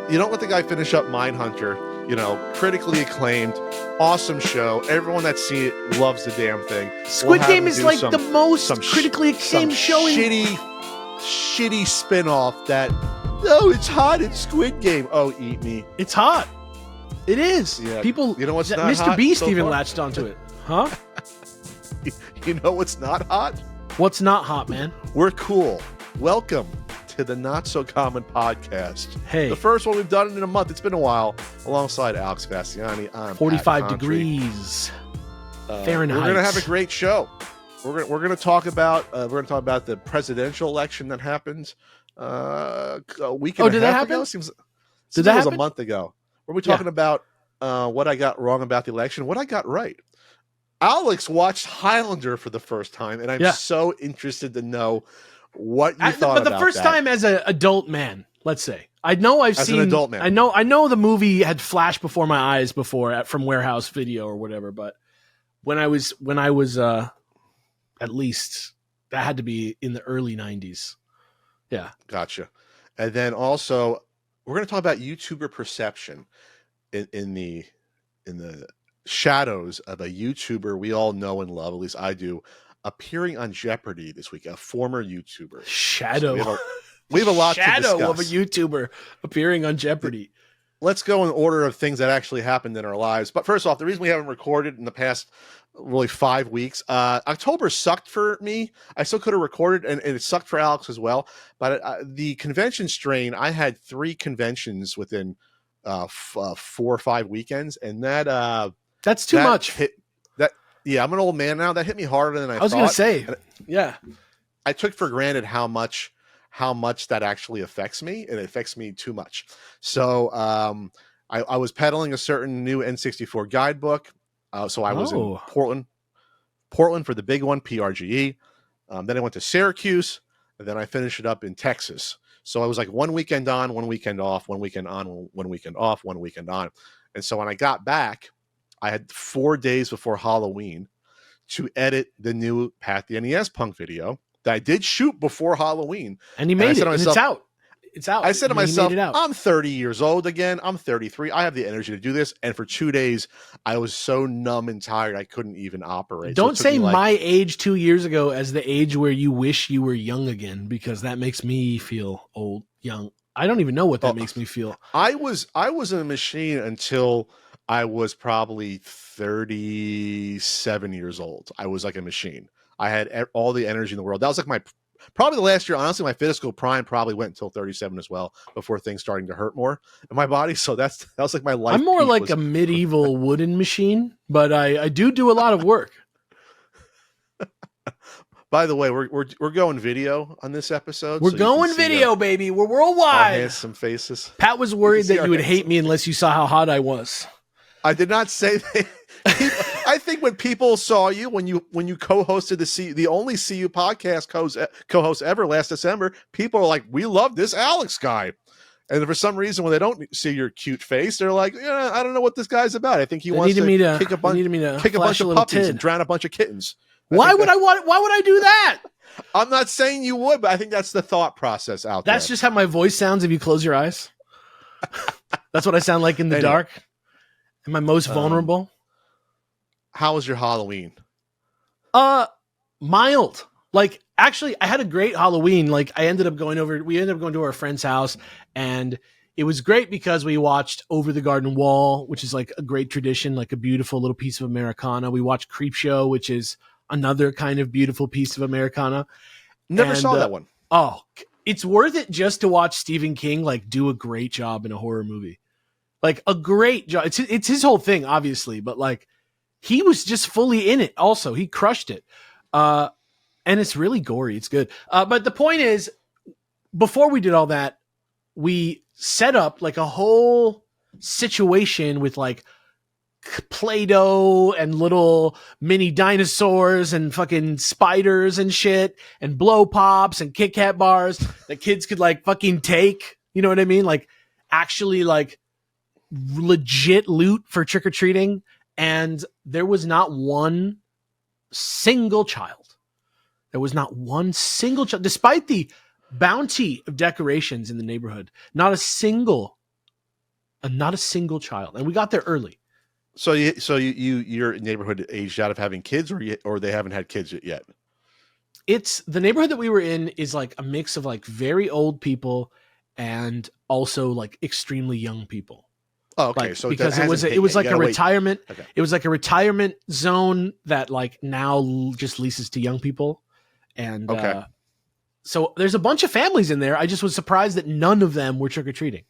you don't let the guy finish up Mindhunter. You know, critically acclaimed, awesome show. Everyone that's seen it loves the damn thing. Squid Game is like the most critically acclaimed show. Shitty spin-off that, oh, it's hot, it's Squid Game. Oh, eat me. It's hot. It is. Yeah. People, you know what's not Mr. hot Beast so even far? latched onto it. Huh? You know what's not hot? What's not hot, man? We're cool. Welcome to the Not So Common podcast. Hey. The first one we've done in a month. It's been a while. Alongside Alex Bastiani, I'm 45 Pat Contry. degrees Fahrenheit. We're gonna have a great show. We're gonna talk about the presidential election that happened a week and a half ago. Seems it was a month ago. We're talking about what I got wrong about the election, what I got right. Alex watched Highlander for the first time, and I'm so interested to know what you thought about that. But the first time as an adult man, let's say. I know I've seen. An adult man. I know the movie had flashed before my eyes before from Warehouse Video or whatever. But when I was at least that had to be in the early 90s. Yeah, gotcha. And then also we're going to talk about YouTuber perception in the shadows of a YouTuber we all know and love. At least I do. Appearing on Jeopardy this week, a former YouTuber. Shadow. So we have a lot to discuss. Shadow of a YouTuber appearing on Jeopardy. Let's go in order of things that actually happened in our lives. But first off, the reason we haven't recorded in the past really 5 weeks, October sucked for me. I still could have recorded, and it sucked for Alex as well. But the convention strain, I had 3 conventions within 4 or 5 weekends, and that's too much. Yeah, I'm an old man now. That hit me harder than I thought. I was going to say, yeah. I took for granted how much that actually affects me, and it affects me too much. So I was peddling a certain new N64 guidebook. So I was in Portland for the big one, PRGE. Then I went to Syracuse, and then I finished it up in Texas. So I was like 1 weekend on, 1 weekend off, 1 weekend on, 1 weekend off, 1 weekend on. And so when I got back, I had 4 days before Halloween to edit the new Pat the NES Punk video that I did shoot before Halloween. And you made it, and it's out. It's out. I said to myself, I'm 30 years old again. I'm 33. I have the energy to do this. And for 2 days, I was so numb and tired, I couldn't even operate. Don't say my age 2 years ago as the age where you wish you were young again, because that makes me feel old, young. I don't even know what that makes me feel. I was a machine until I was probably 37 years old. I was like a machine. I had all the energy in the world. That was like probably the last year. Honestly, my physical prime probably went until 37 as well, before things starting to hurt more in my body. So that was like my life. I'm more like a medieval wooden machine, but I do a lot of work. By the way, we're going video on this episode. We're going video, baby. We're worldwide. Handsome faces. Pat was worried that you would hate me unless you saw how hot I was. I did not say that. I think when people saw you, when you co-hosted the only CU podcast co-host ever last December, people are like, "We love this Alex guy," and for some reason, when they don't see your cute face, they're like, "Yeah, I don't know what this guy's about. I think he wants to kick a bunch of puppies and drown a bunch of kittens." Why would I do that? I'm not saying you would, but I think that's the thought process out there. That's just how my voice sounds if you close your eyes. That's what I sound like in the dark. Am I most vulnerable? How was your Halloween? Mild. Like, actually, I had a great Halloween. Like, we ended up going to our friend's house, and it was great because we watched Over the Garden Wall, which is like a great tradition, like a beautiful little piece of Americana. We watched Creepshow, which is another kind of beautiful piece of Americana. Never saw that one. Oh, it's worth it just to watch Stephen King like do a great job in a horror movie. Like a great job. It's his whole thing, obviously, but like he was just fully in it. Also, he crushed it. And it's really gory. It's good. But the point is, before we did all that, we set up like a whole situation with like Play-Doh and little mini dinosaurs and fucking spiders and shit and blow pops and Kit Kat bars that kids could like fucking take. You know what I mean? Like actually like legit loot for trick-or-treating. And there was not one single child. There was not one single child, despite the bounty of decorations in the neighborhood. Not a single Not a single child, and we got there early. So your neighborhood aged out of having kids, or they haven't had kids yet? It's the neighborhood that we were in is like a mix of like very old people and also like extremely young people. Oh, okay. Like, So because it was like a retirement. Okay. It was like a retirement zone that like now just leases to young people, and Okay. so there's a bunch of families in there. I just was surprised that none of them were trick or treating.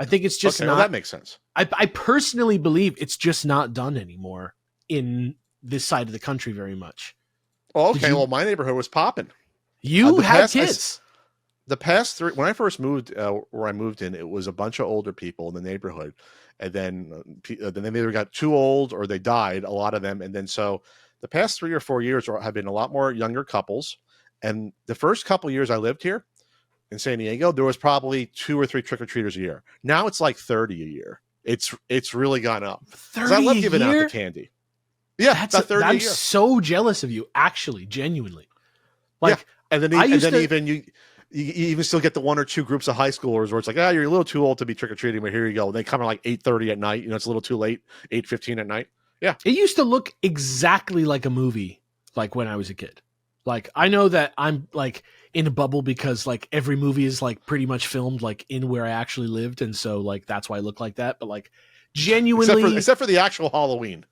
I think it's just not. Well, that makes sense. I personally believe it's just not done anymore in this side of the country very much. Oh, okay. Well, my neighborhood was popping. You had kids. The past 3, when I first moved, where I moved in, it was a bunch of older people in the neighborhood, and then they either got too old or they died. A lot of them, and then so the past 3 or 4 years have been a lot more younger couples. And the first couple years I lived here in San Diego, there was probably 2 or 3 trick-or-treaters a year. Now it's like 30 a year. It's really gone up. 30 I love giving out the candy. Yeah, that's about 30 a I'm year. so jealous of you, actually, genuinely. Like, yeah. And then even you even still get the 1 or 2 groups of high schoolers where it's like, you're a little too old to be trick-or-treating, but here you go. And they come at like 8:30 at night. It's a little too late, 8:15 at night. Yeah. It used to look exactly like a movie, like when I was a kid. Like, I know that I'm like in a bubble because like every movie is like pretty much filmed like in where I actually lived. And so like, that's why I look like that. But like genuinely, except for the actual Halloween.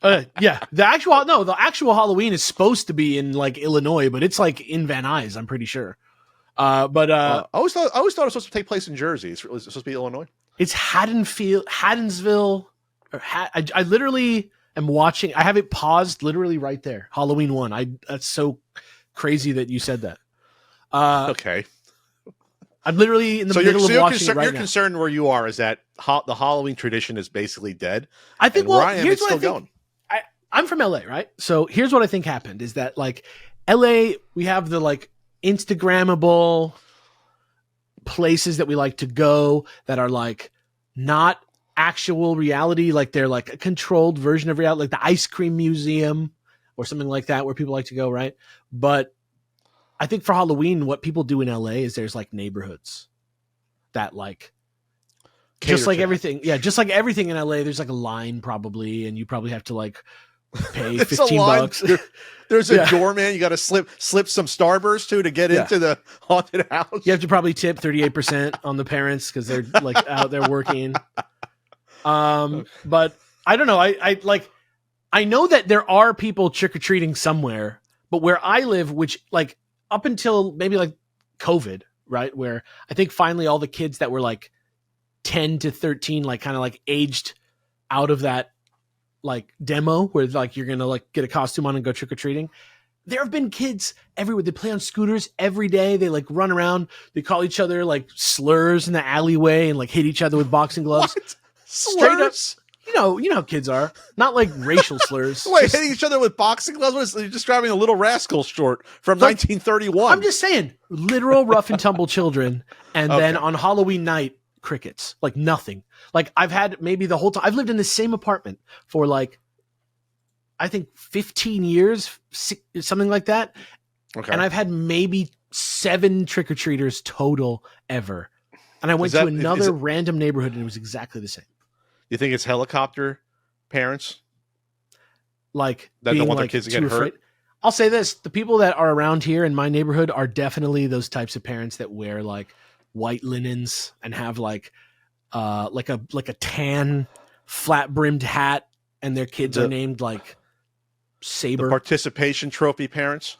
Yeah, the actual Halloween is supposed to be in like Illinois, but it's like in Van Nuys, I'm pretty sure. I always thought it was supposed to take place in Jersey. It's supposed to be Illinois. It's Haddonsville. I literally am watching. I have it paused literally right there. Halloween 1. That's so crazy that you said that. Okay. I'm literally in the middle of watching it right now. You're concerned where you are is that the Halloween tradition is basically dead. I think. Where I am, it's still going. I'm from LA, right? So here's what I think happened: is that like LA, we have the like Instagrammable places that we like to go that are like not actual reality, like they're like a controlled version of reality, like the ice cream museum or something like that, where people like to go, right? But I think for Halloween, what people do in LA is there's like neighborhoods that like just like everything. Yeah, just like everything in LA, there's like a line probably, and you probably have to like pay $15. There's a doorman you got to slip some Starburst to get into the haunted house. You have to probably tip 38% on the parents because they're like out there working. But I don't know. I know that there are people trick-or-treating somewhere, but where I live, which like up until maybe like COVID, right? Where I think finally all the kids that were like 10 to 13, like kind of like aged out of that like demo where like you're gonna like get a costume on and go trick-or-treating. There have been kids everywhere. They play on scooters every day. They like run around. They call each other like slurs in the alleyway and like hit each other with boxing gloves. What? Slurs? You know how kids are. Not like racial slurs. Wait, hitting each other with boxing gloves? You're describing a Little Rascal short from 1931. I'm just saying, literal rough and tumble children. And then on Halloween night, crickets. Like nothing. Like I've had maybe the whole time. I've lived in the same apartment for like, I think 15 years, something like that. Okay. And I've had maybe 7 trick-or-treaters total ever. And I went to another random neighborhood and it was exactly the same. You think it's helicopter parents? Like that don't want their kids to get hurt? I'll say this. The people that are around here in my neighborhood are definitely those types of parents that wear like white linens and have like a tan flat brimmed hat and their kids are named like Saber. The participation trophy parents?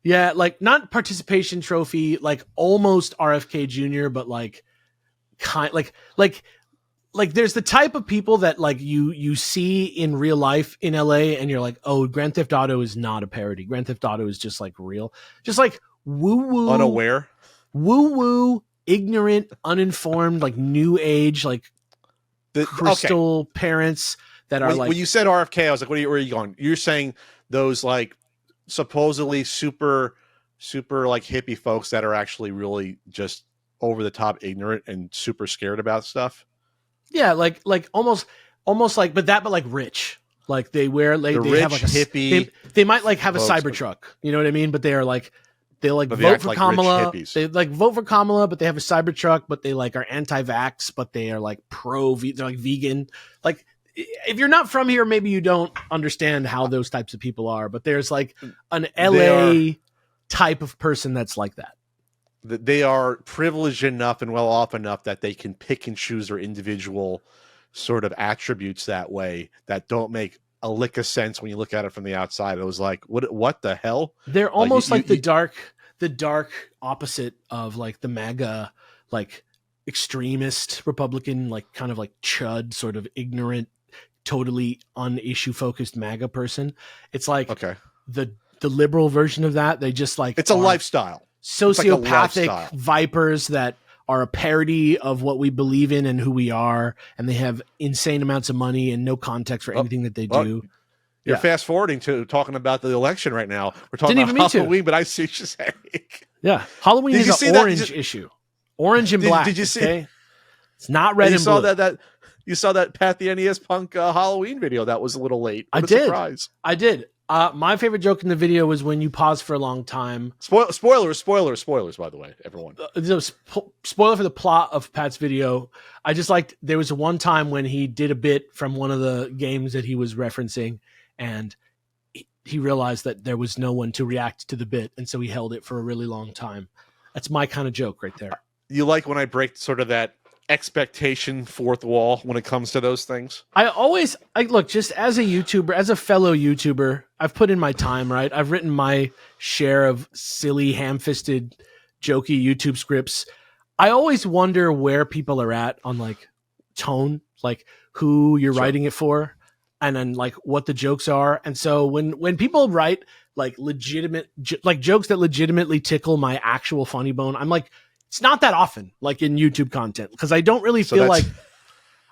Yeah, like not participation trophy, like almost RFK Jr., but like kind like there's the type of people that like you see in real life in LA and you're like, oh, Grand Theft Auto is not a parody. Grand Theft Auto is just like real. Just like woo-woo. Unaware. Woo-woo, ignorant, uninformed, like new age, like crystal parents that are like. When you said RFK, I was like, where are you going? You're saying those like supposedly super like hippie folks that are actually really just over the top ignorant and super scared about stuff. Yeah, like almost like, but like rich. Like they wear, they rich, have like a hippie. They might like have a folks. Cybertruck. You know what I mean? But they are like They like But they vote act for like Kamala. rich hippies. They like vote for Kamala, but they have a Cybertruck, but they like are anti-vax, but they are like they're like vegan. Like if you're not from here, maybe you don't understand how those types of people are, but there's like an LA type of person that's like that. They are privileged enough and well off enough that they can pick and choose their individual sort of attributes that way that don't make a lick of sense when you look at it from the outside. It was like, what the hell? They're almost like the dark opposite of like the MAGA, like extremist Republican, like kind of like chud, sort of ignorant, totally un-issue focused MAGA person. It's like the liberal version of that. They just like it's a lifestyle. Sociopathic like vipers that are a parody of what we believe in and who we are, and they have insane amounts of money and no context for anything that they do. You're fast forwarding to talking about the election right now. We're talking about Halloween, but I see what you're saying. Yeah, Halloween is an orange issue, orange and black. Did you see? Okay? It's not red and blue. You saw that Pat the NES Punk Halloween video that was a little late. I did. I did. My favorite joke in the video was when you pause for a long time. Spoilers, by the way, everyone. Spoiler for the plot of Pat's video. I just liked, there was one time when he did a bit from one of the games that he was referencing, and he realized that there was no one to react to the bit, and so he held it for a really long time. That's my kind of joke right there. You like when I break sort of that expectation fourth wall when it comes to those things? I look, just as a YouTuber, as a fellow YouTuber, I've put in my time, right? I've written my share of silly, ham-fisted, jokey YouTube scripts. I always wonder where people are at on like tone, like who you're writing it for, and then like what the jokes are. And so when people write like legitimate, like jokes that legitimately tickle my actual funny bone, I'm like, it's not that often, like in YouTube content, because I don't really feel like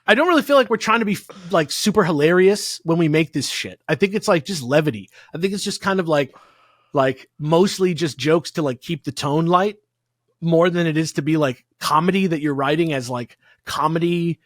we're trying to be like super hilarious when we make this shit. I think it's like just levity. I think it's just kind of like mostly just jokes to like keep the tone light more than it is to be like comedy that you're writing as like comedy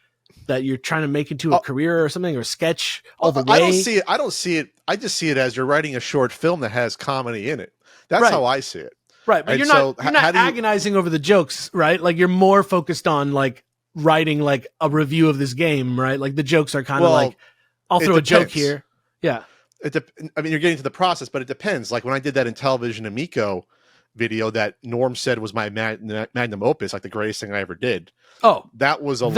that you're trying to make into a career or something, or a sketch all the way. I don't see it. I just see it as you're writing a short film that has comedy in it. That's how I see it. Right, but you're not agonizing over the jokes, right? Like you're more focused on like writing like a review of this game, right? Like the jokes are kind of like, I'll throw a joke here. Yeah. I mean, you're getting to the process, but it depends. Like when I did that Intellivision Amico video that Norm said was my magnum opus, like the greatest thing I ever did. Oh, that was a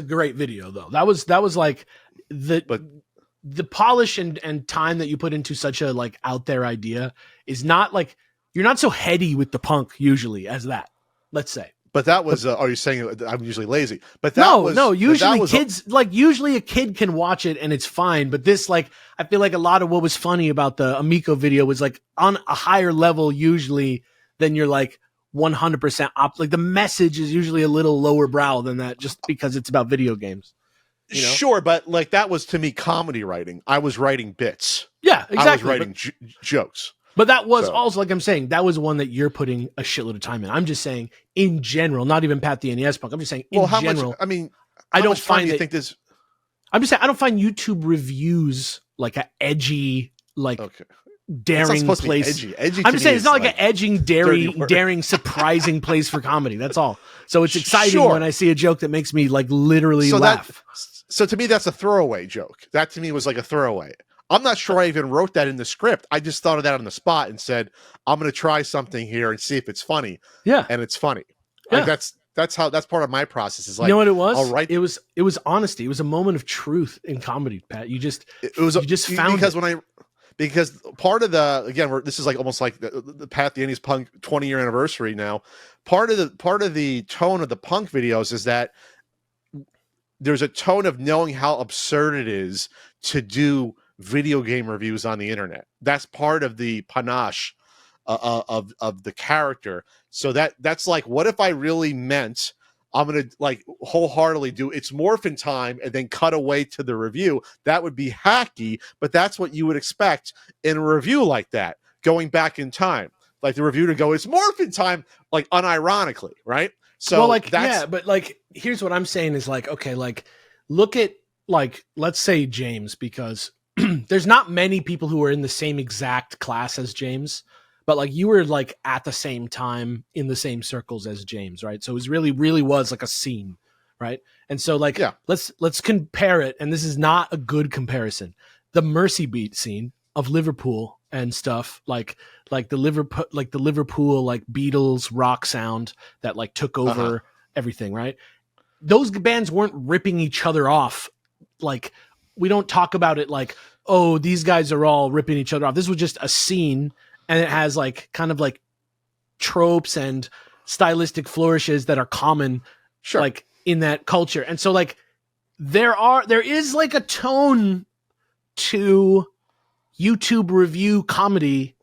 great video though. That was like the polish and time that you put into such a like out there idea is not like, you're not so heady with the punk usually as that, let's say. But that was, are you saying I'm usually lazy? But usually a kid can watch it and it's fine. But this, like, I feel like a lot of what was funny about the Amico video was like on a higher level usually than you're like 100% like the message is usually a little lower brow than that just because it's about video games. You know? Sure, but like that was to me comedy writing. I was writing bits. Yeah, exactly. I was writing jokes. But that was also, like I'm saying, that was one that you're putting a shitload of time in. I'm just saying, in general, not even Pat the NES Punk. I'm just saying, in general. Much, I mean, I don't find you think this. I'm just saying, I don't find YouTube reviews like a edgy, like daring place. I'm just saying, it's not like an edging, daring, surprising place for comedy. That's all. So it's exciting when I see a joke that makes me like literally laugh. So to me, that's a throwaway joke. That to me was like a throwaway. I'm not sure I even wrote that in the script. I just thought of that on the spot and said, I'm going to try something here and see if it's funny. Yeah. And it's funny. Yeah. Like that's part of my process is like, you know what it was? All right. It was honesty. It was a moment of truth in comedy, Pat. You just found because part of this is like almost like the Pat the NES Punk 20-year anniversary now. Part of the tone of the punk videos is that there's a tone of knowing how absurd it is to do video game reviews on the internet. That's part of the panache of the character. So that's like, what if I really meant I'm going to like wholeheartedly do It's Morphin Time and then cut away to the review? That would be hacky, but that's what you would expect in a review like that, going back in time. Like the review to go, It's Morphin Time, like unironically, right? So but like, here's what I'm saying is like, okay, like look at like, let's say James, because there's not many people who are in the same exact class as James, but like you were like at the same time in the same circles as James, right? So it was really was like a scene, right? And so like let's compare it, and this is not a good comparison. The Mercy Beat scene of Liverpool and stuff, like the Liverpool like Beatles rock sound that like took over everything, right? Those bands weren't ripping each other off. Like, we don't talk about it like, oh, these guys are all ripping each other off. This was just a scene, and it has like kind of like tropes and stylistic flourishes that are common, like in that culture. And so like there is like a tone to YouTube review comedy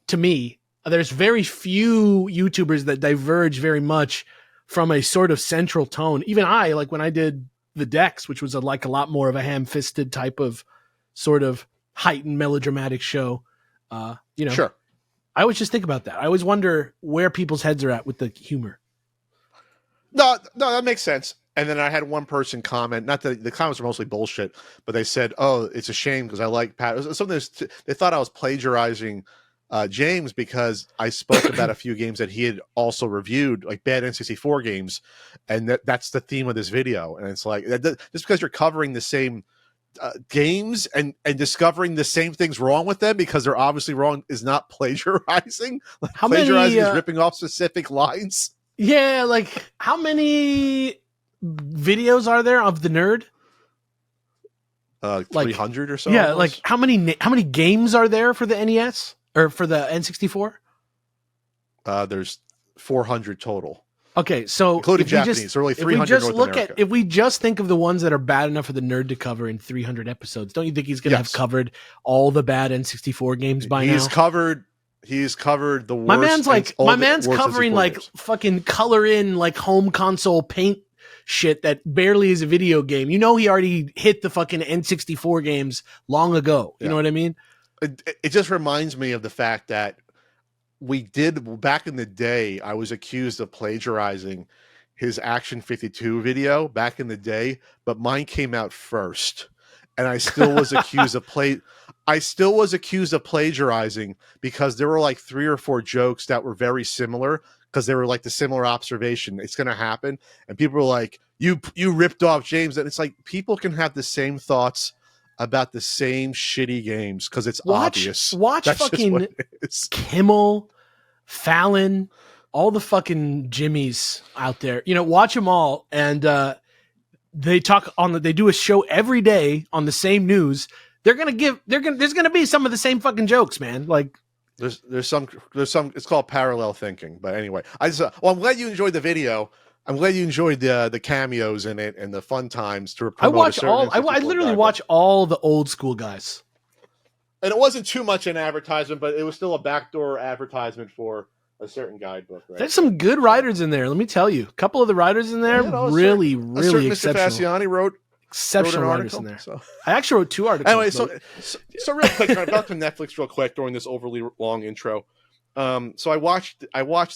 to me. There's very few YouTubers that diverge very much from a sort of central tone. Even I, like when I did The Decks, which was a lot more of a ham-fisted type of sort of heightened melodramatic show, I always just think about that. I always wonder where people's heads are at with the humor. No, that makes sense. And then I had one person comment, not that the comments were mostly bullshit, but they said, "Oh, it's a shame because I like Pat." They thought I was plagiarizing James because I spoke about a few games that he had also reviewed, like bad N64 games, and that's the theme of this video. And it's like just because you're covering the same games and discovering the same things wrong with them because they're obviously wrong is not plagiarizing. Plagiarizing is ripping off specific lines. Yeah, like how many videos are there of the nerd? 300 or so. Yeah, almost. Like how many games are there for the NES or for the N64? There's 400 total. Okay, so including Japanese, so really 300 North America. If we just think of the ones that are bad enough for the nerd to cover in 300 episodes, don't you think he's going to have covered all the bad N64 games by now? He's covered the worst. My man's covering like games. Fucking color in like home console paint shit that barely is a video game. You know, he already hit the fucking N64 games long ago. You know what I mean? It just reminds me of the fact that we did back in the day. I was accused of plagiarizing his Action 52 video back in the day, but mine came out first, and I still was accused of plagiarizing because there were like 3 or 4 jokes that were very similar because they were like the similar observation. It's going to happen. And people were like, you ripped off James. And it's like, people can have the same thoughts about the same shitty games because it's obvious. Watch That's fucking Kimmel, Fallon, all the fucking Jimmys out there. You know, watch them all. And they do a show every day on the same news. There's gonna be some of the same fucking jokes, man. Like there's some. It's called parallel thinking. But anyway, I'm glad you enjoyed the video. I'm glad you enjoyed the cameos in it and the fun times to promote. I literally watch all the old school guys. And it wasn't too much an advertisement, but it was still a backdoor advertisement for a certain guidebook. Right? There's some good writers in there. Let me tell you, a couple of the writers in there really exceptional. Mr. Fasciani wrote exceptional writers in there. So. I actually wrote 2 articles. Anyway, so real quick, about to Netflix real quick during this overly long intro. So I watched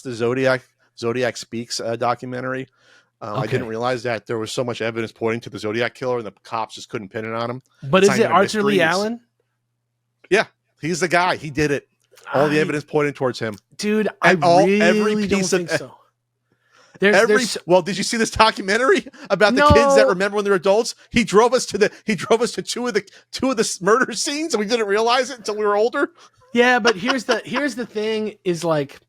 the Zodiac Speaks documentary. I didn't realize that there was so much evidence pointing to the Zodiac killer, and the cops just couldn't pin it on him. But is it Arthur Lee Allen? Yeah, he's the guy. He did it. All the evidence pointing towards him. Dude, every piece don't think so. Well, did you see this documentary about the kids that remember when they're adults? He drove us to two of the murder scenes, and we didn't realize it until we were older. Yeah, but here's the thing: is like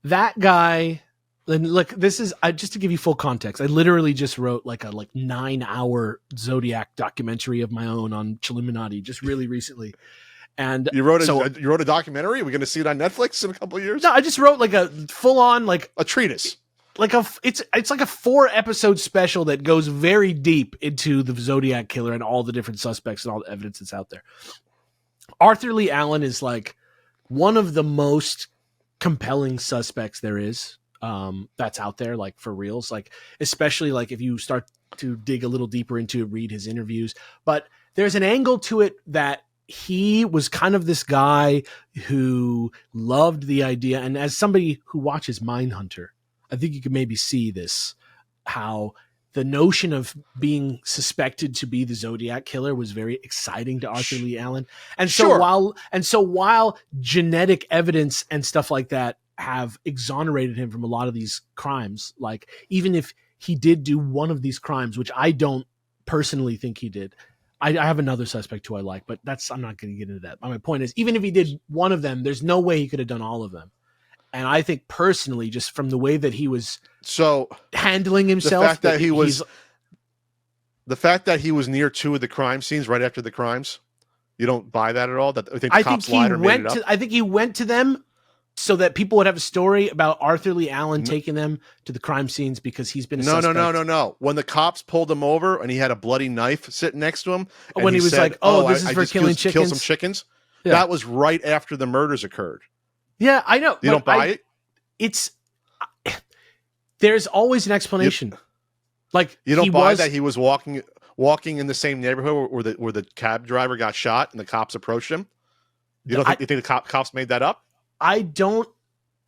that guy. And look, this is just to give you full context. I literally just wrote like a 9-hour Zodiac documentary of my own on Chilluminati just really recently. And you wrote a documentary. Are we going to see it on Netflix in a couple of years? No, I just wrote like a full on like a treatise. It's like a 4-episode special that goes very deep into the Zodiac killer and all the different suspects and all the evidence that's out there. Arthur Lee Allen is like one of the most compelling suspects there is. That's out there, like for reals, like especially like if you start to dig a little deeper into it, read his interviews. But there's an angle to it that he was kind of this guy who loved the idea. And as somebody who watches Mindhunter, I think you can maybe see this, how the notion of being suspected to be the Zodiac killer was very exciting to Arthur Lee Allen. And so Sure. while genetic evidence and stuff like that have exonerated him from a lot of these crimes, like even if he did do one of these crimes, which I don't personally think he did, I have another suspect who I like, but I'm not going to get into that. My point is, even if he did one of them, there's no way he could have done all of them. And I think personally, just from the way that he was handling himself, the fact that he was near 2 of the crime scenes right after the crimes, you don't buy that at all? That I think the cops lied or made it up? I think he went to them so that people would have a story about Arthur Lee Allen taking them to the crime scenes because he's been a suspect. No. When the cops pulled him over and he had a bloody knife sitting next to him, and when he was said, like, "Oh, this is for killing chickens." Kill some chickens. Yeah. That was right after the murders occurred. Yeah, I know. You don't buy it? There's always an explanation. You don't buy that he was walking in the same neighborhood where the cab driver got shot and the cops approached him. You think the cops made that up? I don't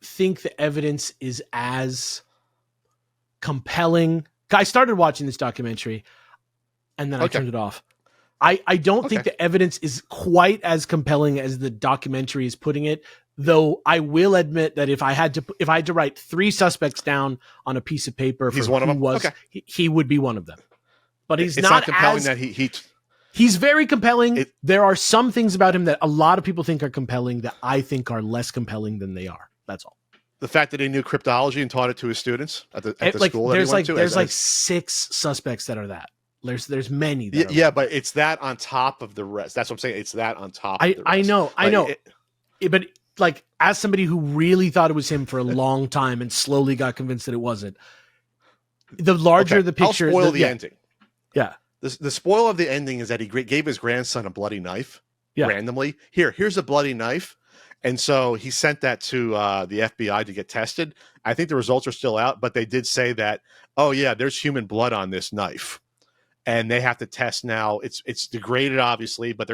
think the evidence is as compelling. I started watching this documentary and then I turned it off. I don't think the evidence is quite as compelling as the documentary is putting it, though I will admit that if I had to write 3 suspects down on a piece of paper for one of them. He would be one of them. But he's not compelling that he's very compelling. There are some things about him that a lot of people think are compelling that I think are less compelling than they are. That's all. The fact that he knew cryptology and taught it to his students at the school. There's 6 suspects that are that. There's many. But it's that on top of the rest. That's what I'm saying. It's that on top. Of the rest. I know. But like, as somebody who really thought it was him for a long time and slowly got convinced that it wasn't, the larger the picture, I'll spoil the ending. Yeah. The spoil of the ending is that he gave his grandson a bloody knife randomly. Here's a bloody knife. And so he sent that to the FBI to get tested. I think the results are still out, but they did say that, there's human blood on this knife. And they have to test now. It's degraded, obviously, but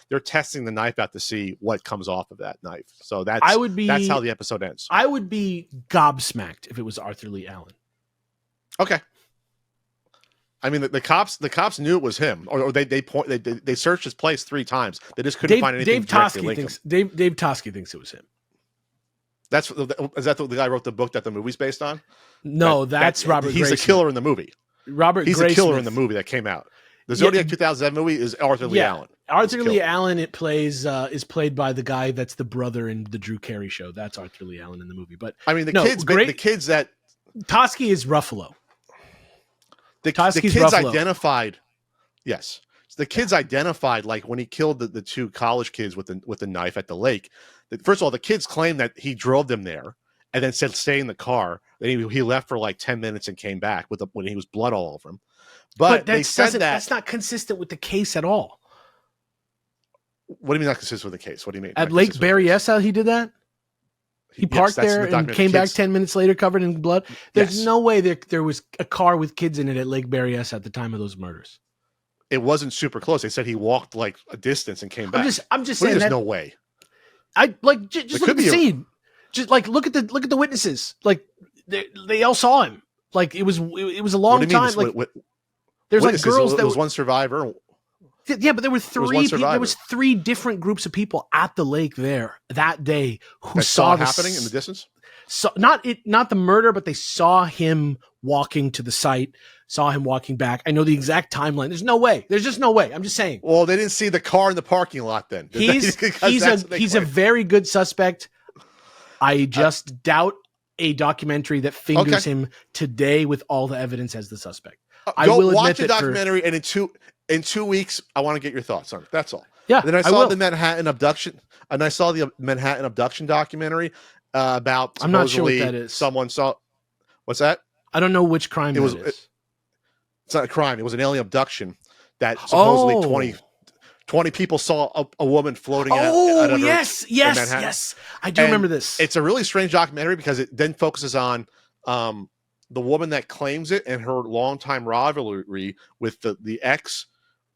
they're testing the knife out to see what comes off of that knife. So that's how the episode ends. I would be gobsmacked if it was Arthur Lee Allen. Okay. I mean, the cops knew it was him, or they searched his place 3 times. They just couldn't find anything. Dave Toschi thinks it was him. Is that the guy who wrote the book that the movie's based on? No, that's Robert. He's the killer in the movie. He's the killer in the movie that came out. The Zodiac 2007 movie is Arthur Lee Allen. Arthur Lee Allen is played by the guy that's the brother in the Drew Carey show. That's Arthur Lee Allen in the movie. But I mean, the kids that Toschi is Ruffalo. The kids identified. Yes, the kids identified, like when he killed the 2 college kids with the knife at the lake. First of all, the kids claimed that he drove them there and then said stay in the car. Then he left for like 10 minutes and came back when he was blood all over him. But they said that's not consistent with the case at all. What do you mean not consistent with the case? What do you mean? At Lake Berryessa, he did that? He parked there and came back 10 minutes later covered in blood. There's no way there was a car with kids in it at Lake Berryessa at the time of those murders. It wasn't super close. They said he walked like a distance and came back. I'm just saying there's no way. Just look at the scene. Just like look at the witnesses. Like they all saw him. Like it was a long time. There's like girls. There was one survivor. Yeah, but there were 3 there was 3 different groups of people at the lake there that day who saw it happening in the distance. So not the murder, but they saw him walking to the site, saw him walking back. I know the exact timeline. There's no way. There's just no way. I'm just saying. Well, they didn't see the car in the parking lot then. He's a very good suspect. I just doubt a documentary that fingers him today with all the evidence as the suspect. I will watch the documentary, and in 2 weeks, I want to get your thoughts on it. That's all. Yeah. Then I saw the Manhattan Abduction, and I saw the Manhattan Abduction documentary about. I'm not sure what that is. Someone saw. What's that? I don't know which crime it is. It's not a crime. It was an alien abduction that supposedly 20 people saw a woman floating. Yes. I do remember this. It's a really strange documentary because it then focuses on the woman that claims it and her longtime rivalry with the ex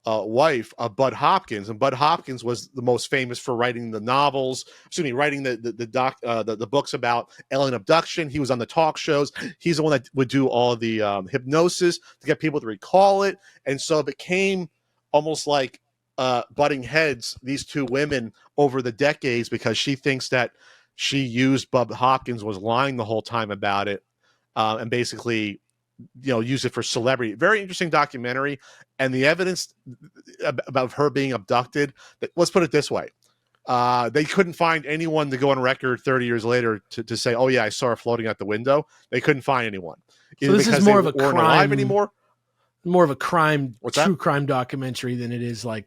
wife of Bud Hopkins, and Bud Hopkins was the most famous for writing the novels. Excuse me, writing the books about alien abduction. He was on the talk shows. He's the one that would do all the hypnosis to get people to recall it, and so it became almost like butting heads, these two women, over the decades, because she thinks that she used Bud Hopkins was lying the whole time about it, and basically, use it for celebrity. Very interesting documentary. And the evidence about her being abducted, let's put it this way. They couldn't find anyone to go on record 30 years later to say, oh yeah, I saw her floating out the window. They couldn't find anyone. So this is more of a crime alive anymore. More of a true crime documentary than it is like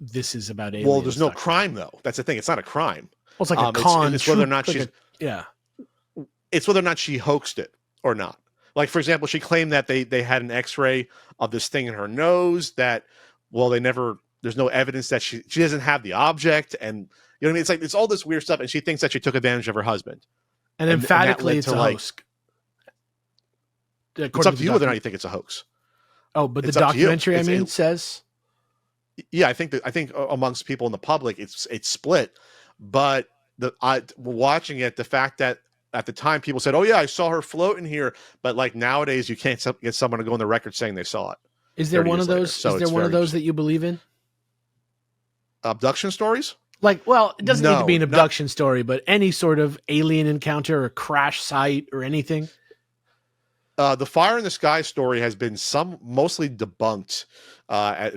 this is about aliens. Well, there's no crime though. That's the thing. It's not a crime. Well, it's like a con. It's whether or not it's whether or not she hoaxed it or not. Like, for example, she claimed that they had an x-ray of this thing in her nose that, well, there's no evidence that she doesn't have the object. And, you know what I mean? It's like, it's all this weird stuff. And she thinks that she took advantage of her husband. And emphatically, it's a hoax. It's up to you whether or not you think it's a house. Oh, but the documentary, says. Yeah, I think amongst people in the public, it's split. But watching it, the fact that at the time people said, "Oh yeah, I saw her floating here," but like nowadays, you can't get someone to go on the record saying they saw it. Is there one of those? So is there one of those that you believe in? Abduction stories? Like, well, it doesn't need to be an abduction story, but any sort of alien encounter or crash site or anything. The Fire in the Sky story has been mostly debunked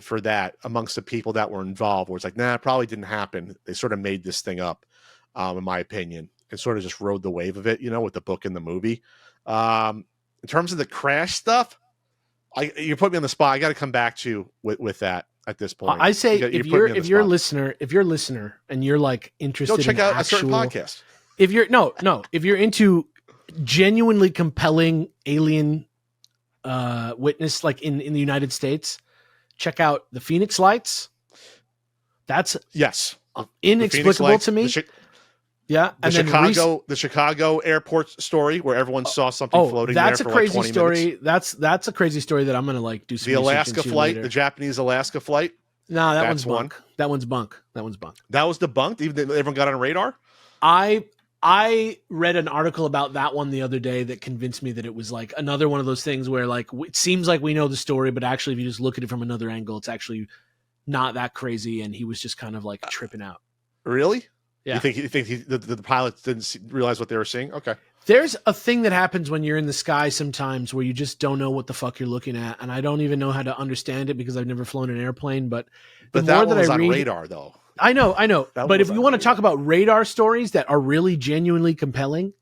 for that amongst the people that were involved, where it's like, nah, it probably didn't happen. They sort of made this thing up, in my opinion, and sort of just rode the wave of it, with the book and the movie. In terms of the crash stuff, you put me on the spot. I got to come back to you with that at this point. I say if you're a listener and you're like interested, go check out a certain podcast. If you're into genuinely compelling alien witness, like in the United States, check out the Phoenix Lights. That's inexplicable to me. Yeah, and the Chicago airport story where everyone saw something floating. That's there a for crazy like 20 story. minutes. That's a crazy story that I'm gonna do some. The Alaska flight, the Japanese Alaska flight. No, that one's bunk. That one's bunk. That was debunked. Even though everyone got on radar. I read an article about that one the other day that convinced me that it was like another one of those things where like it seems like we know the story, but actually if you just look at it from another angle, it's actually not that crazy, and he was just kind of like tripping out. Really? Yeah. You think the pilots didn't realize what they were seeing? Okay. There's a thing that happens when you're in the sky sometimes where you just don't know what the fuck you're looking at, and I don't even know how to understand it because I've never flown an airplane. But the more that I read, on radar though. I know. But if you want to talk about radar stories that are really genuinely compelling,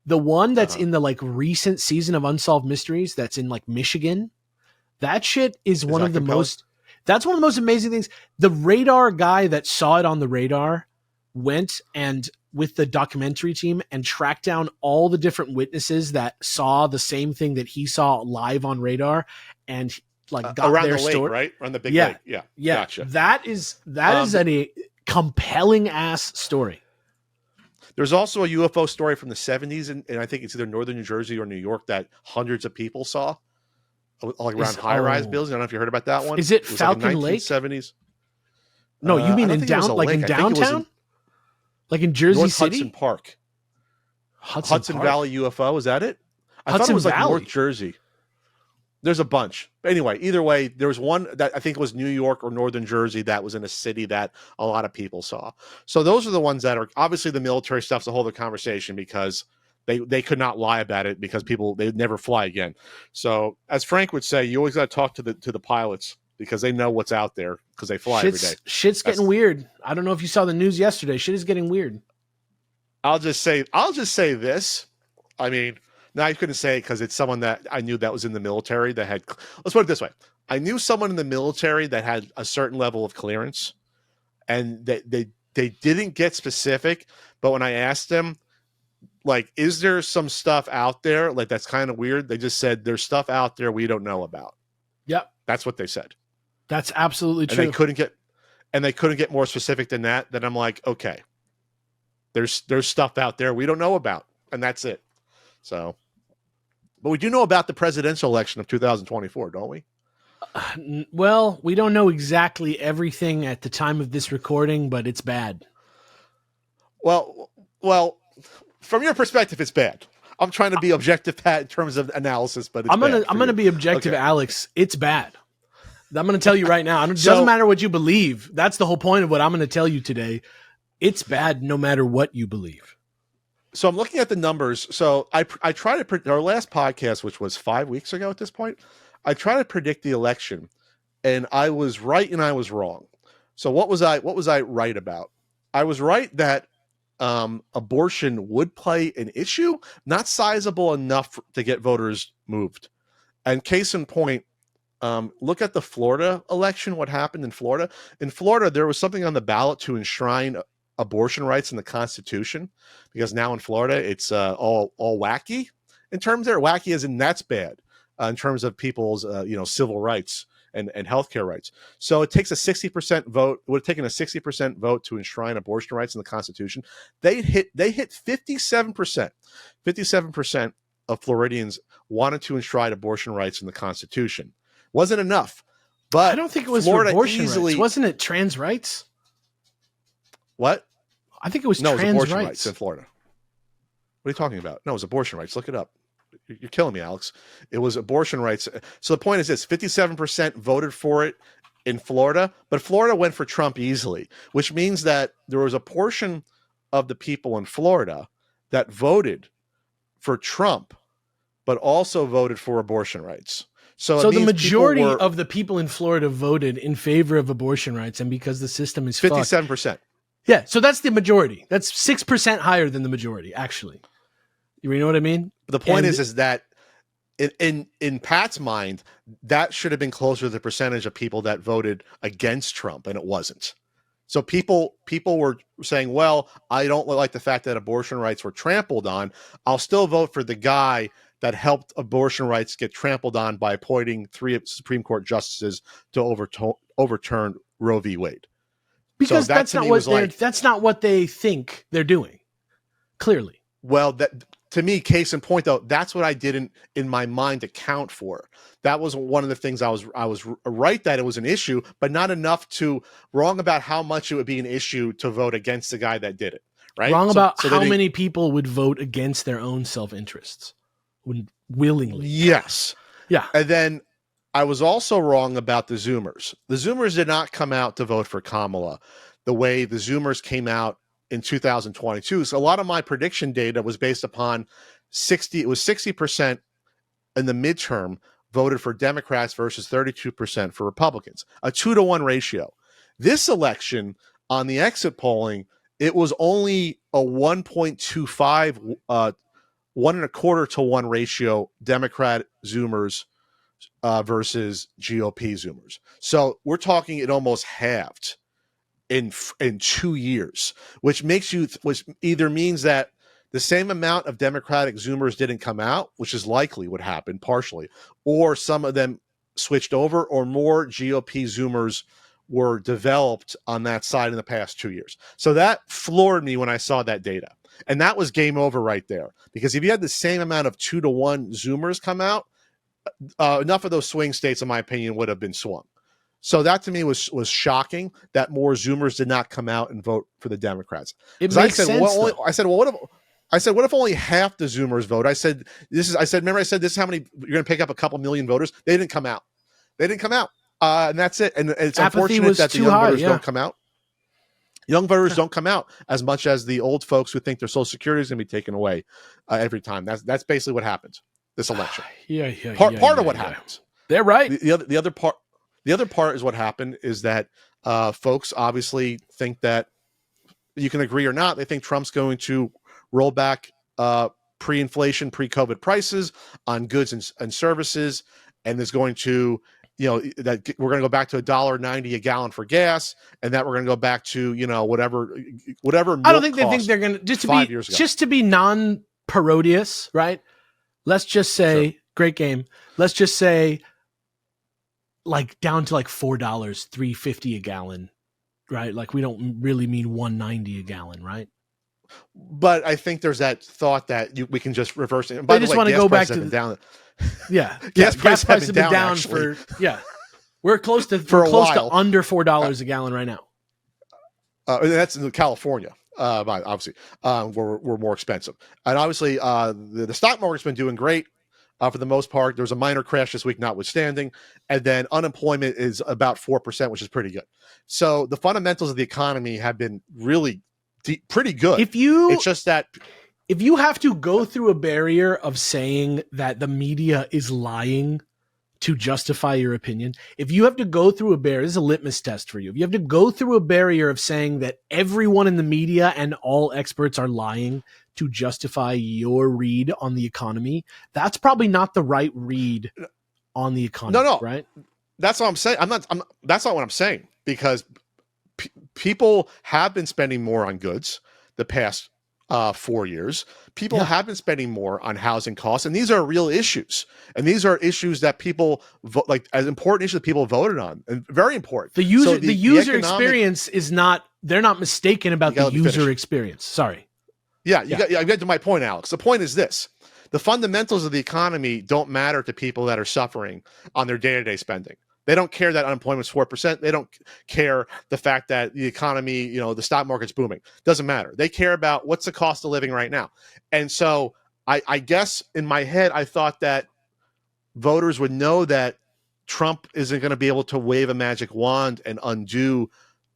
the one that's in the like recent season of Unsolved Mysteries that's in like Michigan, that shit is one of the most. That's one of the most amazing things. The radar guy that saw it on the radar went and with the documentary team and tracked down all the different witnesses that saw the same thing that he saw live on radar, and like got around their the lake, story, right? Around the big lake. Yeah. Gotcha. That is a compelling ass story. There's also a UFO story from the 70s, and I think it's either northern New Jersey or New York that hundreds of people saw, like around high-rise buildings. I don't know if you heard about that one. Is it Falcon Lake? 1970s. No, you mean in downtown? Like in Jersey North City? Hudson Park. Hudson Park? Valley UFO, is that it? I Hudson thought it was like Valley. North Jersey. There's a bunch. Anyway, either way, there was one that I think was New York or Northern Jersey that was in a city that a lot of people saw. So those are the ones that are obviously the military stuff's a whole other conversation because they could not lie about it because they'd never fly again. So as Frank would say, you always got to talk to the pilots because they know what's out there because they fly every day. Shit's getting weird. I don't know if you saw the news yesterday. Shit is getting weird. I'll just say this. I mean, now I couldn't say it because it's someone that I knew that was in the military that had. Let's put it this way: I knew someone in the military that had a certain level of clearance, and they didn't get specific. But when I asked them, like, is there some stuff out there like that's kind of weird? They just said there's stuff out there we don't know about. Yep, that's what they said. That's absolutely true. And they couldn't get more specific than that. Then I'm like, okay, there's stuff out there we don't know about, and that's it. So, but we do know about the presidential election of 2024, don't we? Well, we don't know exactly everything at the time of this recording, but it's bad. Well, from your perspective, it's bad. I'm trying to be objective, Pat, in terms of analysis, but I'm gonna be objective, Okay. Alex. It's bad. I'm gonna tell you right now. It doesn't matter what you believe. That's the whole point of what I'm gonna tell you today. It's bad no matter what you believe. So I'm looking at the numbers. So I try to our last podcast, which was 5 weeks ago at this point, I try to predict the election, and I was right and I was wrong. So what was I right about? I was right that abortion would play an issue, not sizable enough to get voters moved. And case in point, look at the Florida election. What happened in Florida? In Florida, there was something on the ballot to enshrine abortion rights in the Constitution, because now in Florida it's all wacky in terms there. Wacky as in that's bad in terms of people's civil rights and healthcare rights. So it takes a 60% vote. It would have taken a 60% vote to enshrine abortion rights in the Constitution. They hit 57%. 57% of Floridians wanted to enshrine abortion rights in the Constitution. Wasn't enough, but I don't think it was Florida abortion easily. rights. Wasn't it trans rights? What? I think it was No, it was trans abortion rights. rights in Florida. What are you talking about? No, it was abortion rights. Look it up. You're killing me, Alex. It was abortion rights. So the point is this: 57% voted for it in Florida, but Florida went for Trump easily, which means that there was a portion of the people in Florida that voted for Trump, but also voted for abortion rights. So the majority of the people in Florida voted in favor of abortion rights, and because the system is 57%. Yeah, so that's the majority. That's 6% higher than the majority, actually. You know what I mean? The point is that in Pat's mind, that should have been closer to the percentage of people that voted against Trump, and it wasn't. So people were saying, well, I don't like the fact that abortion rights were trampled on. I'll still vote for the guy that helped abortion rights get trampled on by appointing 3 Supreme Court justices to overturn Roe v. Wade. Because so that's not what they think they're doing. Clearly. Well, that to me, case in point, though, that's what I didn't in my mind account for. That was one of the things I was right that it was an issue, but not enough to wrong about how much it would be an issue to vote against the guy that did it. Right? Wrong about how many people would vote against their own self-interests willingly. Yes. Yeah. And then I was also wrong about the Zoomers. The Zoomers did not come out to vote for Kamala the way the Zoomers came out in 2022. So a lot of my prediction data was based upon 60% in the midterm voted for Democrats versus 32% for Republicans, a 2-to-1 ratio. This election on the exit polling, it was only a 1.25, 1.25-to-1 ratio, Democrat Zoomers versus GOP Zoomers. So we're talking it almost halved in 2 years, which either means that the same amount of Democratic Zoomers didn't come out, which is likely what happened partially, or some of them switched over, or more GOP Zoomers were developed on that side in the past 2 years. So that floored me when I saw that data. And that was game over right there. Because if you had the same amount of 2-to-1 Zoomers come out, enough of those swing states, in my opinion, would have been swung. So that to me was shocking that more Zoomers did not come out and vote for the Democrats. It makes sense. I said, what if only half the Zoomers vote? Remember I said this is how many you're going to pick up a couple million voters. They didn't come out. And that's it. And it's unfortunate that the young voters don't come out. Young voters don't come out as much as the old folks who think their Social Security is going to be taken away every time. That's basically what happens this election. Part of what happens. They're right. The other part is what happened is that folks obviously think that, you can agree or not, they think Trump's going to roll back pre-inflation, pre-COVID prices on goods and services, and is going to, that we're going to go back to $1.90 a gallon for gas, and that we're going to go back to, whatever. I don't think they think they're going to just to be non-parodious, right? Let's just say, sure. Great game. Let's just say, like down to like $4, $3.50 a gallon, right? Like we don't really mean $1.90 a gallon, right? But I think there's that thought that we can just reverse it. They just want to go back to down. Yeah, gas prices have been down for We're close to For a close to while. under $4 a gallon right now. That's in California, obviously, we're more expensive. And obviously, the stock market's been doing great for the most part. There was a minor crash this week, notwithstanding. And then unemployment is about 4%, which is pretty good. So the fundamentals of the economy have been really pretty good. It's just that if you have to go through a barrier of saying that the media is lying to justify your opinion, if you have to go through a barrier, this is a litmus test for you. If you have to go through a barrier of saying that everyone in the media and all experts are lying to justify your read on the economy, that's probably not the right read on the economy. No, right? That's what I'm saying. That's not what I'm saying, because people have been spending more on goods the past 4 years. People have been spending more on housing costs, and these are real issues. And these are issues that people as important issues that people voted on, and very important. The user experience is not. They're not mistaken about the user experience. Sorry. Yeah, I get to my point, Alex. The point is this: the fundamentals of the economy don't matter to people that are suffering on their day-to-day spending. They don't care that unemployment's 4%. They don't care the fact that the economy, the stock market's booming. Doesn't matter. They care about what's the cost of living right now. And so I guess in my head, I thought that voters would know that Trump isn't going to be able to wave a magic wand and undo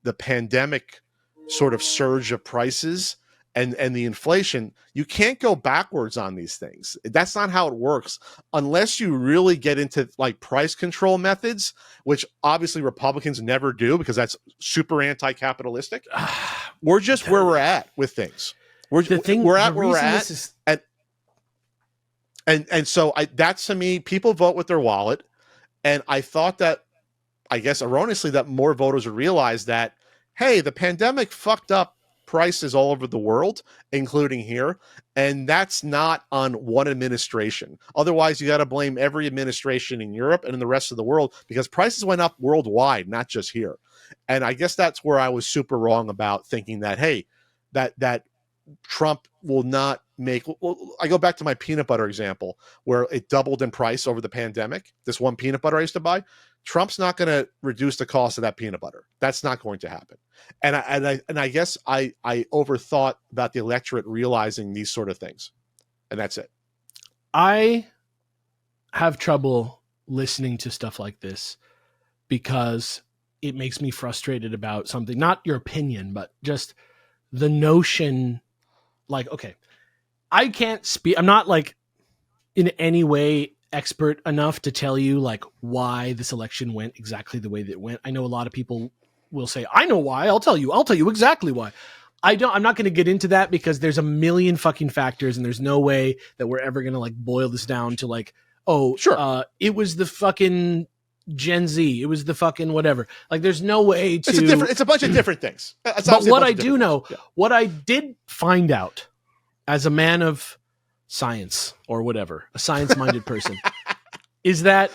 the pandemic sort of surge of prices and the inflation. You can't go backwards on these things. That's not how it works unless you really get into like price control methods, which obviously Republicans never do because that's super anti-capitalistic. We're just where we're at with things. We're at where we're at. And so that to me, people vote with their wallet. And I thought that, I guess erroneously, that more voters would realize that, hey, the pandemic fucked up prices all over the world, including here, and that's not on one administration. Otherwise, you got to blame every administration in Europe and in the rest of the world, because prices went up worldwide, not just here. And I guess that's where I was super wrong about thinking that, hey, that Trump will not make. Well, I go back to my peanut butter example where it doubled in price over the pandemic. This one peanut butter I used to buy. Trump's not going to reduce the cost of that peanut butter. That's not going to happen. And I guess I overthought about the electorate realizing these sort of things, and that's it. I have trouble listening to stuff like this because it makes me frustrated about something, not your opinion, but just the notion. Like, okay, I can't speak. I'm not like in any way expert enough to tell you like why this election went exactly the way that it went. I know a lot of people will say, I know why. I'll tell you exactly why. I'm not going to get into that because there's a million fucking factors and there's no way that we're ever going to like boil this down to like, oh, sure. It was the fucking Gen Z. It was the fucking whatever. Like there's no way to. It's a bunch of different things. But what I do know, what I did find out as a man of science or whatever, a science-minded person, is that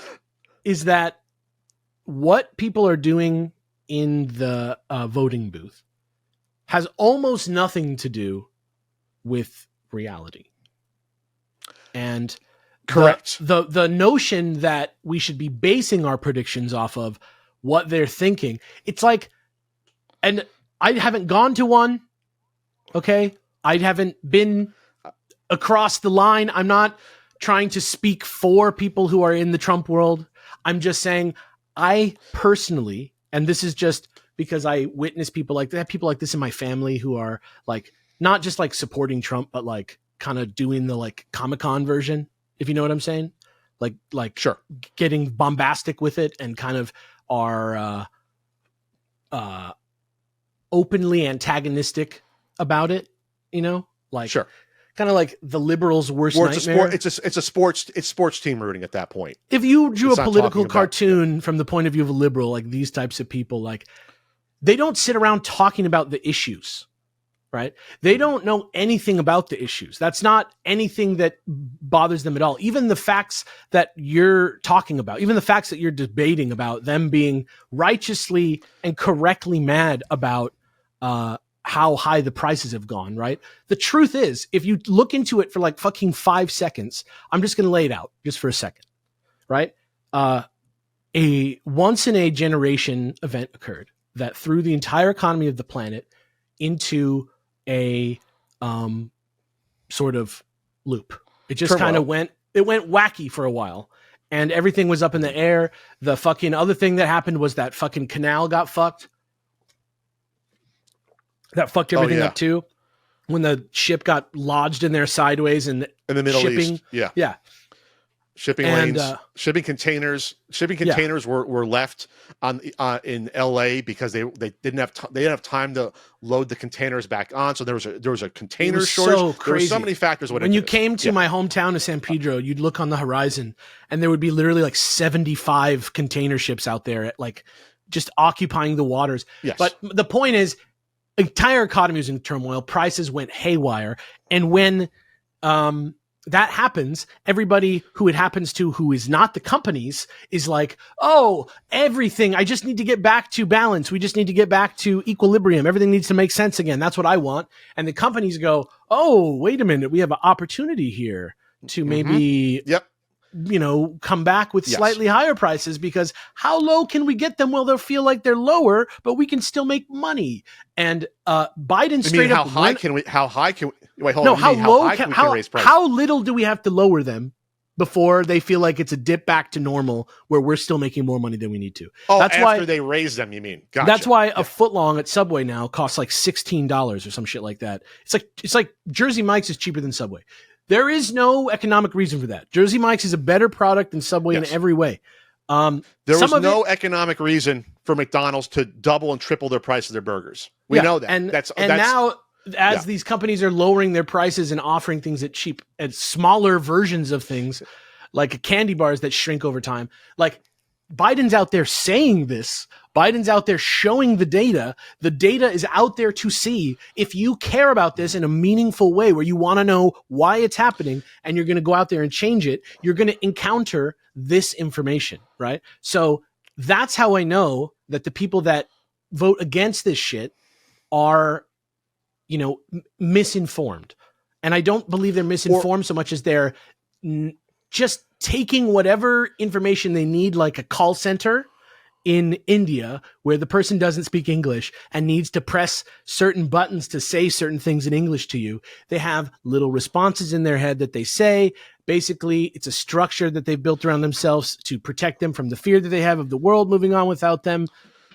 what people are doing in the voting booth has almost nothing to do with reality. And correct. The notion that we should be basing our predictions off of what they're thinking. It's like, and I haven't gone to one. Okay. I haven't been across the line. I'm not trying to speak for people who are in the Trump world. I'm just saying I personally, and this is just because I witness people like that, people like this in my family who are like, not just like supporting Trump, but like kind of doing the like Comic-Con version, if you know what I'm saying, like sure, getting bombastic with it and kind of are openly antagonistic about it, like sure, kind of like the liberals' worst nightmare. It's sports team rooting at that point. If you drew a political cartoon from the point of view of a liberal, like these types of people, like they don't sit around talking about the issues. Right? They don't know anything about the issues. That's not anything that bothers them at all. Even the facts that you're talking about, even the facts that you're debating about, them being righteously and correctly mad about how high the prices have gone, right? The truth is, if you look into it for like fucking 5 seconds, I'm just going to lay it out just for a second, right? a once in a generation event occurred that threw the entire economy of the planet into a sort of loop. It just kind of went wacky for a while, and everything was up in the air. The fucking other thing that happened was that fucking canal got fucked. That fucked everything up too. When the ship got lodged in there sideways and in the Middle East. Yeah. Shipping lanes, shipping containers were left on in LA because they didn't have time to load the containers back on. So there was a container shortage. So crazy. There were so many factors. When you came to my hometown of San Pedro, you'd look on the horizon and there would be literally like 75 container ships out there at like just occupying the waters. Yes. But the point is, entire economy was in turmoil. Prices went haywire. And when that happens, everybody who it happens to who is not the companies is like, oh, everything, I just need to get back to balance. We just need to get back to equilibrium. Everything needs to make sense again. That's what I want. And the companies go, oh, wait a minute. We have an opportunity here to maybe, come back with slightly higher prices, because how low can we get them? Well, they'll feel like they're lower, but we can still make money. And Biden straight up. How high can we wait, hold no, on. How little do we have to lower them before they feel like it's a dip back to normal where we're still making more money than we need to? Oh, that's after they raise them, you mean? Gotcha. That's why a footlong at Subway now costs like $16 or some shit like that. It's like Jersey Mike's is cheaper than Subway. There is no economic reason for that. Jersey Mike's is a better product than Subway in every way. There was no economic reason for McDonald's to double and triple their price of their burgers. We know that. And now, as these companies are lowering their prices and offering things at smaller versions of things, like candy bars that shrink over time, like Biden's out there saying this. Biden's out there showing the data. The data is out there to see. If you care about this in a meaningful way where you want to know why it's happening and you're going to go out there and change it, you're going to encounter this information, right? So that's how I know that the people that vote against this shit are, misinformed. And I don't believe they're misinformed so much as they're just taking whatever information they need, like a call center in India where the person doesn't speak English and needs to press certain buttons to say certain things in English to you. They have little responses in their head that they say. Basically, it's a structure that they've built around themselves to protect them from the fear that they have of the world moving on without them,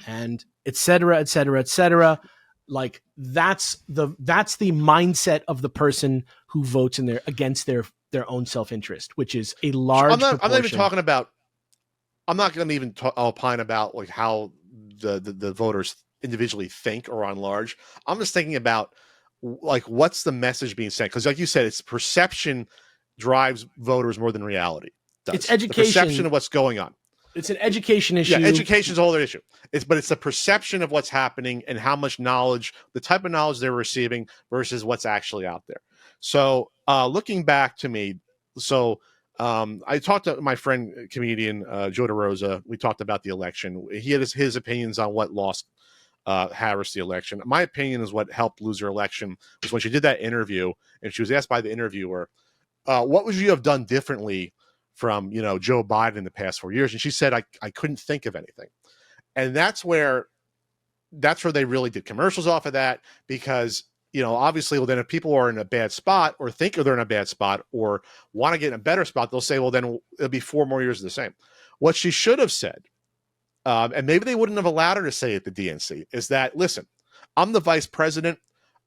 and et cetera, et cetera, et cetera. Like that's the mindset of the person who votes against their own self-interest, which is a large proportion. I'm not even talking about. I'm not going to even opine about like how the voters individually think or on large. I'm just thinking about like what's the message being sent, because like you said, it's perception drives voters more than reality does. It's education, the perception of what's going on. It's an education issue. Yeah, education's a whole other issue. But it's the perception of what's happening and how much knowledge, the type of knowledge they're receiving versus what's actually out there. So looking back to me, I talked to my friend, comedian Joe DeRosa. We talked about the election. He had his opinions on what lost Harris the election. My opinion is what helped lose her election was when she did that interview and she was asked by the interviewer, what would you have done differently from, Joe Biden in the past 4 years? And she said, I couldn't think of anything. And that's where they really did commercials off of that, because obviously, well, then if people are in a bad spot or think they're in a bad spot or want to get in a better spot, they'll say, well, then it'll be 4 more years of the same. What she should have said, and maybe they wouldn't have allowed her to say at the DNC, is that, listen, I'm the vice president.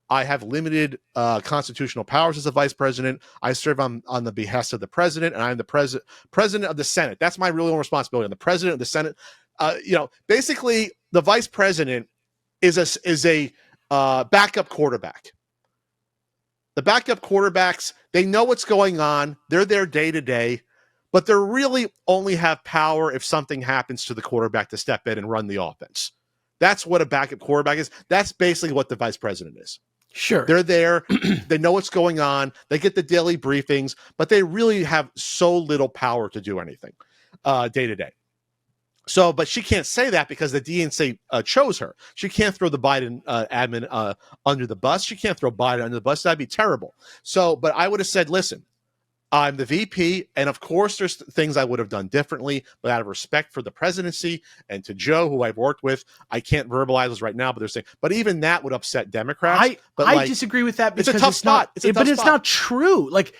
I have limited constitutional powers as a vice president. I serve on the behest of the president, and I'm the president of the Senate. That's my real responsibility. I'm the president of the Senate. Basically, the vice president is a backup quarterback. The backup quarterbacks, they know what's going on. They're there day to day, but they really only have power if something happens to the quarterback to step in and run the offense. That's what a backup quarterback is. That's basically what the vice president is. Sure. They're there. They know what's going on. They get the daily briefings, but they really have so little power to do anything day to day. So, but she can't say that because the DNC chose her. She can't throw the Biden admin under the bus. She can't throw Biden under the bus. That'd be terrible. So, but I would have said, listen, I'm the VP, and of course there's things I would have done differently, but out of respect for the presidency and to Joe, who I've worked with, I can't verbalize this right now, but they're saying, but even that would upset Democrats. I disagree with that because it's a tough spot. It's not true. Like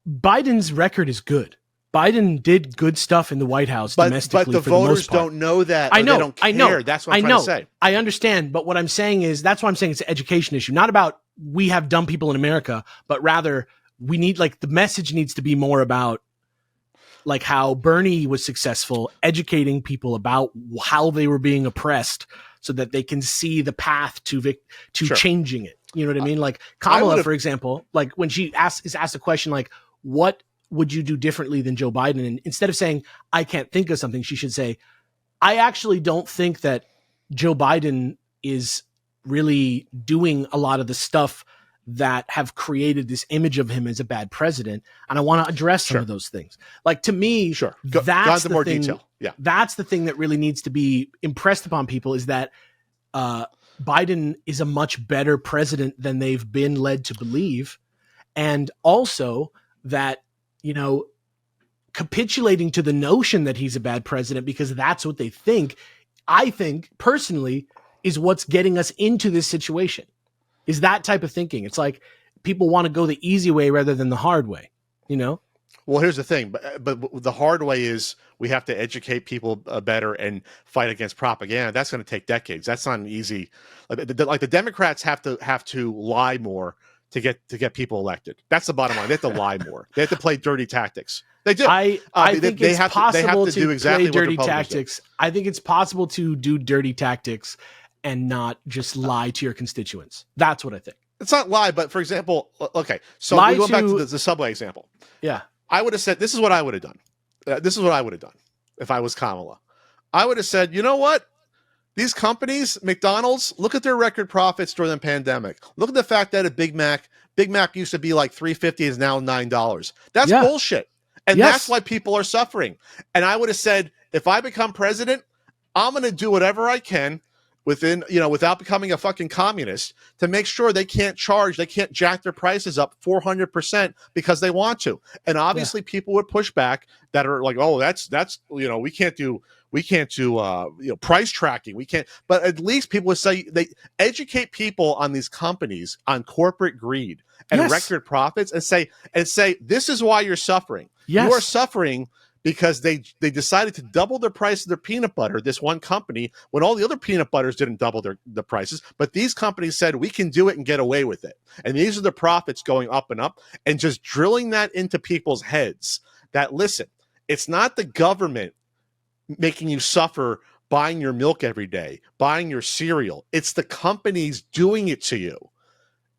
Biden's record is good. Biden did good stuff in the White House domestically. But the voters don't know that. I know. They don't care. I know. That's what I'm trying to say. I understand. But what I'm saying is that's why I'm saying it's an education issue, not about we have dumb people in America, but rather we need the message needs to be more about like how Bernie was successful educating people about how they were being oppressed so that they can see the path to changing it. You know what I mean? Like Kamala, for example, like when she is asked a question like, what would you do differently than Joe Biden? And instead of saying, I can't think of something, she should say, I actually don't think that Joe Biden is really doing a lot of the stuff that have created this image of him as a bad president. And I want to address some of those things. Like to me, that's the thing. Detail. Yeah. That's the thing that really needs to be impressed upon people is that Biden is a much better president than they've been led to believe. And also that, capitulating to the notion that he's a bad president because that's what they think, I think personally is what's getting us into this situation is that type of thinking. It's like people want to go the easy way rather than the hard way, Well, here's the thing, but the hard way is we have to educate people better and fight against propaganda. That's going to take decades. That's not an easy. Like the Democrats have to lie more to get people elected. That's the bottom line. They have to lie more. They have to play dirty tactics. They do. I think it's possible to do exactly play dirty tactics. I think it's possible to do dirty tactics and not just lie to your constituents. That's what I think. It's not lie, but for example, okay. So we're going back to the subway example. Yeah. I would have said, this is what I would have done. This is what I would have done if I was Kamala. I would have said, you know what? These companies, McDonald's, look at their record profits during the pandemic. Look at the fact that a Big Mac used to be like $3.50 is now $9. That's bullshit. And that's why people are suffering. And I would have said, if I become president, I'm going to do whatever I can without becoming a fucking communist to make sure they can't jack their prices up 400% because they want to. And obviously people would push back that are like, oh, that's we can't do price tracking. We can't, but at least people would say they educate people on these companies, on corporate greed and record profits and say, this is why you're suffering. You are suffering because they decided to double their price of their peanut butter, this one company, when all the other peanut butters didn't double the prices. But these companies said, we can do it and get away with it. And these are the profits going up and up, and just drilling that into people's heads that, listen, it's not the government making you suffer buying your milk every day, buying your cereal. It's the companies doing it to you.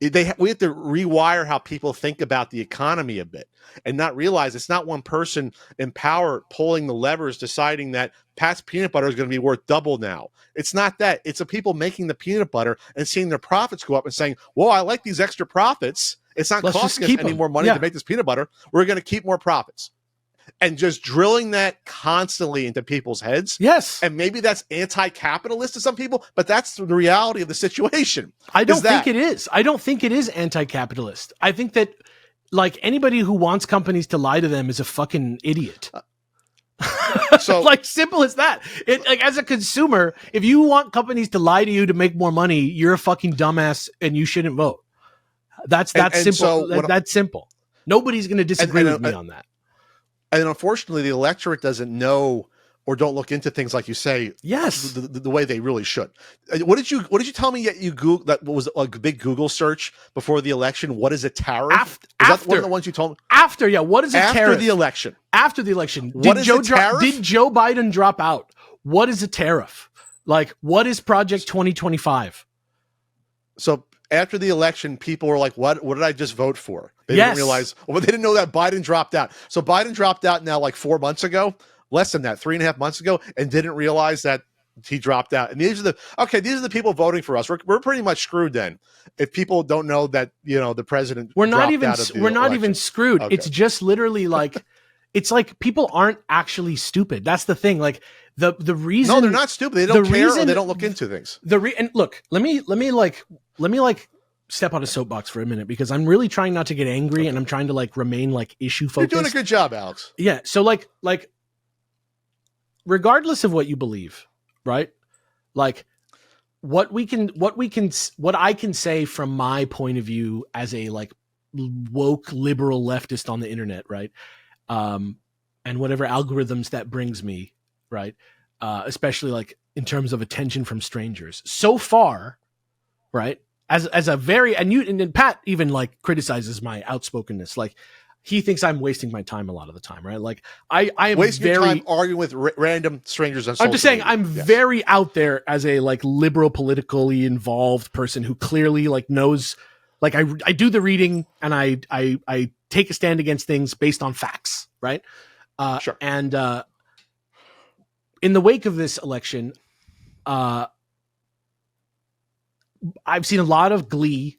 We have to rewire how people think about the economy a bit and not realize it's not one person in power pulling the levers, deciding that Pat's peanut butter is going to be worth double now. It's not that. It's the people making the peanut butter and seeing their profits go up and saying, well, I like these extra profits. It's not costing us any more money to make this peanut butter. We're going to keep more profits. And just drilling that constantly into people's heads. Yes. And maybe that's anti-capitalist to some people, but that's the reality of the situation. I don't think it is. I don't think it is anti-capitalist. I think that like anybody who wants companies to lie to them is a fucking idiot. So like simple as that. Like as a consumer, if you want companies to lie to you to make more money, you're a fucking dumbass and you shouldn't vote. That's simple. So that's simple. Nobody's going to disagree with me on that. And unfortunately, the electorate doesn't know or don't look into things like you say. Yes, the way they really should. What did you tell me? Yet you Google that was a big Google search before the election. What is a tariff? Is that one of the ones you told me? After, what is a tariff? After the election. After the election, what is a tariff? Did Joe Biden drop out? What is a tariff? Like, what is Project 2025? So after the election, people were like, what did I just vote for? They didn't realize, they didn't know that Biden dropped out. So Biden dropped out now like 4 months ago, less than that, 3.5 months ago, and didn't realize that he dropped out. And these are the people voting for us. We're pretty much screwed then. If people don't know that, the president we're not even screwed. Okay. It's just literally like, it's like people aren't actually stupid. That's the thing. Like the reason. No, they're not stupid. They don't care or they don't look into things. And look, let me step on a soapbox for a minute because I'm really trying not to get angry and I'm trying to like remain like issue focused. You're doing a good job, Alex. Yeah. So like regardless of what you believe, right? Like what I can say from my point of view as a like woke liberal leftist on the internet, right? And whatever algorithms that brings me, right? Especially like in terms of attention from strangers. So far, right? As a very and Pat even like criticizes my outspokenness. Like he thinks I'm wasting my time a lot of the time, right? Like I am wasting your very time arguing with random strangers on I'm just saying media. I'm very out there as a like liberal politically involved person who clearly like knows like I do the reading and I take a stand against things based on facts, right? Sure. And in the wake of this election, I've seen a lot of glee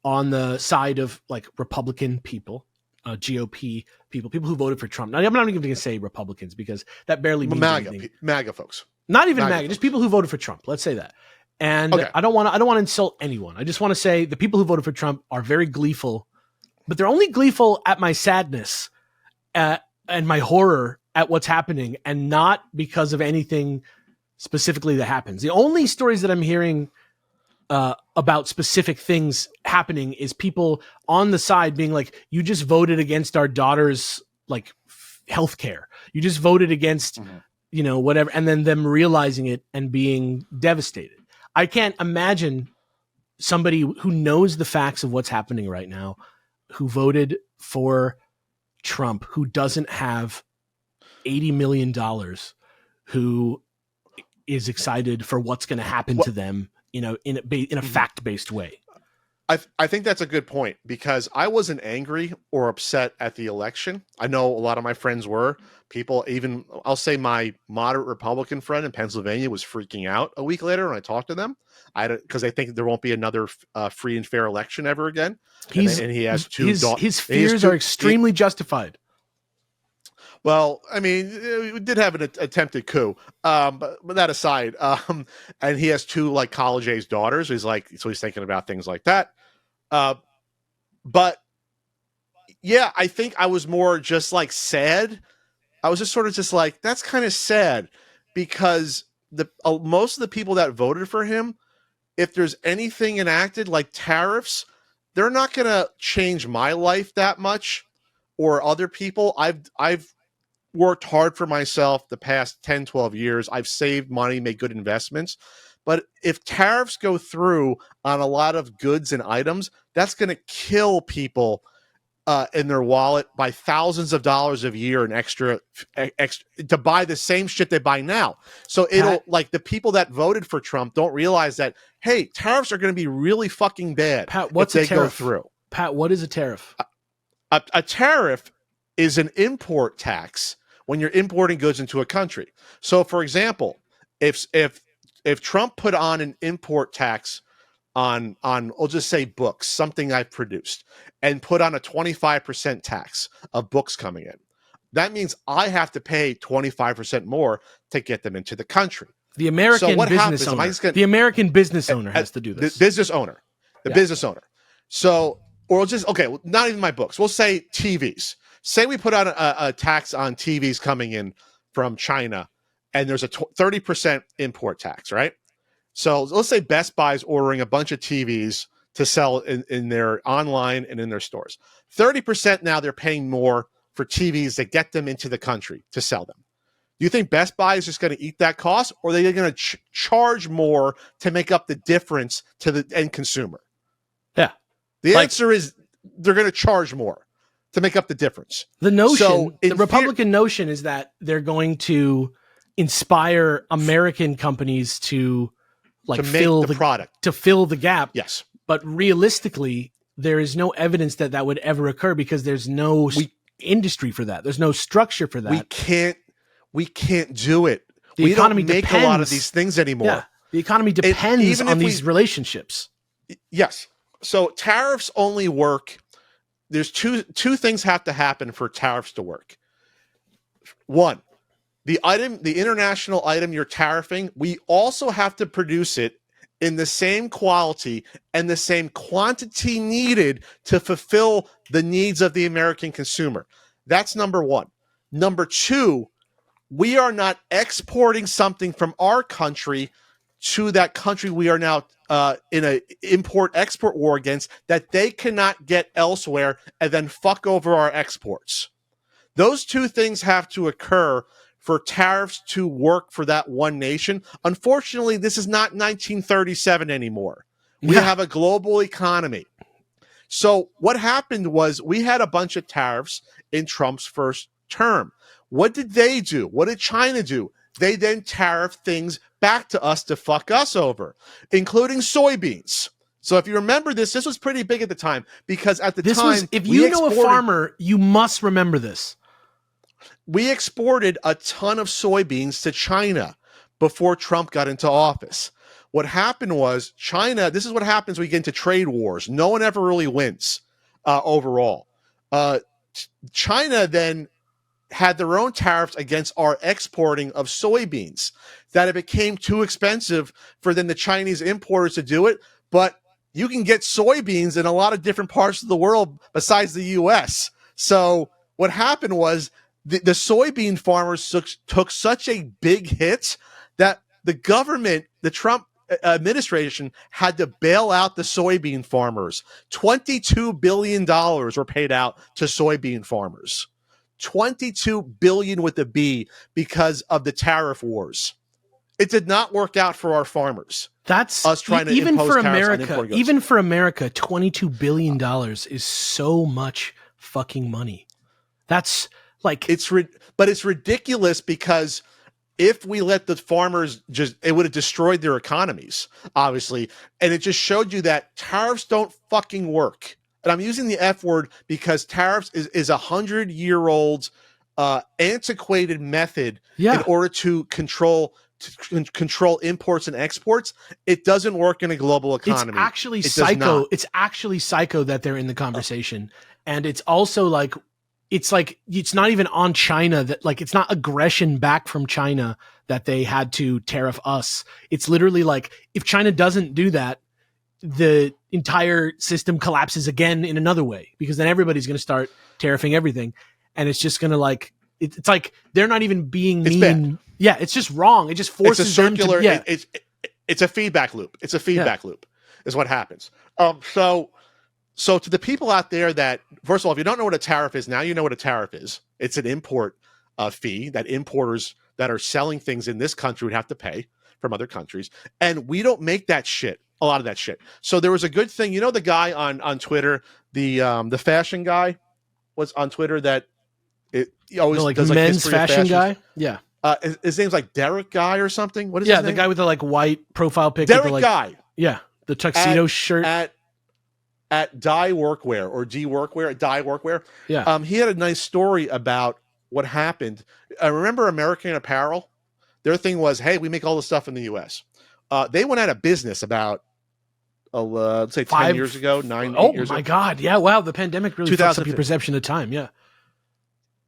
on the side of like Republican people, GOP people who voted for Trump. Now, I'm not even going to say Republicans because that barely means anything. MAGA folks. Not even MAGA, just people who voted for Trump. Let's say that. And okay. I don't want to insult anyone. I just want to say the people who voted for Trump are very gleeful, but they're only gleeful at my sadness and my horror at what's happening and not because of anything specifically that happens. The only stories that I'm hearing about specific things happening is people on the side being like, you just voted against our daughter's like healthcare. You just voted against, you know, whatever. And then them realizing it and being devastated. I can't imagine somebody who knows the facts of what's happening right now, who voted for Trump, who doesn't have $80 million, who is excited for what's going to happen to them, you know, in a fact-based way. I think that's a good point because I wasn't angry or upset at the election. I know a lot of my friends were. People, even I'll say my moderate Republican friend in Pennsylvania was freaking out a week later when I talked to them. Because I think there won't be another free and fair election ever again. And he has two. His fears are extremely justified. Well, I mean, we did have an attempted coup, but that aside, and he has two like college-age daughters. So he's thinking about things like that. But yeah, I think I was more just like sad. I was just sort of just like, that's kind of sad because most of the people that voted for him, if there's anything enacted like tariffs, they're not going to change my life that much or other people. I've worked hard for myself the past 10, 12 years. I've saved money, made good investments. But if tariffs go through on a lot of goods and items, that's going to kill people in their wallet by thousands of dollars a year and extra to buy the same shit they buy now. So it'll like the people that voted for Trump don't realize that, hey, tariffs are going to be really fucking bad. Pat, what's if a tariff? Go through. Pat, what is a tariff? A tariff is an import tax when you're importing goods into a country. So, for example, if Trump put on an import tax on I'll just say books, something I've produced, and put on a 25% tax of books coming in, that means I have to pay 25% more to get them into the country. The American business owner. The American business owner has to do this. The business owner. Business owner. So, or just, okay, not even my books. We'll say TVs. Say we put out a tax on TVs coming in from China, and there's a 30% import tax, right? So let's say Best Buy's ordering a bunch of TVs to sell in their online and in their stores. 30% now they're paying more for TVs that get them into the country to sell them. Do you think Best Buy is just going to eat that cost, or are they going to charge more to make up the difference to the end consumer? Yeah. The answer is they're going to charge more to make up the difference. The notion, the Republican notion is that they're going to inspire American companies to fill the product, to fill the gap. Yes. But realistically, there is no evidence that would ever occur because there's no industry for that. There's no structure for that. We can't do it. We economy don't make depends. a lot of these things anymore. Yeah. The economy depends on these relationships. Yes. So tariffs only work. There's two things have to happen for tariffs to work. One, the international item you're tariffing, we also have to produce it in the same quality and the same quantity needed to fulfill the needs of the American consumer. That's number one. Number two, we are not exporting something from our country to that country we are now in an import-export war against that they cannot get elsewhere and then fuck over our exports. Those two things have to occur for tariffs to work for that one nation. Unfortunately, this is not 1937 anymore. We have a global economy. So what happened was we had a bunch of tariffs in Trump's first term. What did they do? What did China do? They then tariffed things back to us to fuck us over, including soybeans. So if you remember this was pretty big at the time because at the time, if you know a farmer, you must remember this. We exported a ton of soybeans to China before Trump got into office. What happened was China, this is what happens when we get into trade wars. No one ever really wins overall. China then had their own tariffs against our exporting of soybeans, that it became too expensive for then the Chinese importers to do it. But you can get soybeans in a lot of different parts of the world besides the U.S. So what happened was the soybean farmers took such a big hit that the government, the Trump administration, had to bail out the soybean farmers. $22 billion were paid out to soybean farmers. 22 billion with a B because of the tariff wars. It did not work out for our farmers. That's us trying to even impose for tariffs on America. import goods. Even for America, $22 billion is so much fucking money. That's like but it's ridiculous because if we let the farmers it would have destroyed their economies, obviously. And it just showed you that tariffs don't fucking work. And I'm using the F word because tariffs is 100-year-old antiquated method in order to control imports and exports. It doesn't work in a global economy. It's actually psycho. It's actually psycho that they're in the conversation. And it's also like it's not even on China that it's not aggression back from China that they had to tariff us. It's literally like if China doesn't do that, the entire system collapses again in another way, because then everybody's going to start tariffing everything. And it's just going to it's like they're not even being mean. Bad. Yeah, it's just wrong. It just forces it's a circular, them to, it's a feedback loop. It's a feedback loop is what happens. So to the people out there that, first of all, if you don't know what a tariff is, now you know what a tariff is. It's an import fee that importers that are selling things in this country would have to pay from other countries. And we don't make that shit. A lot of that shit. So there was a good thing, the guy on Twitter, the fashion guy was on Twitter that he always does men's fashion guy. Yeah. His name's like Derek Guy or something. What is his name? The guy with the white profile pic. Derek with Guy. Yeah. The tuxedo shirt. At Dye Workwear or D Workwear, at Dye Workwear. Yeah. He had a nice story about what happened. Remember American Apparel? Their thing was, hey, we make all the stuff in the U.S. They went out of business about let's say 10 years ago, 8 years ago. Oh my God. Yeah. Wow. The pandemic really fucks up your perception of time. Yeah.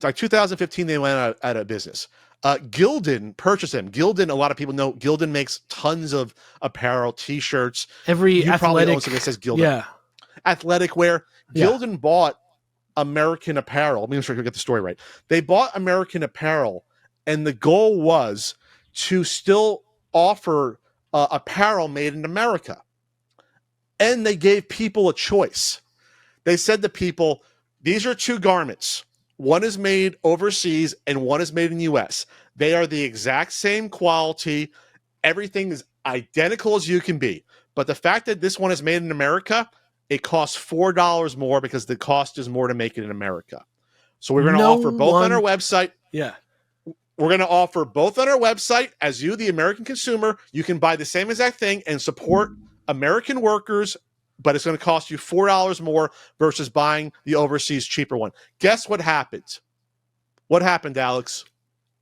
Like 2015, they went out of business. Gildan purchased them. Gildan, a lot of people know Gildan makes tons of apparel, t-shirts. Every athletic. That says Gildan. Yeah. Athletic wear. Gildan bought American Apparel. Let me make sure I get the story right. They bought American Apparel, and the goal was to still offer apparel made in America. And they gave people a choice. They said to people, these are two garments. One is made overseas and one is made in the U.S. They are the exact same quality. Everything is identical as you can be. But the fact that this one is made in America, it costs $4 more because the cost is more to make it in America. So we're going to offer both on our website. Yeah. We're going to offer both on our website. As you, the American consumer, you can buy the same exact thing and support American workers, but it's going to cost you $4 more versus buying the overseas cheaper one. Guess what happened? What happened, Alex?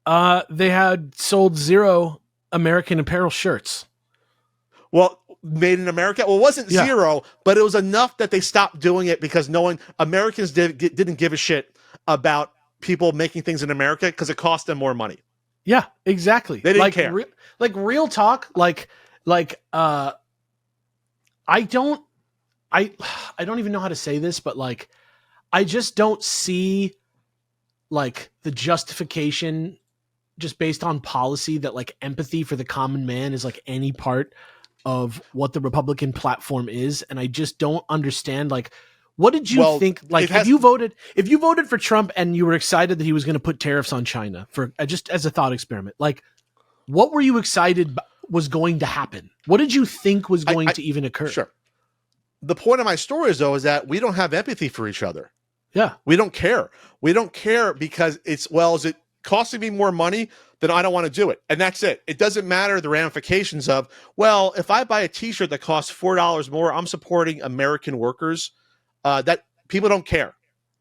They had sold 0 American Apparel shirts. Well, made in America. Well, it wasn't 0, but it was enough that they stopped doing it because Americans didn't give a shit about people making things in America because it cost them more money. Yeah, exactly. They didn't care. Real talk. I don't even know how to say this, but like, I just don't see like the justification just based on policy that like empathy for the common man is like any part of what the Republican platform is. And I just don't understand, like, what did you think? Like, if you voted for Trump and you were excited that he was going to put tariffs on China for just as a thought experiment, like, what were you excited was going to happen? What did you think was going to even occur? Sure. The point of my story is, though, is that we don't have empathy for each other. Yeah. We don't care. We don't care because is it costing me more money? Then I don't want to do it. And that's it. It doesn't matter the ramifications of, well, if I buy a t-shirt that costs $4 more, I'm supporting American workers. That people don't care.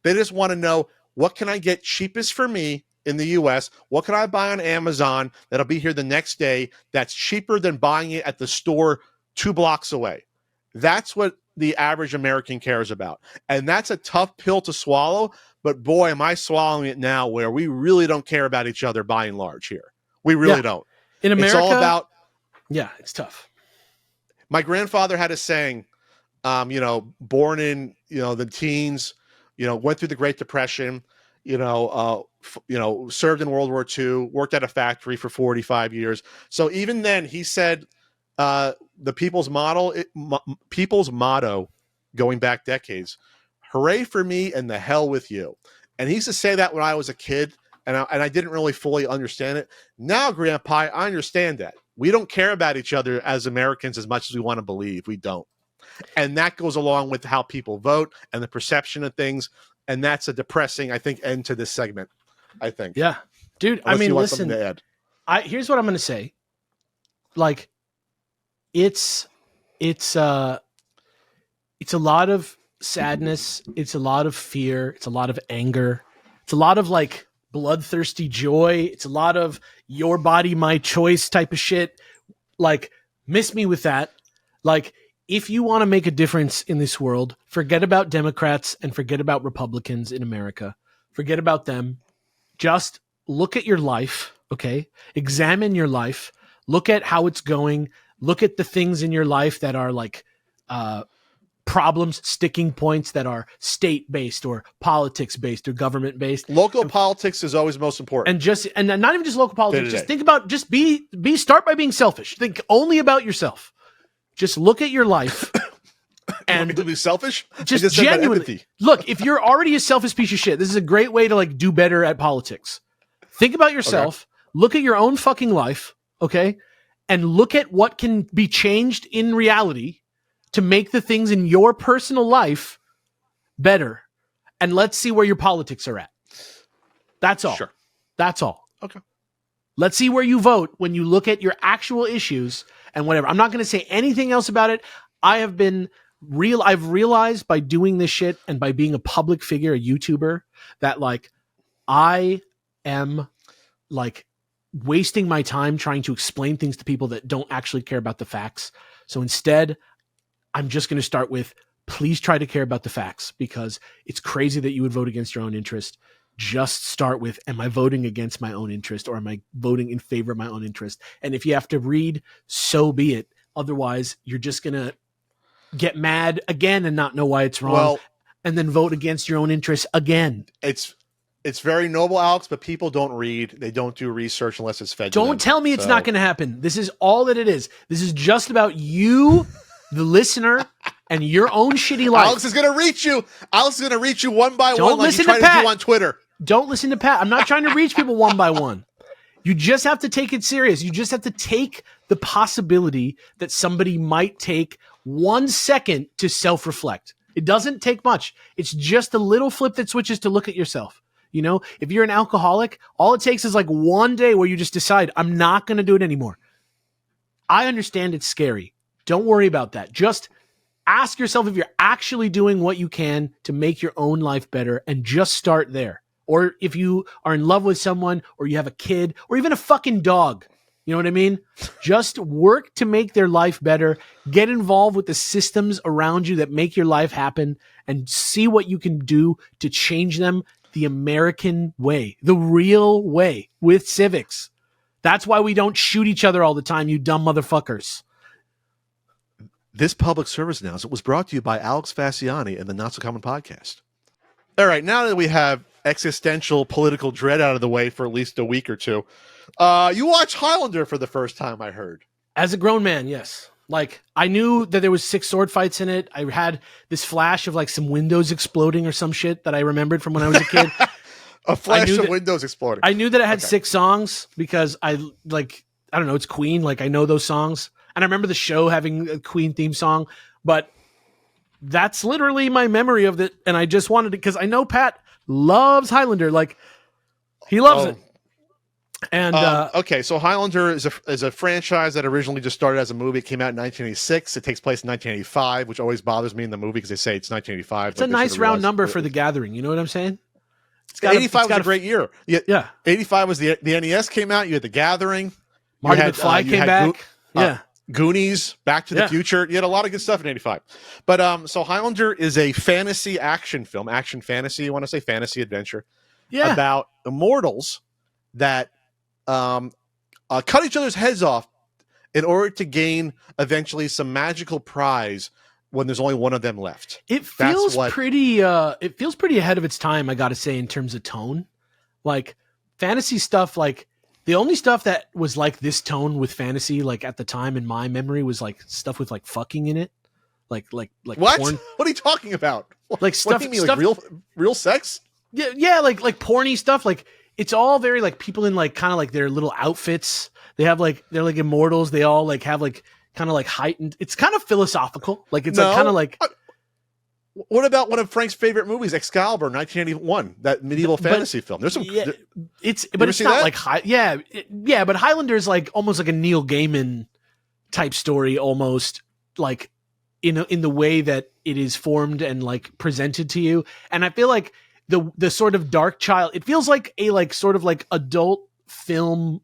They just want to know, what can I get cheapest for me in the US? What can I buy on Amazon that'll be here the next day that's cheaper than buying it at the store 2 blocks away? That's what the average American cares about. And that's a tough pill to swallow, but boy, am I swallowing it now, where we really don't care about each other by and large here. We really don't. In America, it's all about... Yeah, it's tough. My grandfather had a saying, born in, the teens, went through the Great Depression, served in World War II, worked at a factory for 45 years. So even then he said, the people's motto going back decades, hooray for me and the hell with you. And he used to say that when I was a kid, and I didn't really fully understand it. Now, Grandpa, I understand that. We don't care about each other as Americans as much as we want to believe. We don't. And that goes along with how people vote and the perception of things. And that's a depressing, I think, end to this segment, I think. Yeah. Dude, Unless you want listen, something to add. Here's what I'm going to say. Like, it's a lot of sadness. It's a lot of fear. It's a lot of anger. It's a lot of like bloodthirsty joy. It's a lot of your body, my choice type of shit. Like, miss me with that. Like, if you want to make a difference in this world, forget about Democrats and forget about Republicans in America. Forget about them. Just look at your life, okay? Examine your life. Look at how it's going. Look at the things in your life that are like problems, sticking points that are state-based or politics-based or government-based. Local politics is always most important. And not even just local politics. Just think about, start by being selfish. Think only about yourself. Just look at your life. And to be selfish? Just genuinely. Look, if you're already a selfish piece of shit, this is a great way to like do better at politics. Think about yourself. Okay. Look at your own fucking life. Okay. And look at what can be changed in reality to make the things in your personal life better. And let's see where your politics are at. That's all. Sure. That's all. Okay. Let's see where you vote when you look at your actual issues and whatever. I'm not going to say anything else about it. I've realized by doing this shit and by being a public figure, a YouTuber, that like I am like wasting my time trying to explain things to people that don't actually care about the facts. So instead, I'm just going to start with, please try to care about the facts, because it's crazy that you would vote against your own interest. Just start with, am I voting against my own interest, or am I voting in favor of my own interest? And if you have to read, so be it. Otherwise, you're just going to get mad again and not know why it's wrong, and then vote against your own interests again. It's very noble, Alex, but people don't read. They don't do research unless it's fed to them. Don't tell me it's not going to happen. This is all that it is. This is just about you, the listener, and your own shitty life. Alex is going to reach you. Alex is going to reach you one by one, like you try to do on Twitter. Don't listen to Pat. I'm not trying to reach people one by one. You just have to take it serious. You just have to take the possibility that somebody might take 1 second to self-reflect. It doesn't take much. It's just a little flip that switches to look at yourself. You know, if you're an alcoholic, all it takes is like one day where you just decide, I'm not going to do it anymore. I understand it's scary. Don't worry about that. Just ask yourself if you're actually doing what you can to make your own life better, and just start there. Or if you are in love with someone, or you have a kid, or even a fucking dog, you know what I mean? Just work to make their life better. Get involved with the systems around you that make your life happen, and see what you can do to change them the American way, the real way, with civics. That's why we don't shoot each other all the time, you dumb motherfuckers. This public service announcement was brought to you by Alex Fasciani and the Not So Common Podcast. All right, now that we have existential political dread out of the way for at least a week or two, you watched Highlander for the first time, I heard. As a grown man, yes. Like, I knew that there was 6 sword fights in it. I had this flash of like some windows exploding or some shit that I remembered from when I was a kid. A flash of windows exploding. I knew that it had 6 songs because I don't know, it's Queen. Like, I know those songs. And I remember the show having a Queen theme song. But that's literally my memory of it. And I just wanted to, because I know Pat loves Highlander. Like, he loves it. And okay, so Highlander is a franchise that originally just started as a movie. It came out in 1986. It takes place in 1985, which always bothers me in the movie because they say it's 1985. It's a nice round number for The Gathering. You know what I'm saying? 85 was a great year. Yeah. 85 was the NES came out. You had The Gathering. Marty McFly came back. Goonies, Back to the Future. You had a lot of good stuff in 85. But so Highlander is a fantasy action film, action fantasy. You want to say fantasy adventure? Yeah. About immortals that cut each other's heads off in order to gain eventually some magical prize when there's only one of them left. It feels pretty ahead of its time, I gotta say, in terms of tone. Like, fantasy stuff, like the only stuff that was like this tone with fantasy, like at the time in my memory, was like stuff with like fucking in it. Like what? Porn. What are you talking about? Like stuff, what do you mean, like real sex? Yeah, like porny stuff. Like, it's all very like people in like kind of like their little outfits. They're like immortals. They all like have like kind of like heightened. It's kind of philosophical. Like, it's like kind of like. What about one of Frank's favorite movies, Excalibur, 1981, that medieval fantasy film? There's some. Yeah, it's not like but Highlander is like almost like a Neil Gaiman type story, almost like in the way that it is formed and like presented to you. And I feel like the sort of dark child, it feels like a like sort of like adult film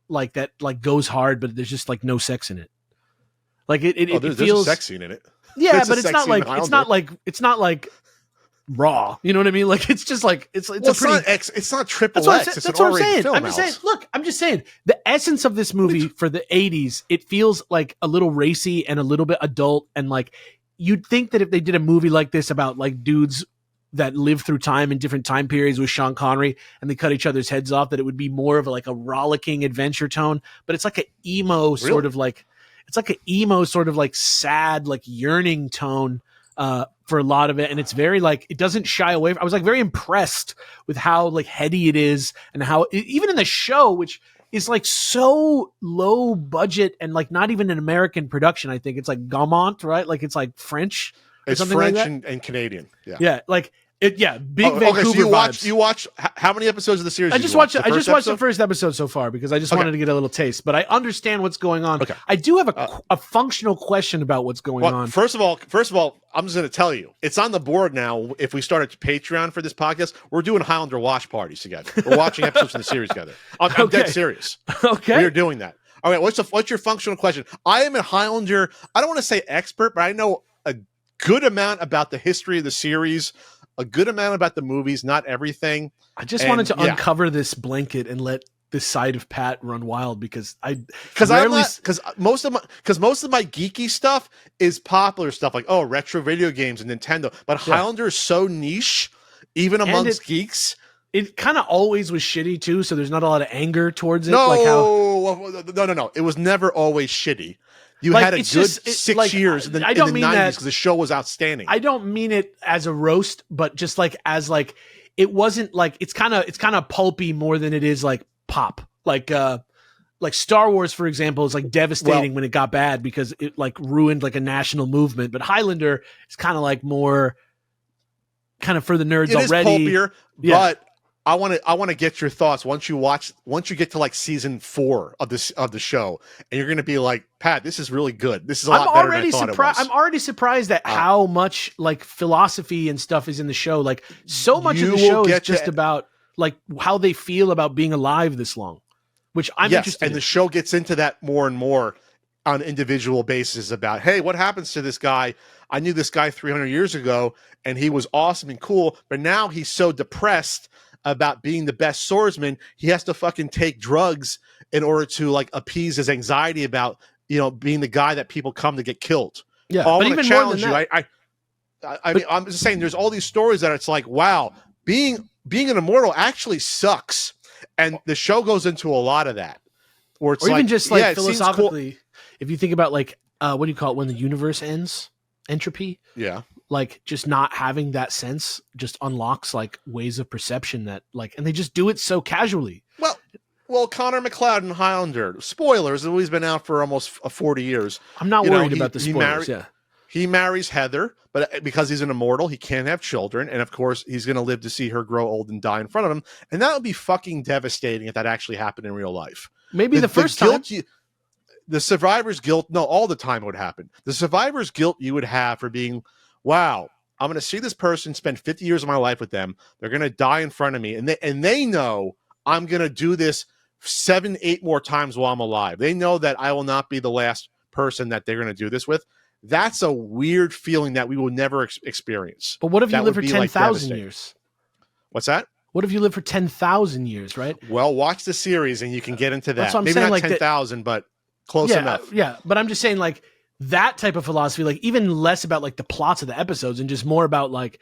like that like goes hard, but there's just like no sex in it. Like it there's feels a sex scene in it. Yeah, but it's not like raw. You know what I mean? Like, it's just like it's not triple X. That's what I'm saying. I'm just saying the essence of this movie for the 80s, it feels like a little racy and a little bit adult, and like you'd think that if they did a movie like this about like dudes that live through time in different time periods with Sean Connery and they cut each other's heads off, that it would be more of a rollicking adventure tone. But it's like an emo sort of like. It's like an emo sort of like sad, like yearning tone for a lot of it. And it's very like, it doesn't shy away. I was like very impressed with how like heady it is and how even in the show, which is like so low budget and like not even an American production. I think it's like Gaumont, right? Like it's like French. It's French and Canadian. Yeah. Yeah. Like big Vancouver so you watch how many episodes of the series? I just watched the first episode so far because I just wanted to get a little taste, but I understand what's going on. Okay. I do have a functional question about what's going on. First of all, I'm just going to tell you, it's on the board now. If we start a Patreon for this podcast, we're doing Highlander watch parties together. We're watching episodes in the series together. I'm dead serious. Okay. We're doing that. All right. What's your functional question? I am a Highlander. I don't want to say expert, but I know a good amount about the history of the series. A good amount about the movies, not everything. I just wanted to uncover this blanket and let this side of Pat run wild because most of my geeky stuff is popular stuff like retro video games and Nintendo. But Highlander is so niche, even amongst geeks. It kind of always was shitty too, so there's not a lot of anger towards it. No. It was never always shitty. You had a good 6 years in the 90s because the show was outstanding. I don't mean it as a roast, but just like as like it wasn't like it's kind of pulpy more than it is like pop. Like Star Wars, for example, is like devastating when it got bad because it like ruined like a national movement. But Highlander is kind of like more kind of for the nerds already. It is pulpier, but I want to get your thoughts once you get to like season 4 of the show, and you're going to be like, Pat, this is really good. This is a lot better than I thought it was. I'm already surprised at how much like philosophy and stuff is in the show. Like so much of the show is just about like how they feel about being alive this long, which I'm interested in. And the show gets into that more and more on an individual basis about, hey, what happens to this guy? I knew this guy 300 years ago, and he was awesome and cool, but now he's so depressed about being the best swordsman, he has to fucking take drugs in order to like appease his anxiety about, being the guy that people come to get killed. Yeah, I but want to even more than challenge you. that, I mean, I'm just saying, there's all these stories that it's like, wow, being an immortal actually sucks, and the show goes into a lot of that, where it's or like, even just like yeah, it seems cool. philosophically, if you think about like what do you call it when the universe ends? Entropy. Yeah, Like just not having that sense just unlocks like ways of perception that like, and they just do it so casually. well, Connor McLeod in Highlander. Spoilers. He's been out for almost 40 years. I'm not You know, worried about the spoilers. He marries Heather, but because he's an immortal, he can't have children. And of course, he's going to live to see her grow old and die in front of him. And that would be fucking devastating if that actually happened in real life. Maybe the first time. The survivor's guilt, no, all the time it would happen. The survivor's guilt you would have for being, wow, I'm going to see this person, spend 50 years of my life with them. They're going to die in front of me. And they know I'm going to do this 7, 8 more times while I'm alive. They know that I will not be the last person that they're going to do this with. That's a weird feeling that we will never experience. But what if you That live for would be, like, 10,000 devastating. years? What's that? What if you live for 10,000 years, right? Well, watch the series and you can get into that. That's what I'm Maybe saying, not like 10,000, but close enough. Yeah, but I'm just saying like that type of philosophy, like even less about like the plots of the episodes and just more about like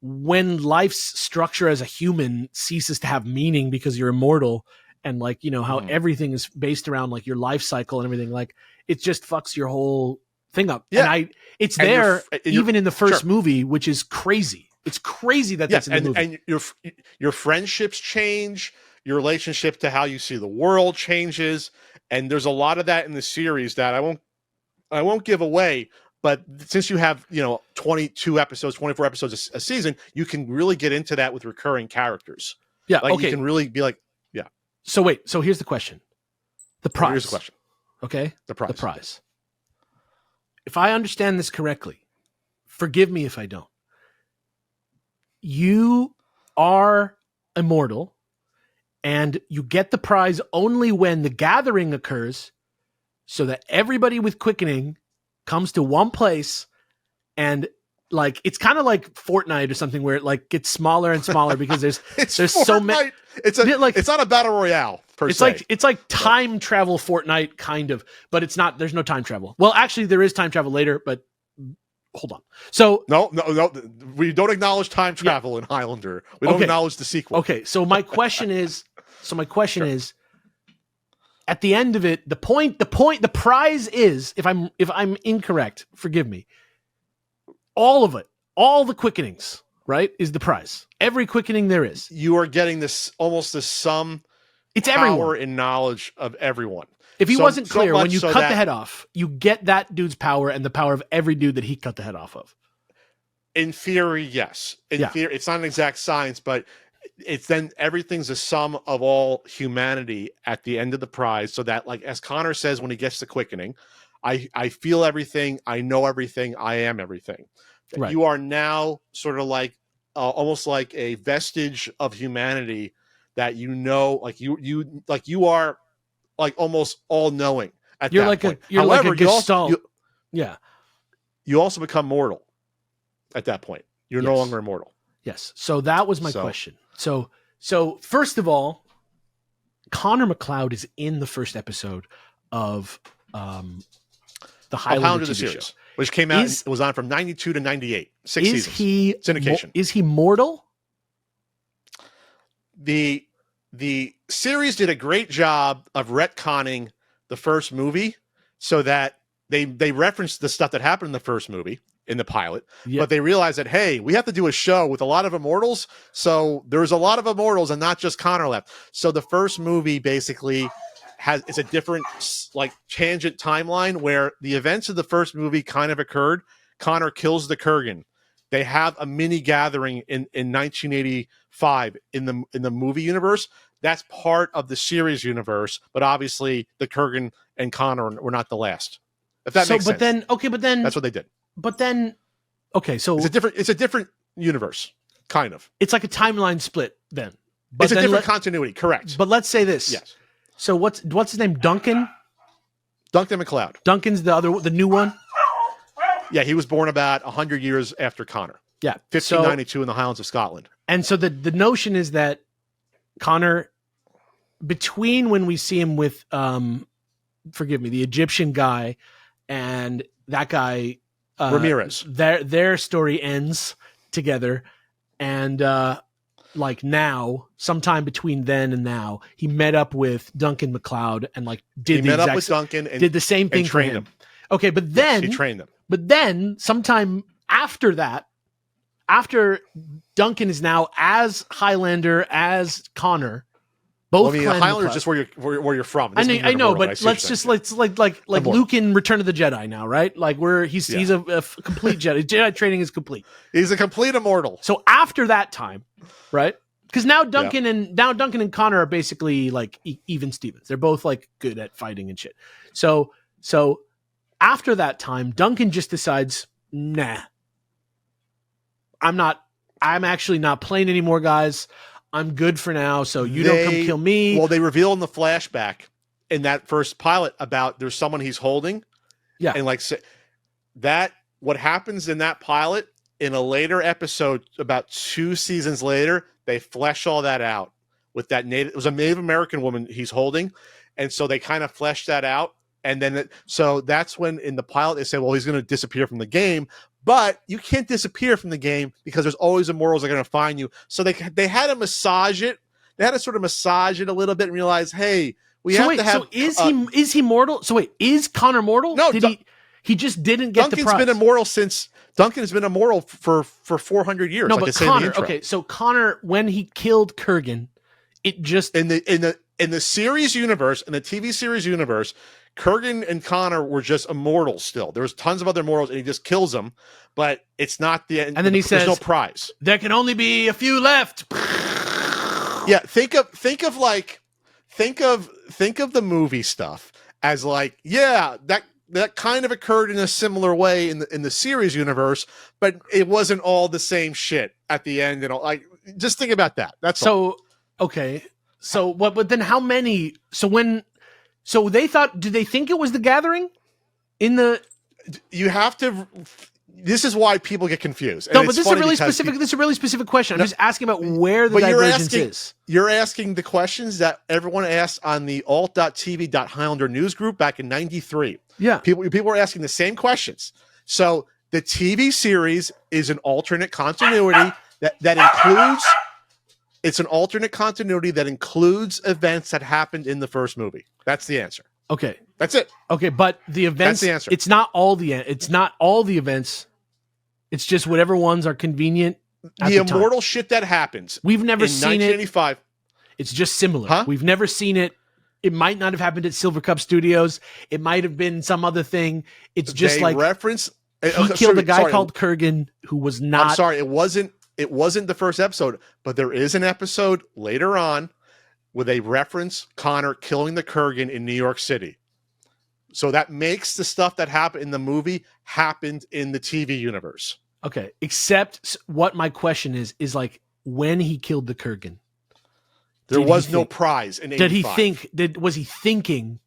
when life's structure as a human ceases to have meaning because you're immortal and like, you know, how everything is based around like your life cycle and everything, like it just fucks your whole thing up. Yeah. And it's there even in the first sure. movie, which is crazy. It's crazy that that's in the movie. And your friendships change, your relationship to how you see the world changes, and there's a lot of that in the series that I won't give away. But since you have 22 episodes, 24 episodes a season, you can really get into that with recurring characters. Yeah, like okay. You can really be like, yeah. So wait, so here's the question: the prize. Here's the question. Okay, the prize. The prize. If I understand this correctly, forgive me if I don't. You are immortal and you get the prize only when the gathering occurs so that everybody with quickening comes to one place and like it's kind of like Fortnite or something where it like gets smaller and smaller because there's so many. It's not a battle royale per se. It's like time travel Fortnite kind of, but it's not. There's no time travel. Well, actually, there is time travel later, but hold on. So no, we don't acknowledge time travel in Highlander. We don't acknowledge the sequel. Okay, so my question is, is, at the end of it, the prize is, if I'm incorrect, forgive me. All of it, all the quickenings, right, is the prize. Every quickening there is. You are getting this almost the sum. It's power everyone. And knowledge of everyone. If he wasn't clear, when you cut the head off, you get that dude's power and the power of every dude that he cut the head off of. In theory, yes. In theory, it's not an exact science, but it's then everything's a sum of all humanity at the end of the prize. So that, like as Connor says when he gets the quickening, I feel everything, I know everything, I am everything. Right. You are now sort of like almost like a vestige of humanity that like you are like almost all knowing at that point. You're However, like a gestalt. You also become mortal at that point. You're no longer immortal. Yes. So that was my question. So first of all, Connor McLeod is in the first episode of the Highlander TV series, show, which came out. It was on from 92 to 98. 6 seasons. Syndication. Is he mortal? The series did a great job of retconning the first movie so that they referenced the stuff that happened in the first movie in the pilot, but they realized that, hey, we have to do a show with a lot of immortals. So there's a lot of immortals and not just Connor left. So the first movie basically it's a different like tangent timeline where the events of the first movie kind of occurred. Connor kills the Kurgan. They have a mini gathering in 1985 in the movie universe. That's part of the series universe, but obviously the Kurgan and Connor were not the last. If that makes sense. But then that's what they did. But then, so it's a different universe, kind of. It's like a timeline split then. But it's a different continuity, correct? But let's say this. Yes. So what's his name? Duncan McLeod. Duncan's the new one. Yeah, he was born about 100 years after Connor. Yeah, 1592 in the Highlands of Scotland. And so the notion is that Connor, between when we see him with, forgive me, the Egyptian guy, and that guy Ramirez. Their story ends together, and like now, sometime between then and now, he met up with Duncan MacLeod and like did the same thing for him. Okay, but then he trained him. But then sometime after that, after Duncan is now as Highlander as Connor, both. Well, I mean, Highlander is just where you're from. I know, but let's like Luke in Return of the Jedi now, right? Like he's a complete Jedi. Jedi training is complete. He's a complete immortal. So after that time, right? Because now Duncan and Connor are basically like even Stevens. They're both like good at fighting and shit. So after that time, Duncan just decides, nah, I'm actually not playing anymore, guys. I'm good for now, so you don't come kill me. Well, they reveal in the flashback in that first pilot about there's someone he's holding. Yeah. And like that, what happens in that pilot in a later episode, about 2 seasons later, they flesh all that out with that it was a Native American woman he's holding. And so they kind of flesh that out. And then, so that's when in the pilot, they say, well, he's going to disappear from the game. But you can't disappear from the game because there's always immortals that are going to find you. So they had to massage it. They had to sort of massage it a little bit and realize, hey, we have to have. So is he mortal? So wait, is Connor mortal? No, he just didn't get the prize. Duncan has been immortal for 400 years. No, like but Connor. Okay, so Connor, when he killed Kurgan, it just in the series universe, in the TV series universe, Kurgan and Connor were just immortals still. There was tons of other immortals, and he just kills them, but it's not the end. And then he says, "There's no prize. There can only be a few left." Yeah, think of the movie stuff as like, yeah, that kind of occurred in a similar way in the series universe, but it wasn't all the same shit at the end. And all, like, just think about that. That's all. Okay. So what? But then how many? So they thought, did they think it was the Gathering? You have to. This is why people get confused. No, but this is a really specific question. I'm just asking about where the divergence is. You're asking the questions that everyone asked on the alt.tv.highlander news group back in 93. Yeah. People were asking the same questions. So the TV series is an alternate continuity that includes. It's an alternate continuity that includes events that happened in the first movie. That's the answer. Okay. That's it. Okay, but the events. That's the answer. It's not all the events. It's just whatever ones are convenient. The immortal shit that happens. We've never seen it. 1985. It's just similar. Huh? We've never seen it. It might not have happened at Silver Cup Studios. It might have been some other thing. It's just they like reference. He killed a guy called Kurgan who was not. I'm sorry. It wasn't the first episode, but there is an episode later on where they reference Connor killing the Kurgan in New York City. So that makes the stuff that happened in the movie happened in the TV universe. Okay, except what my question is like when he killed the Kurgan. There was no prize in 85. Was he thinking?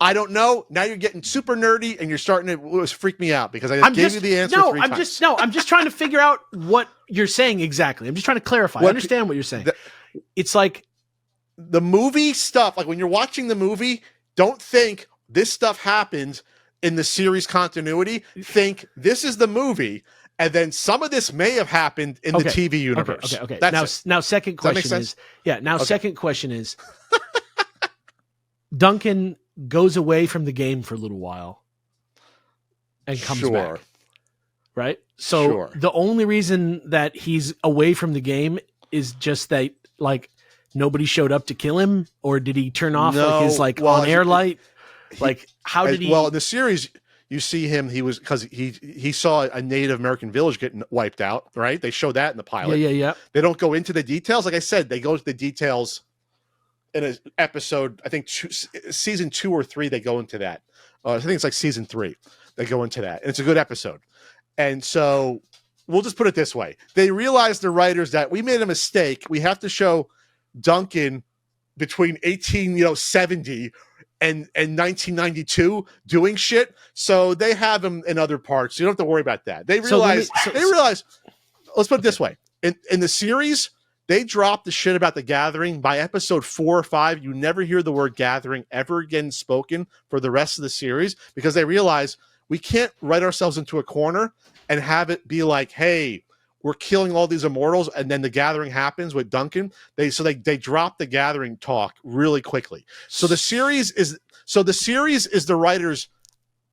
I don't know. Now you're getting super nerdy and you're starting to freak me out because I gave you the answer three times. I'm just trying to figure out what you're saying exactly. I'm just trying to clarify. I understand what you're saying. It's like the movie stuff, like when you're watching the movie, don't think this stuff happened in the series continuity. Think this is the movie, and then some of this may have happened in the TV universe. Okay. That's now second question is second question is Duncan goes away from the game for a little while and comes back. Right? So the only reason that he's away from the game is just that like nobody showed up to kill him, or did he turn off his on-air light? Like how did he? Well, in the series, you see him. He was because he saw a Native American village getting wiped out. Right? They show that in the pilot. Yeah. They don't go into the details. Like I said, they go into the details in an episode. I think season 2 or 3. They go into that. I think it's like season 3. They go into that, and it's a good episode. And so we'll just put it this way: they realized, the writers, that we made a mistake. We have to show Duncan between 1870 and 1992 doing shit. So they have him in other parts. You don't have to worry about that. They realize. Let's put it this way: in the series, they dropped the shit about the Gathering. By episode 4 or 5, you never hear the word Gathering ever again spoken for the rest of the series, because they realize we can't write ourselves into a corner and have it be like, hey, we're killing all these immortals, and then the gathering happens with Duncan. They drop the gathering talk really quickly. So the series is the writers.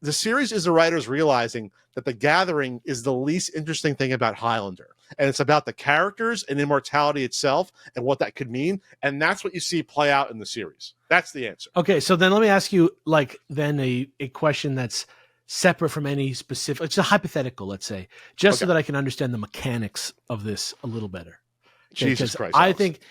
The series is the writers realizing that the gathering is the least interesting thing about Highlander. And it's about the characters and immortality itself and what that could mean. And that's what you see play out in the series. That's the answer. Okay, so then let me ask you a question that's separate from any specific, it's a hypothetical, let's say, just so that I can understand the mechanics of this a little better. Jesus Christ. I think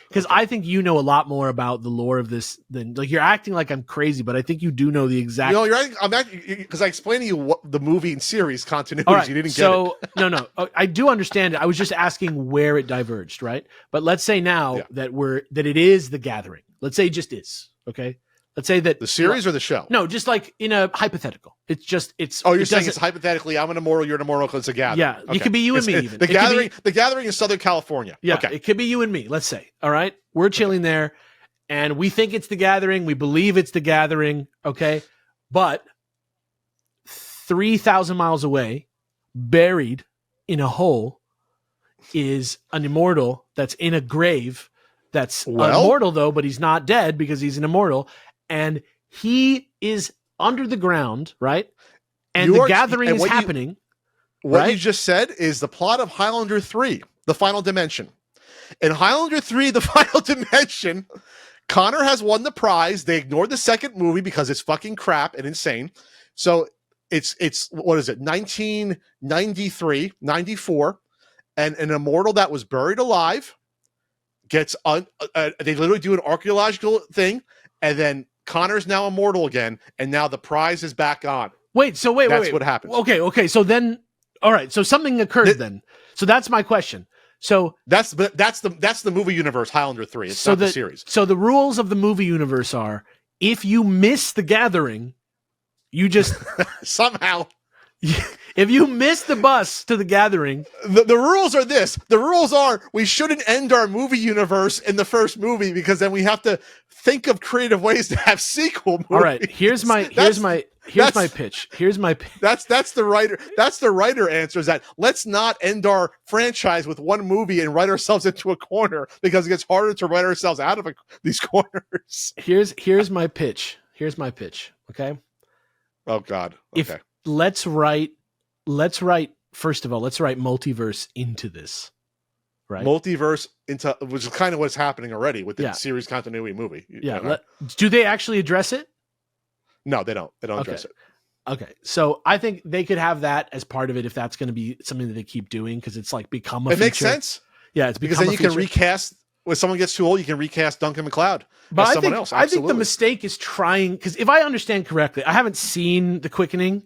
you know a lot more about the lore of this than, like, you're acting like I'm crazy, but I think you do know the exact. You're acting, I'm acting because I explained to you what the movie and series continuity. Right, you didn't get it. No, I do understand it. I was just asking where it diverged, right? But let's say now that it is the gathering. Let's say it just is. Okay. Let's say that the series or the show. No, just like in a hypothetical. It's. Oh, you're saying it's hypothetically. I'm an immortal. You're an immortal because it's a gathering. Yeah, okay. It could be you and me. Even the gathering. The gathering is Southern California. Yeah, okay. It could be you and me. Let's say. All right, we're chilling there, and we think it's the gathering. We believe it's the gathering. Okay, but 3,000 miles away, buried in a hole, is an immortal that's in a grave. That's immortal though, but he's not dead because he's an immortal. And he is under the ground, right? And the gathering is happening. What you just said is the plot of Highlander 3, The Final Dimension. In Highlander 3, The Final Dimension, Connor has won the prize. They ignored the second movie because it's fucking crap and insane. So it's what is it, 1993, 94, and an immortal that was buried alive gets they literally do an archaeological thing, and then Connor's now immortal again, and now the prize is back on. Wait, that's what happens. Okay. So then, all right. So something occurred then. So that's my question. So that's the movie universe, Highlander 3. It's not the series. So the rules of the movie universe are: if you miss the gathering, you just somehow. If you miss the bus to the gathering, the rules are this. The rules are we shouldn't end our movie universe in the first movie because then we have to think of creative ways to have sequel movies. All right, here's my pitch. That's the writer answer is that let's not end our franchise with one movie and write ourselves into a corner because it gets harder to write ourselves out of these corners. Here's my pitch. Okay. Oh God. Okay. Let's write first of all, let's write multiverse into this. Right? Multiverse into, which is kind of what's happening already with the series continuity movie. Yeah. Do they actually address it? No, they don't. They don't address it. Okay. So I think they could have that as part of it if that's going to be something that they keep doing because it's like become a feature. It makes sense. Yeah, it's because then you can recast. When someone gets too old, you can recast Duncan MacLeod as someone else. I think the mistake is trying, because if I understand correctly, I haven't seen The Quickening,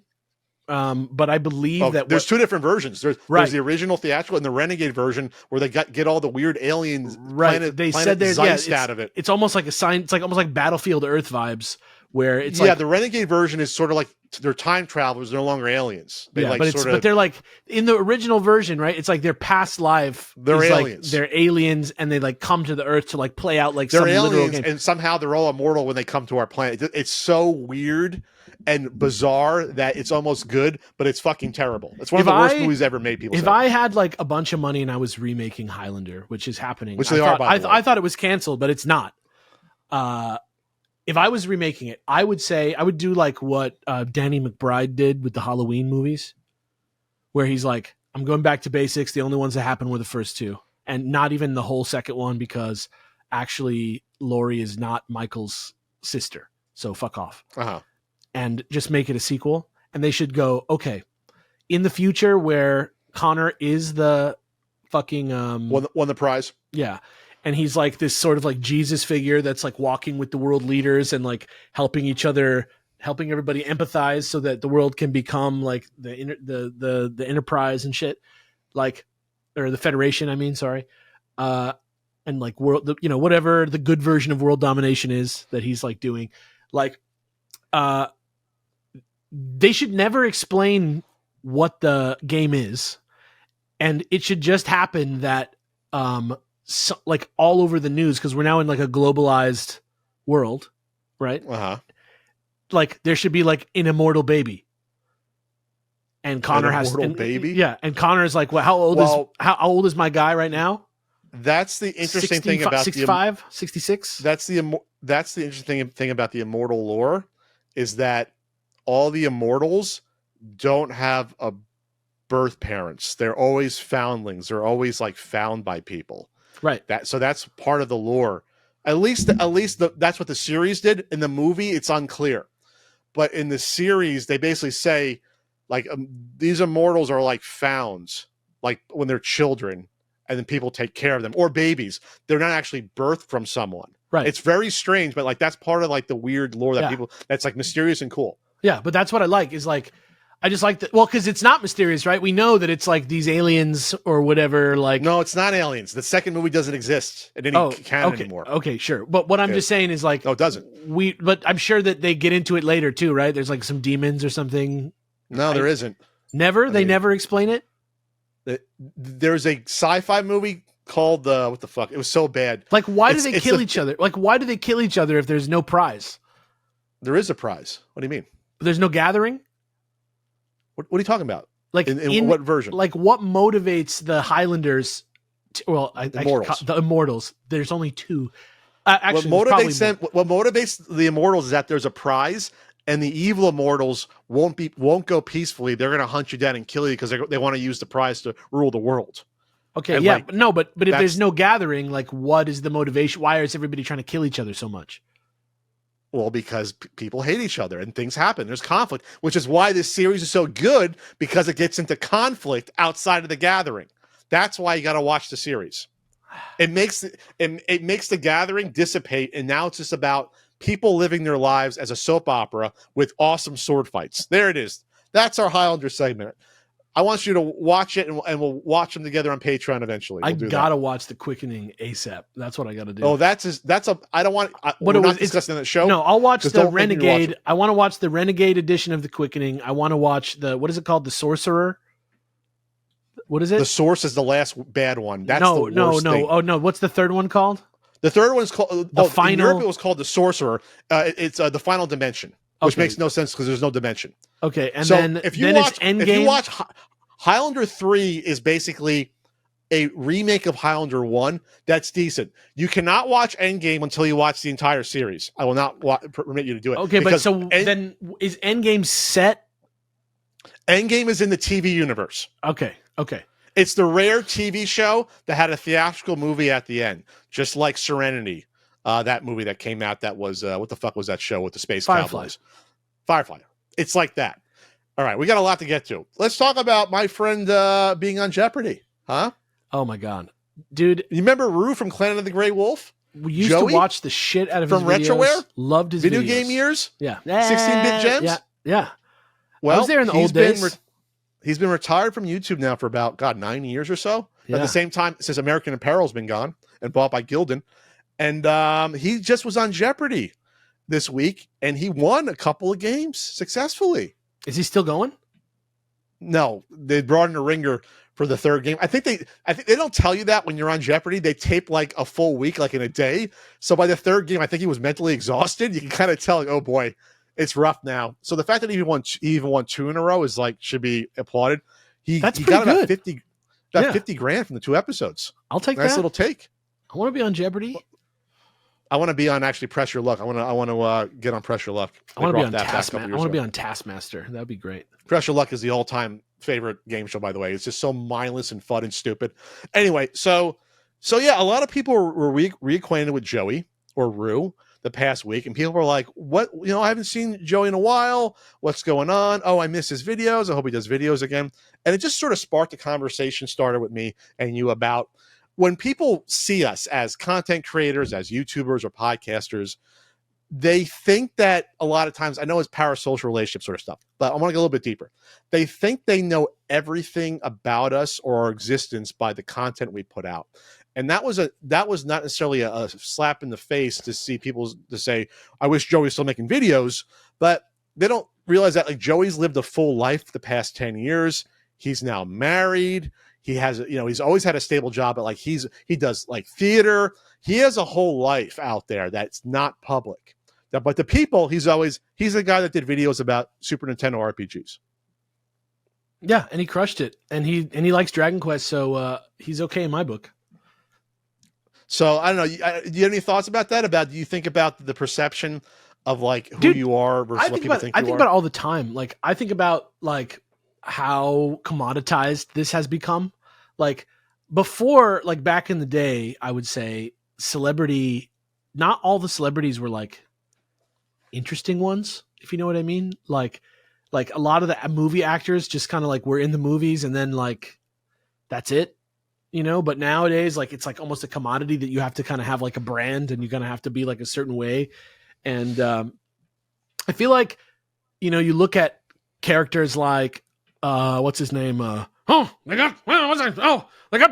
but I believe that there's two different versions. There's the original theatrical and the Renegade version where they get all the weird aliens. Right. They said there's out of it. It's almost like it's like almost like Battlefield Earth vibes, where it's the Renegade version is sort of like they're time travelers, they're no longer aliens. But they're like in the original version, right? It's like their past life. They're aliens. They're aliens, and they like come to the Earth to like play out like they're some aliens, literal game. And somehow they're all immortal when they come to our planet. It's so weird and bizarre that it's almost good, but it's fucking terrible. It's one of the worst movies ever made. If I had like a bunch of money and I was remaking Highlander, which is happening, which they are, by the way. I thought it was canceled, but it's not. If I was remaking it, I would say I would do like what Danny McBride did with the Halloween movies, where he's like, I'm going back to basics. The only ones that happened were the first two, and not even the whole second one, because actually Laurie is not Michael's sister. So fuck off. And just make it a sequel. And they should go, okay, in the future where Connor is the fucking won the prize. Yeah. And he's like this sort of like Jesus figure that's like walking with the world leaders and like helping each other, helping everybody empathize so that the world can become like the enterprise and shit, like, or the Federation. I mean, sorry. And like world, whatever the good version of world domination is that he's like doing, like, they should never explain what the game is, and it should just happen that, like all over the news, because we're now in like a globalized world, right? Uh-huh. Like there should be like an immortal baby, And Connor An has immortal and, baby? Yeah, and Connor's like, well, how old is my guy right now? That's the interesting thing about 65, 66? That's the interesting thing about the immortal lore is that all the immortals don't have a birth parents. They're always foundlings. They're always like found by people. Right. So that's part of the lore. At least that's what the series did. In the movie, it's unclear. But in the series, they basically say like these immortals are like founds, like when they're children, and then people take care of them, or babies. They're not actually birthed from someone. Right. It's very strange, but like that's part of like the weird lore that people that's like mysterious and cool. Yeah, but that's what I like is like I just like that. Well, because it's not mysterious, right? We know that it's like these aliens or whatever. Like, no, it's not aliens. The second movie doesn't exist in any canon anymore. Okay, sure. But what I'm just saying is like, no, it doesn't. But I'm sure that they get into it later too, right? There's like some demons or something. No, there isn't. Never. They never explain it. There's a sci-fi movie called what the fuck? It was so bad. Like, why do they kill each other? Like, why do they kill each other if there's no prize? There is a prize. What do you mean? But there's no gathering. What are you talking about? Like in what version? Like what motivates the Highlanders? The Immortals. There's only two. Actually, what motivates the Immortals is that there's a prize, and the evil Immortals won't go peacefully. They're going to hunt you down and kill you because they want to use the prize to rule the world. Okay, and but if there's no gathering, like what is the motivation? Why is everybody trying to kill each other so much? Well, because people hate each other and things happen. There's conflict, which is why this series is so good, because it gets into conflict outside of the gathering. That's why you got to watch the series. It makes the gathering dissipate, and now it's just about people living their lives as a soap opera with awesome sword fights. There it is. That's our Highlander segment. I want you to watch it, and we'll watch them together on Patreon eventually. I gotta watch The Quickening ASAP. That's what I gotta do. Oh, I don't want. We're not discussing that show. No, I'll watch the Renegade. I want to watch the Renegade edition of The Quickening. I want to watch what is it called? The Sorcerer. What is it? The Source is the last bad one. That's no. thing. Oh no, what's the third one called? The third one's called Final. In Europe, it was called The Sorcerer. It's the Final Dimension. Which makes no sense because there's no dimension. Okay, and so then if you watch Highlander 3 is basically a remake of Highlander 1 that's decent. You cannot watch Endgame until you watch the entire series. I will not permit you to do it. Okay, but then is Endgame set? Endgame is in the TV universe. Okay. It's the rare TV show that had a theatrical movie at the end, just like Serenity. That movie that came out that was what the fuck was that show with the space cowboys? Firefly. It's like that. All right, we got a lot to get to. Let's talk about my friend being on Jeopardy, huh? Oh my god, dude! You remember Rue from Clan of the Grey Wolf? We used to watch the shit out of his videos. From Retroware. Loved his video videos. Game years. Yeah, 16-bit gems. Yeah. Well, I was there in the old days. He's been retired from YouTube now for about 9 years or so. Yeah. At the same time, since American Apparel's been gone and bought by Gildan. And he just was on Jeopardy this week, and he won a couple of games successfully. Is he still going? No, they brought in a ringer for the third game. I think they don't tell you that when you're on Jeopardy. They tape like a full week, like in a day. So by the third game, I think he was mentally exhausted. You can kind of tell, like, oh boy, it's rough now. So the fact that he even won 2 in a row is like should be applauded. He got about 50 grand from the 2 episodes. I'll take nice that. Little take. I want to be on Jeopardy. I want to be on actually Press Your Luck. I want to get on Press Your Luck. I want to be on Taskmaster. I want to be on Taskmaster. That'd be great. Press Your Luck is the all-time favorite game show, by the way. It's just so mindless and fun and stupid. Anyway, so yeah, a lot of people were reacquainted with Joey or Rue the past week, and people were like, "What? I haven't seen Joey in a while. What's going on? Oh, I miss his videos. I hope he does videos again." And it just sort of sparked a conversation started with me and you about when people see us as content creators, as YouTubers or podcasters, they think that a lot of times, I know it's parasocial relationship sort of stuff, but I want to go a little bit deeper. They think they know everything about us or our existence by the content we put out. And that was not necessarily a slap in the face to see people to say, I wish Joey was still making videos, but they don't realize that like Joey's lived a full life the past 10 years. He's now married. He has, he's always had a stable job, but like he does like theater. He has a whole life out there that's not public. But the people, he's the guy that did videos about Super Nintendo RPGs. Yeah, and he crushed it, and he likes Dragon Quest, so he's okay in my book. So I don't know. Do you have any thoughts about that? About do you think about the perception of like who Dude, you are versus what people think you are? I think about it all the time. Like I think about like how commoditized this has become. Like before, like back in the day, I would say celebrity. Not all the celebrities were like interesting ones, if you know what I mean. Like a lot of the movie actors just kind of like were in the movies and then like that's it. You know, but nowadays, like it's like almost a commodity that you have to kind of have like a brand and you're gonna have to be like a certain way. And I feel like, you know, you look at characters like what's his name? They got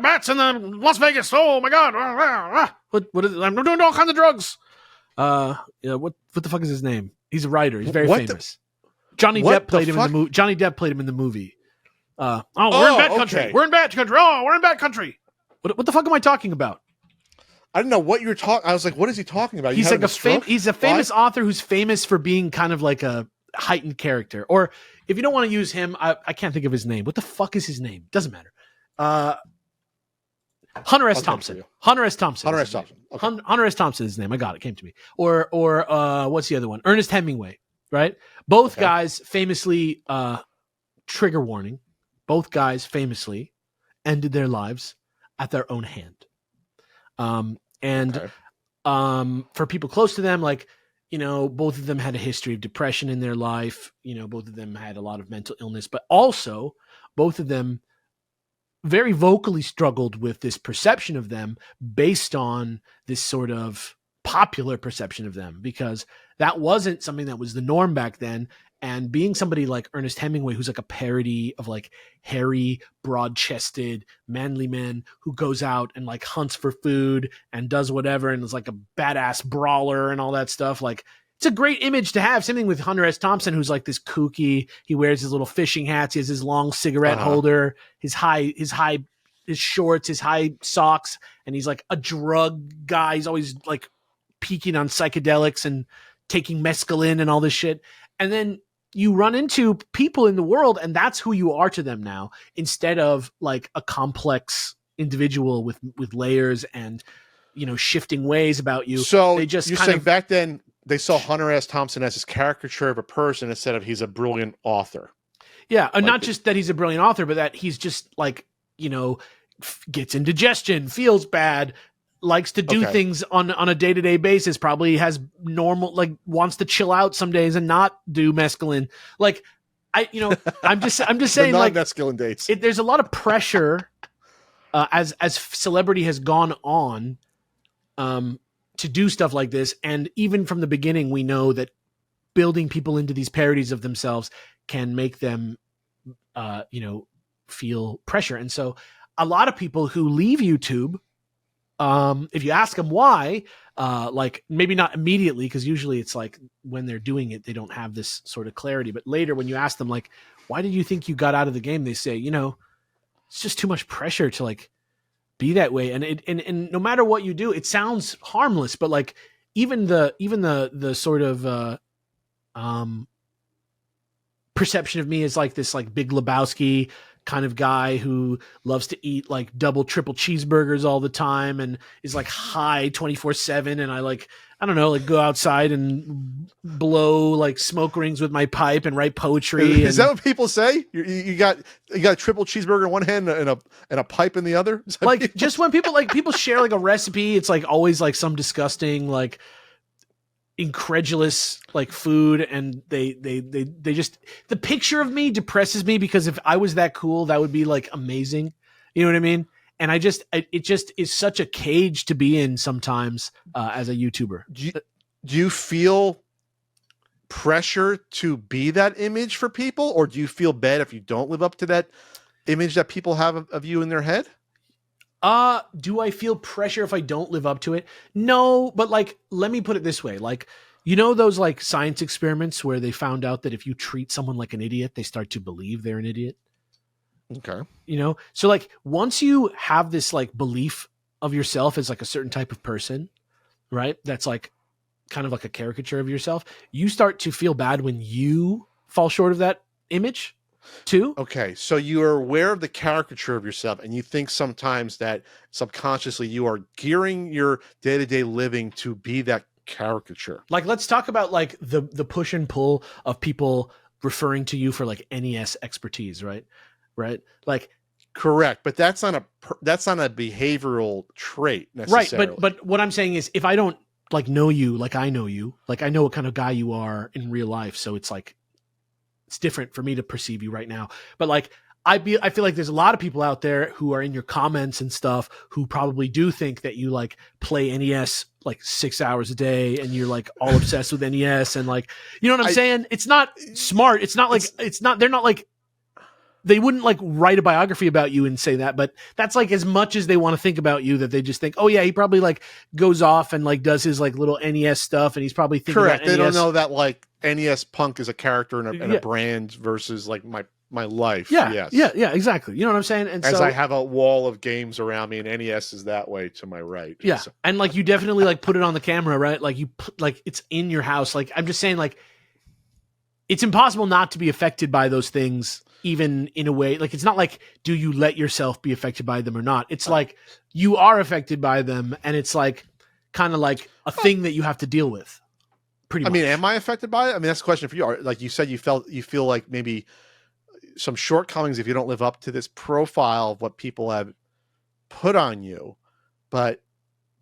bats in the Las Vegas. Oh my god! What is it? I'm doing all kinds of drugs. Yeah, what the fuck is his name? He's a writer. He's very famous. Johnny Depp played him in the movie. Johnny Depp played him in the movie. We're in bad country. Okay. We're in bad country. Oh, we're in bad country. What the fuck am I talking about? I didn't know what you were talking. I was like, what is he talking about? He's like he's a famous author who's famous for being kind of like a heightened character. Or if you don't want to use him, I can't think of his name. What the fuck is his name? Doesn't matter. Hunter S. Thompson. Hunter S. Thompson. Hunter S. Thompson. Okay. Hunter S. Thompson is his name. I got it. Came to me. Or what's the other one? Ernest Hemingway. Right. Both guys famously. Trigger warning. Both guys famously ended their lives at their own hand. For people close to them, like, you know, both of them had a history of depression in their life. You know, both of them had a lot of mental illness, but also both of them very vocally struggled with this perception of them based on this sort of popular perception of them, because that wasn't something that was the norm back then. And being somebody like Ernest Hemingway, who's like a parody of like hairy, broad-chested, manly man who goes out and like hunts for food and does whatever and is like a badass brawler and all that stuff. Like, it's a great image to have. Same thing with Hunter S. Thompson, who's like this kooky. He wears his little fishing hats. He has his long cigarette holder, his shorts, his high socks, and he's like a drug guy. He's always like peaking on psychedelics and taking mescaline and all this shit. And then you run into people in the world and that's who you are to them now, instead of like a complex individual with layers and, you know, shifting ways about you. So they just you're saying back then they saw Hunter S. Thompson as this caricature of a person instead of he's a brilliant author. Yeah. And not just that he's a brilliant author, but that he's just like, you know, gets indigestion, feels bad, likes to do things on a day-to-day basis, probably has normal, like wants to chill out some days and not do mescaline. Like I'm just saying, like mescaline dates. There's a lot of pressure as celebrity has gone on to do stuff like this. And even from the beginning, we know that building people into these parodies of themselves can make them, feel pressure. And so a lot of people who leave YouTube, if you ask them why, like maybe not immediately, because usually it's like when they're doing it, they don't have this sort of clarity. But later when you ask them, like, why did you think you got out of the game? They say, you know, it's just too much pressure to like be that way. And no matter what you do, it sounds harmless, but like even the sort of perception of me is like this like Big Lebowski kind of guy who loves to eat like double, triple cheeseburgers all the time and is like high 24/7. And I don't know, like go outside and blow like smoke rings with my pipe and write poetry. Is that what people say? You got a triple cheeseburger in one hand and a pipe in the other? Like just when people share like a recipe, it's like always like some disgusting, like incredulous like food, and they just, the picture of me depresses me, because if I was that cool, that would be like amazing, you know what I mean? And it just is such a cage to be in sometimes as a YouTuber. Do you feel pressure to be that image for people, or do you feel bad if you don't live up to that image that people have of you in their head? Do I feel pressure if I don't live up to it? No, but like, let me put it this way. Like, you know, those like science experiments where they found out that if you treat someone like an idiot, they start to believe they're an idiot. Okay. You know, so like once you have this like belief of yourself as like a certain type of person, right? That's like kind of like a caricature of yourself. You start to feel bad when you fall short of that image. Two. Okay, so you are aware of the caricature of yourself, and you think sometimes that subconsciously you are gearing your day-to-day living to be that caricature. Like, let's talk about like the push and pull of people referring to you for like NES expertise, right? Right. Like, Correct, but that's not a behavioral trait right. necessarily. But what I'm saying is, if I don't like know you, like I know you, like I know what kind of guy you are in real life, so it's like it's different for me to perceive you right now. But like I feel like there's a lot of people out there who are in your comments and stuff who probably do think that you like play NES like 6 hours a day and you're like all obsessed with NES and like, you know what I'm saying? It's not smart. It's not like they're not like, they wouldn't like write a biography about you and say that, but that's like as much as they want to think about you, that they just think, oh yeah, he probably like goes off and like does his like little NES stuff, and he's probably thinking correct. about They NES. don't know that like NES Punk is a character and a brand versus like my life. Yeah, yes. yeah, exactly. You know what I'm saying? And as so I have a wall of games around me, and NES is that way to my right. yeah, So, and like you definitely like put it on the camera, right? Like like it's in your house. Like I'm just saying, like it's impossible not to be affected by those things. Even in a way, like it's not like, do you let yourself be affected by them or not? It's like you are affected by them, and it's like kind of like a thing that you have to deal with. Pretty much. I mean, am I affected by it? I mean, that's a question for you. Like you said, you feel like maybe some shortcomings if you don't live up to this profile of what people have put on you. But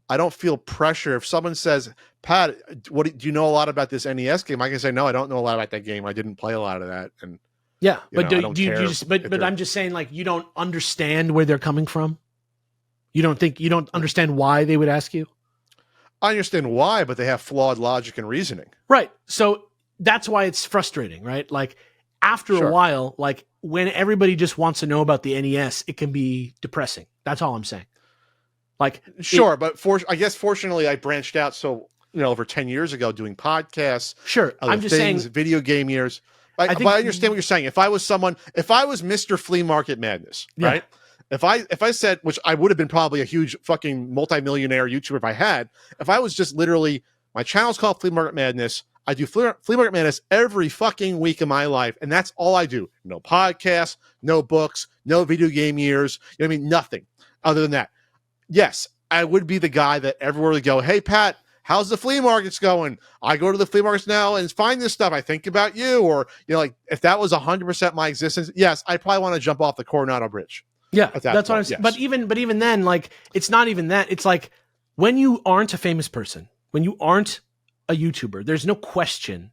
I don't feel pressure. If someone says, Pat, do you know a lot about this NES game? I can say, no, I don't know a lot about that game. I didn't play a lot of that. And yeah, but do you just? But I'm just saying, like, you don't understand where they're coming from. You don't understand why they would ask you. I understand why, but they have flawed logic and reasoning. Right. So that's why it's frustrating, right? Like after a while, like when everybody just wants to know about the NES, it can be depressing. That's all I'm saying. Like, but I guess fortunately I branched out. So, over 10 years ago doing podcasts. Sure. I'm just saying video game years. But I understand what you're saying. If I was Mr. Flea Market Madness, right? If I said, which I would have been probably a huge fucking multimillionaire YouTuber if I was just literally, my channel's called Flea Market Madness. I do Flea Market Madness every fucking week of my life, and that's all I do. No podcasts, no books, no video game years. You know what I mean? Nothing other than that. Yes, I would be the guy that everywhere would go, hey, Pat, how's the flea markets going? I go to the flea markets now and find this stuff. I think about you. Or, like if that was 100% my existence, yes, I probably want to jump off the Coronado Bridge. Yeah, that's what I'm saying. Yes. But even then, like, it's not even that. It's like when you aren't a famous person, when you aren't a YouTuber, there's no question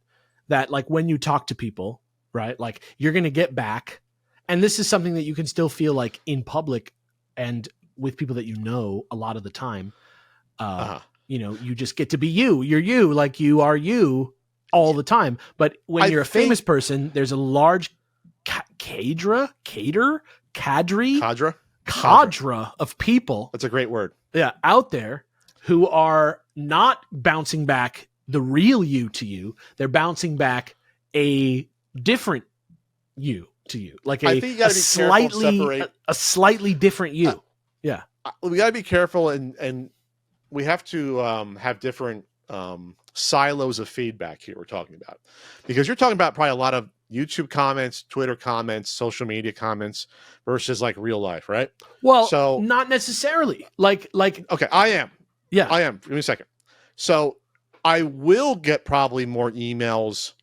that like when you talk to people, right, like you're going to get back. And this is something that you can still feel like in public and with people that you know a lot of the time. You just get to be you. You're you, like you are you all the time. But when you're a famous person, there's a large cadre of people. That's a great word. Yeah, out there who are not bouncing back the real you to you. They're bouncing back a different you to you, like a slightly different you. Yeah, we got to be careful, and we have to have different silos of feedback here. We're talking about, because you're talking about probably a lot of YouTube comments, Twitter comments, social media comments versus like real life, right? Well, so not necessarily. Like okay, I am. Yeah, I am. Give me a second. So I will get probably more emails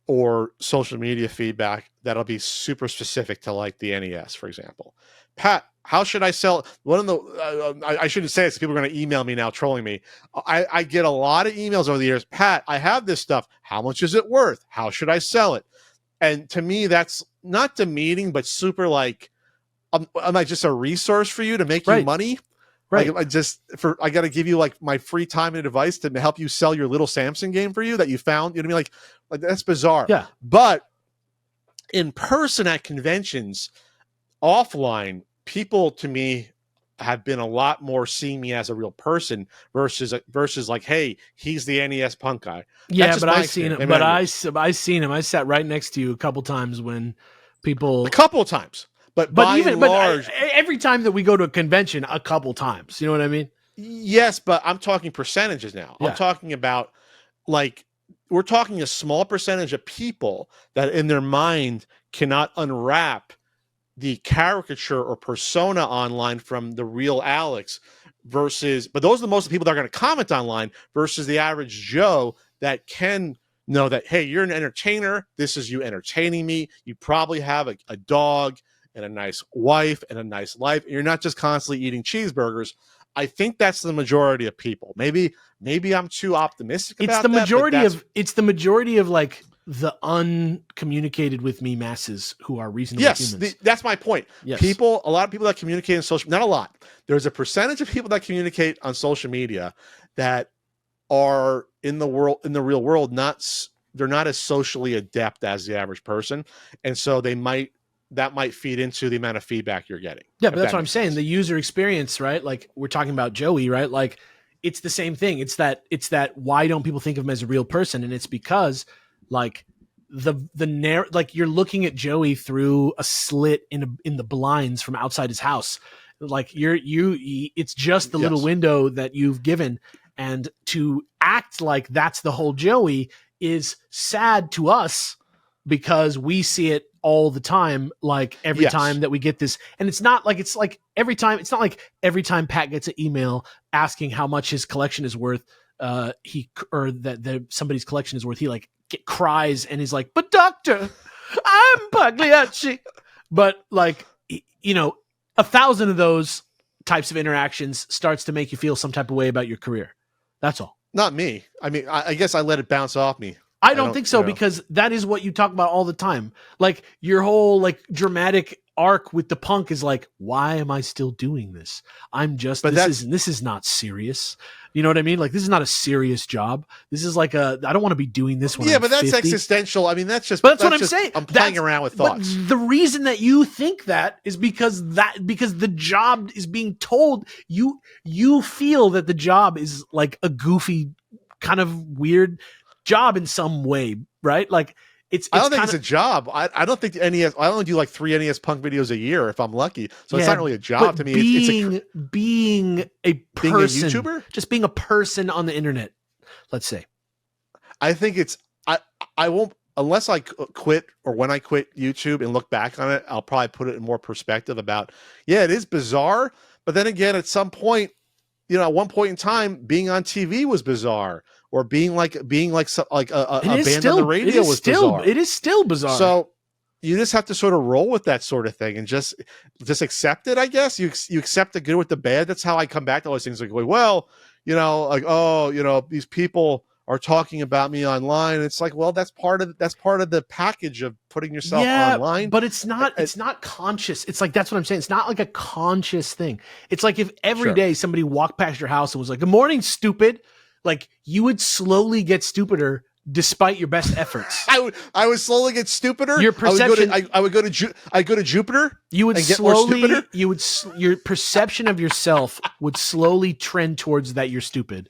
or social media feedback that'll be super specific to like the NES, for example. Pat, how should I sell? One of the I shouldn't say this. People are going to email me now, trolling me. I get a lot of emails over the years. Pat, I have this stuff. How much is it worth? How should I sell it? And to me, that's not demeaning, but super like, am I just a resource for you to make you money? Right. Like, I got to give you like my free time and advice to help you sell your little Samson game for you that you found. You know what I mean? Like that's bizarre. Yeah. But in person at conventions, offline, people to me have been a lot more seeing me as a real person versus like, hey, he's the NES punk guy. Yeah, but I've seen him. But I seen him. I sat right next to you a couple times when people. A couple of times. But every time that we go to a convention, a couple times. You know what I mean? Yes, but I'm talking percentages now. Yeah. I'm talking about like we're talking a small percentage of people that in their mind cannot unwrap the caricature or persona online from the real Alex but those are the most people that are going to comment online versus the average Joe that can know that, hey, you're an entertainer. This is you entertaining me. You probably have a dog and a nice wife and a nice life. And you're not just constantly eating cheeseburgers. I think that's the majority of people. Maybe I'm too optimistic about it's the that. It's the majority of like the uncommunicated with me masses who are reasonable humans. That's my point. Yes. A lot of people that communicate on social, not a lot. There's a percentage of people that communicate on social media that are in the real world, they're not as socially adept as the average person. And so that might feed into the amount of feedback you're getting. Yeah, but that's what I'm saying. The user experience, right? Like we're talking about Joey, right? Like it's the same thing. It's that why don't people think of him as a real person? And it's because like like you're looking at Joey through a slit in the blinds from outside his house. Like it's just the little window that you've given. And to act like that's the whole Joey is sad to us because we see it all the time, like every time that we get this. And it's not like every time Pat gets an email asking how much his collection is worth, that somebody's collection is worth, he like cries and he's like, but doctor, I'm Pagliacci. But like, 1,000 of those types of interactions starts to make you feel some type of way about your career. That's all. Not me. I mean, I guess I let it bounce off me. I don't think so, because that is what you talk about all the time. Like your whole like dramatic arc with the punk is like, why am I still doing this? This is not serious. You know what I mean? Like this is not a serious job. This is like I don't want to be doing this when I'm but that's 50. existential. I mean, that's what I'm saying. I'm playing around with thoughts. But the reason that you think that is because the job is being told you feel that the job is like a goofy kind of weird job in some way, right? Like I don't think it's a job. I don't think NES. I only do like 3 NES Punk videos a year if I'm lucky. So it's not really a job to me. Being a person, being a YouTuber, just being a person on the internet. Let's say. I think I won't, unless I quit or when I quit YouTube and look back on it, I'll probably put it in more perspective about. Yeah, it is bizarre, but then again, at some point, at one point in time, being on TV was bizarre. Or being like a band on the radio was bizarre. It is still bizarre. So you just have to sort of roll with that sort of thing and just accept it, I guess. You accept the good with the bad. That's how I come back to all those things. Like, well, these people are talking about me online. It's like, well, that's part of the package of putting yourself online. But it's not conscious. It's like, that's what I'm saying. It's not like a conscious thing. It's like if every day somebody walked past your house and was like, "Good morning, stupid." Like you would slowly get stupider despite your best efforts. I would slowly get stupider. Your perception. I would go to Jupiter. You would slowly. Your perception of yourself would slowly trend towards that you're stupid,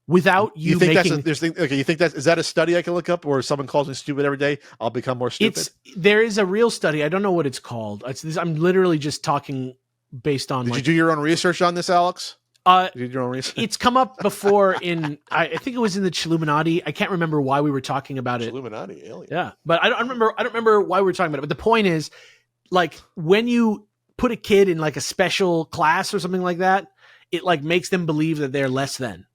without you think making. You think is that a study I can look up, or if someone calls me stupid every day, I'll become more stupid? There is a real study. I don't know what it's called. I'm literally just talking based on. Did you do your own research on this, Alex? Did your own research? It's come up before I think it was in the Chilluminati. I can't remember why we were talking about it. Chilluminati, alien. Yeah, but I don't remember why we were talking about it. But the point is, like when you put a kid in like a special class or something like that, it like makes them believe that they're less than.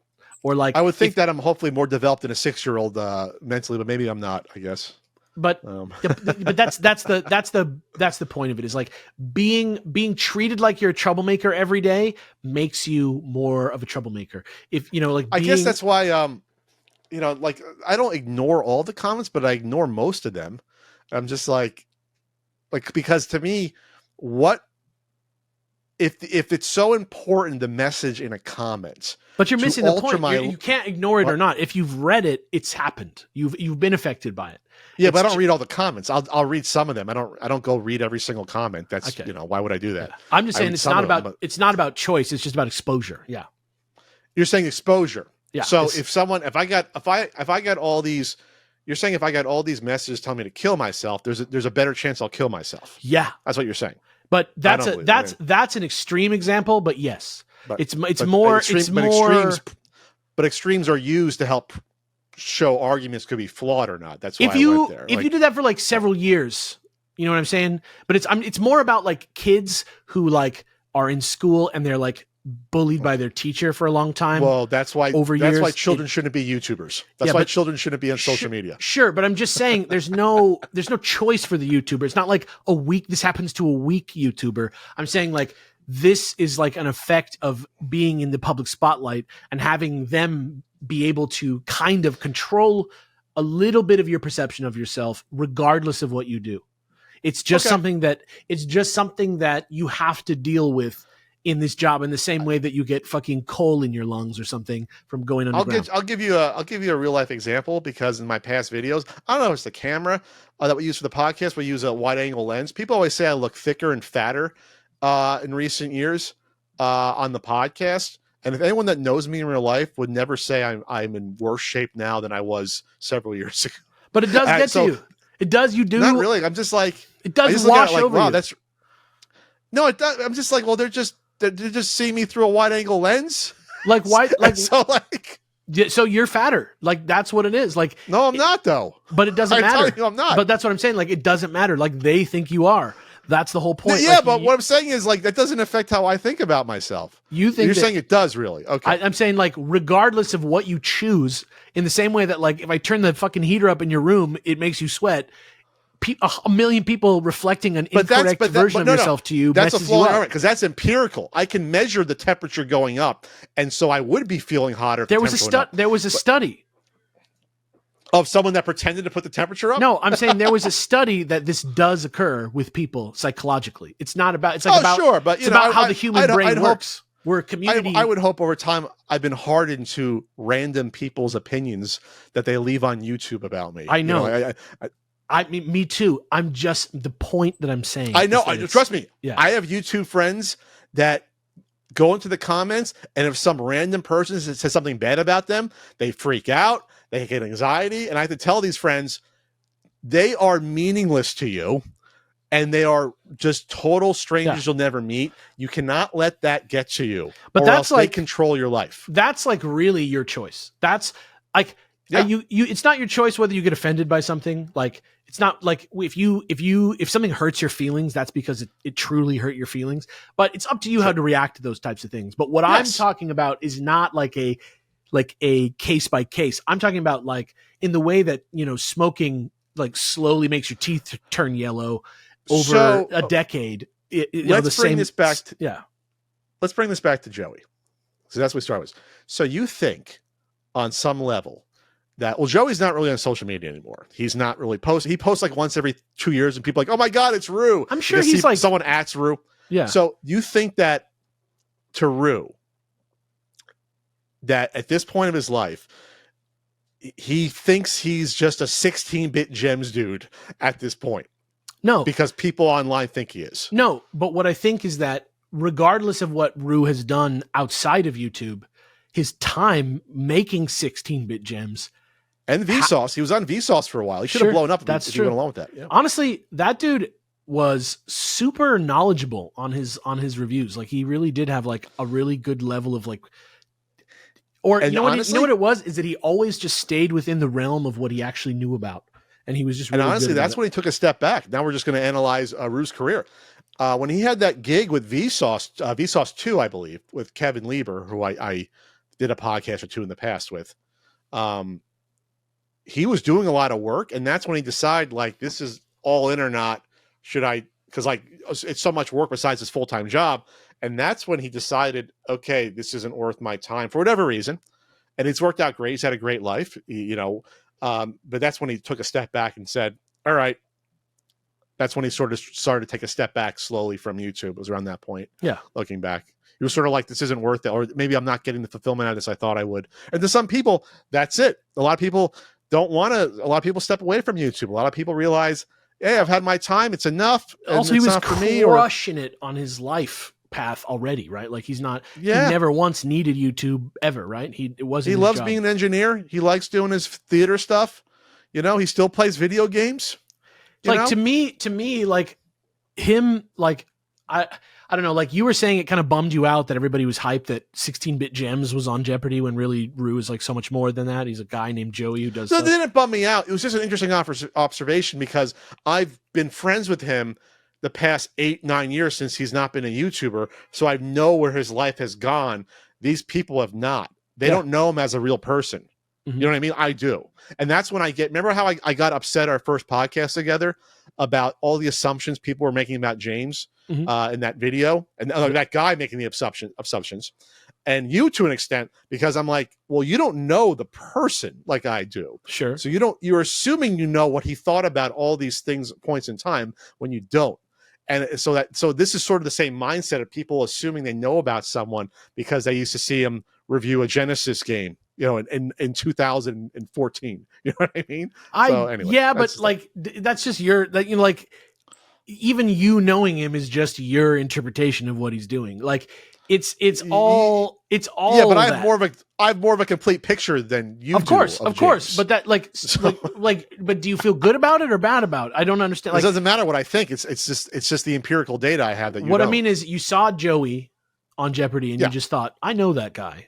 Or like I would think that I'm hopefully more developed than a 6-year-old mentally, but maybe I'm not, I guess. But but that's the point of it, is like being treated like you're a troublemaker every day makes you more of a troublemaker. If I guess that's why like I don't ignore all the comments, but I ignore most of them. I'm just like because to me, what if it's so important, the message in a comment. But you're missing the point. You can't ignore it or not. If you've read it, it's happened. You've been affected by it. Yeah, but I don't read all the comments. I'll read some of them. I don't go read every single comment. That's okay. Why would I do that? Yeah. I'm just saying it's not about choice. It's just about exposure. Yeah. You're saying exposure. Yeah. So if I got all these, you're saying if I got all these messages telling me to kill myself, there's a better chance I'll kill myself. Yeah. That's what you're saying. But that's an extreme example. But yes, extremes are used to help show arguments could be flawed or not. That's why if you do that for like several years, You know what I'm saying? But it's more about like kids who like are in school and they're like bullied by their teacher for a long time. Well, that's why years, children shouldn't be YouTubers. That's why children shouldn't be on social media. Sure, but I'm just saying there's no choice for the YouTuber. It's not like this happens to a weak YouTuber. I'm saying like this is like an effect of being in the public spotlight and having them be able to kind of control a little bit of your perception of yourself regardless of what you do. It's just something that you have to deal with in this job in the same way that you get fucking coal in your lungs or something from going underground. I'll give you a real life example, because in my past videos, I don't know if it's the camera that we use for the podcast, we use a wide angle lens. People always say I look thicker and fatter in recent years on the podcast. And if anyone that knows me in real life would never say I'm in worse shape now than I was several years ago. But it does get to you. It does. You do. Not really. I'm just like, it does wash over wow, you. That's no, it does. I'm just like, well, they're just seeing me through a wide angle lens. Like why? Like so you're fatter. Like that's what it is. Like no, I'm not though. But it doesn't matter. Telling you I'm not. But that's what I'm saying. Like it doesn't matter. Like they think you are. That's the whole point. Yeah, like, but what I'm saying is like that doesn't affect how I think about myself. You're saying it does, really? Okay. I'm saying like regardless of what you choose, in the same way that like if I turn the fucking heater up in your room, it makes you sweat. A million people reflecting an incorrect version of yourself to you. That's a flaw in because that's empirical. I can measure the temperature going up, and so I would be feeling hotter. There was a study of someone that pretended to put the temperature up. No, I'm saying there was a study that this does occur with people psychologically. It's not about. It's like it's about how the human brain works. We're a community. I would hope over time I've been hardened to random people's opinions that they leave on YouTube about me. I know. I mean, me too. I'm just the point that I'm saying. I know. Trust me. Yeah. I have YouTube friends that go into the comments, and if some random person says something bad about them, they freak out. They get anxiety, and I have to tell these friends they are meaningless to you, and they are just total strangers you'll never meet. You cannot let that get to you, but that's like they control your life. That's like really your choice. That's like. Yeah. It's not your choice whether you get offended by something. Like it's not like if something hurts your feelings, that's because it truly hurt your feelings. But it's up to you how to react to those types of things. But what I'm talking about is not like a case by case. I'm talking about like in the way that smoking like slowly makes your teeth turn yellow over a decade. Let's bring this back to Joey. So that's what we started with. So you think on some level that, well, Joey's not really on social media anymore. He's not really posting. He posts like once every 2 years, and people are like, oh my God, it's Rue. I'm sure he's like someone asks Rue. Yeah. So you think that to Rue, that at this point of his life, he thinks he's just a 16-bit gems dude at this point? No. Because people online think he is. No, but what I think is that regardless of what Rue has done outside of YouTube, his time making 16-bit gems and Vsauce, he was on Vsauce for a while. He should have blown up. That's if true. He went along with that. Yeah. Honestly, that dude was super knowledgeable on his reviews. Like he really did have like a really good level of like. Or you know what it was is that he always just stayed within the realm of what he actually knew about, and he was just. Really honestly, that's when he took a step back. Now we're just going to analyze Rue's career. When he had that gig with Vsauce 2, I believe, with Kevin Lieber, who I did a podcast or two in the past with. He was doing a lot of work, and that's when he decided, like, this is all in or not. Should I? Because like it's so much work besides his full-time job, and that's when he decided, okay, this isn't worth my time for whatever reason. And it's worked out great. He's had a great life, but that's when he took a step back and said, all right. That's when he sort of started to take a step back slowly from YouTube. It was around that point. Yeah. Looking back, he was sort of like, this isn't worth it. Or maybe I'm not getting the fulfillment out of this I thought I would. And to some people, that's it. A lot of people don't want to. A lot of people step away from YouTube. A lot of people realize, hey, I've had my time. It's enough. Also, he was crushing it on his life path already, right? Like he's not. Yeah. He never once needed YouTube ever, right? He loves being an engineer. He likes doing his theater stuff. He still plays video games. To me, like him, like I I don't know, like you were saying, it kind of bummed you out that everybody was hyped that 16-bit Gems was on Jeopardy when really Rue is like so much more than that. He's a guy named Joey who does No, stuff. they didn't bum me out. It was just an interesting observation because I've been friends with him the past 8-9 years since he's not been a YouTuber. So I know where his life has gone. These people have not. They don't know him as a real person. Mhm. You know what I mean? I do. And that's when remember how I got upset our first podcast together about all the assumptions people were making about James in that video, and that guy making the assumptions, and you to an extent, because I'm like, well, you don't know the person like I do. Sure. So you're assuming you know what he thought about all these things at points in time when you don't. And so this is sort of the same mindset of people assuming they know about someone because they used to see him review a Genesis game, in 2014. You know what I mean? So anyway, but like that's just like even you knowing him is just your interpretation of what he's doing. Like it's all yeah, but I have more of a complete picture than you. Of course, but that but do you feel good about it or bad about it? I don't understand. It doesn't matter what I think. It's just the empirical data I have that I mean is you saw Joey on Jeopardy and you just thought, I know that guy.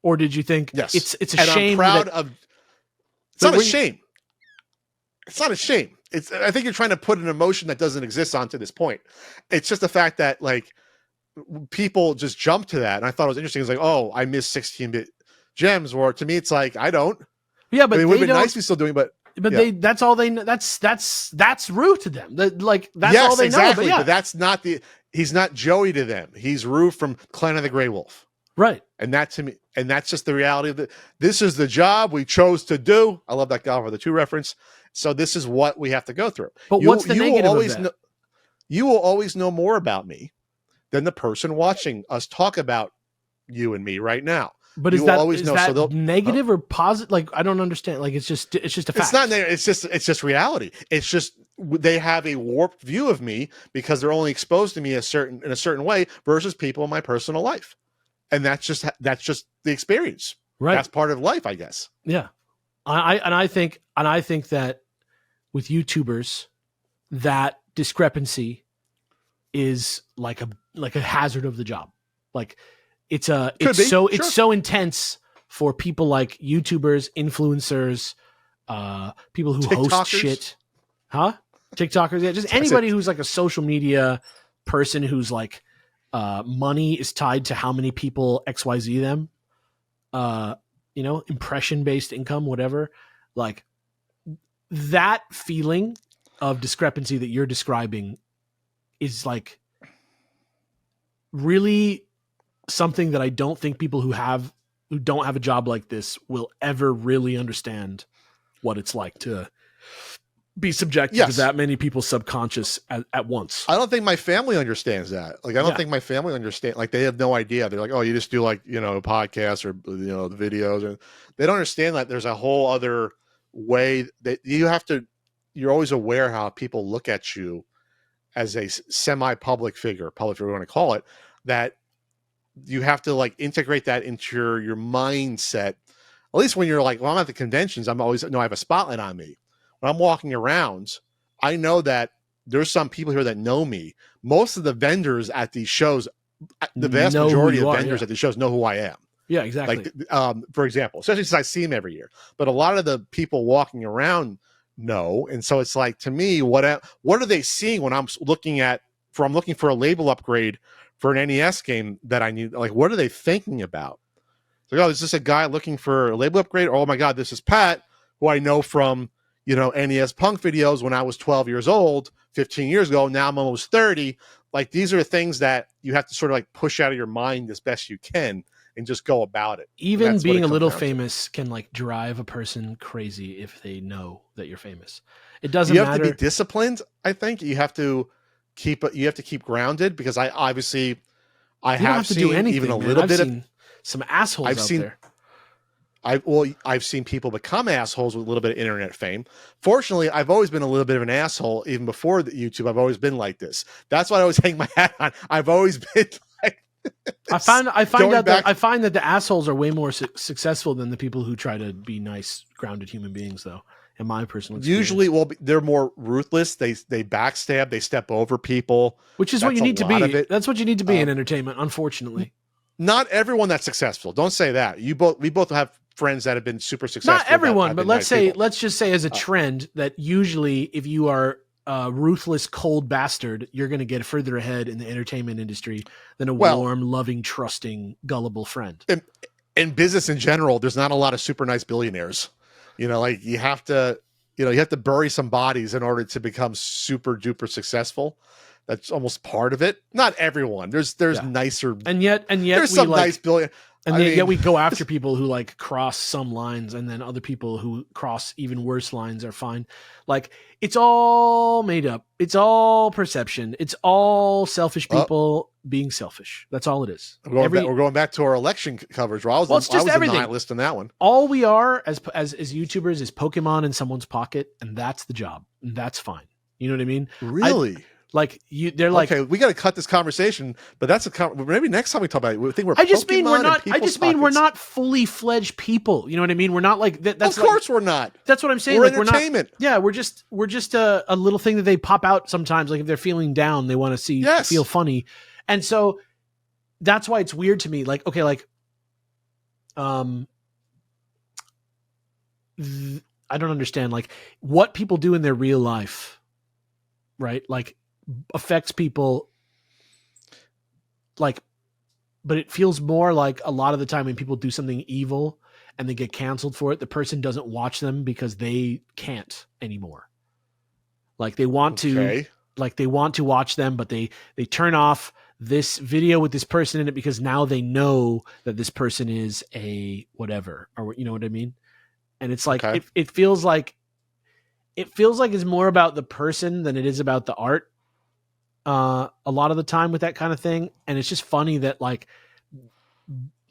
Or did you think it's a shame? I'm proud of. It's not a shame. It's not a shame. I think you're trying to put an emotion that doesn't exist onto this point. It's just the fact that like people just jump to that, and I thought it was interesting. It's like, oh, I miss 16-bit Gems, or to me, it's like I don't. Yeah, but it would have been nice to be still doing, but that's all they know. That's Rue to them. That's all they know. But that's not he's not Joey to them. He's Rue from Clan of the Grey Wolf. Right. And that to me, and that's just the reality of it. This is the job we chose to do. I love that Golf the 2 reference. So this is what we have to go through. But what's the negative of that? You will always know more about me than the person watching us talk about you and me right now. But is that negative or positive? Like, I don't understand. Like, it's just a fact. It's not negative. It's just reality. It's just they have a warped view of me because they're only exposed to me in a certain way versus people in my personal life. And that's just the experience. Right. That's part of life, I guess. Yeah. I think that with YouTubers, that discrepancy is like a hazard of the job. Like it's so intense for people like YouTubers, influencers, people who host shit. Huh? TikTokers. Yeah. Just anybody who's like a social media person who's like, money is tied to how many people XYZ them, impression-based income, whatever. Like that feeling of discrepancy that you're describing is like really something that I don't think people who don't have a job like this will ever really understand what it's like to be subjected to that many people's subconscious at once. I don't think my family understands that. Like, I don't think my family understand. Like, they have no idea. They're like, oh, you just do like, podcasts or, the videos. And they don't understand that there's a whole other way that you're always aware how people look at you as a semi-public figure, public figure, we want to call it, that you have to like integrate that into your mindset. At least when you're like, well, I'm at the conventions, I have a spotlight on me. When I'm walking around, I know that there's some people here that know me. Most of the vendors at these shows, the vast majority of vendors at these shows know who I am. Yeah, exactly. Like, for example, especially since I see them every year. But a lot of the people walking around know, and so it's like, to me, what are they seeing when I'm looking for a label upgrade for an NES game that I need? Like, what are they thinking about? It's like, oh, is this a guy looking for a label upgrade? Or, oh my God, this is Pat, who I know from NES Punk videos when I was 12 years old, 15 years ago. Now I'm almost 30. Like, these are things that you have to sort of like push out of your mind as best you can and just go about it. Even being a little famous can like drive a person crazy if they know that you're famous. It doesn't matter. You have to be disciplined. I think you have to keep grounded, because I have seen even a little bit of some assholes out there. I've seen people become assholes with a little bit of internet fame. Fortunately, I've always been a little bit of an asshole even before the YouTube. I've always been like this. That's what I always hang my hat on. I've always been like this. I find that the assholes are way more successful than the people who try to be nice, grounded human beings, though. in my personal experience. Usually, well, they're more ruthless. They backstab. They step over people. Which is what That's you a need to lot be. of it. That's what you need to be in entertainment, unfortunately. Not everyone that's successful. Don't say that. We both have friends that have been super successful. Not everyone, but let's people. just say as a trend that usually if you are a ruthless, cold bastard, you're going to get further ahead in the entertainment industry than a warm, loving, trusting, gullible friend. In business in general, there's not a lot of super nice billionaires. Like you have to bury some bodies in order to become super duper successful. That's almost part of it. Not everyone. There's nicer, and yet there's some nice billion. And yet we go after people who like cross some lines, and then other people who cross even worse lines are fine. Like it's all made up. It's all perception. It's all selfish people being selfish. That's all it is. We're going back to our election coverage. Where I was a nihilist in that one. All we are as YouTubers is Pokemon in someone's pocket, and that's the job. And that's fine. You know what I mean? Really? They're like, okay, we got to cut this conversation, but that's maybe next time we talk about it. We think we're. I just mean we're not fully fledged people. You know what I mean? We're not like that. That's of course we're not. That's what I'm saying. We're like entertainment. We're not. Yeah, we're just a little thing that they pop out sometimes. Like if they're feeling down, they want to feel funny, and so that's why it's weird to me. Like okay, like I don't understand like what people do in their real life, right? Like. Affects people like, but it feels more like a lot of the time when people do something evil and they get canceled for it, the person doesn't watch them because they can't anymore. Like they want to watch them, but they turn off this video with this person in it because now they know that this person is a whatever, or you know what I mean? And it's like, it feels like it's more about the person than it is about the art. A lot of the time with that kind of thing. And it's just funny that like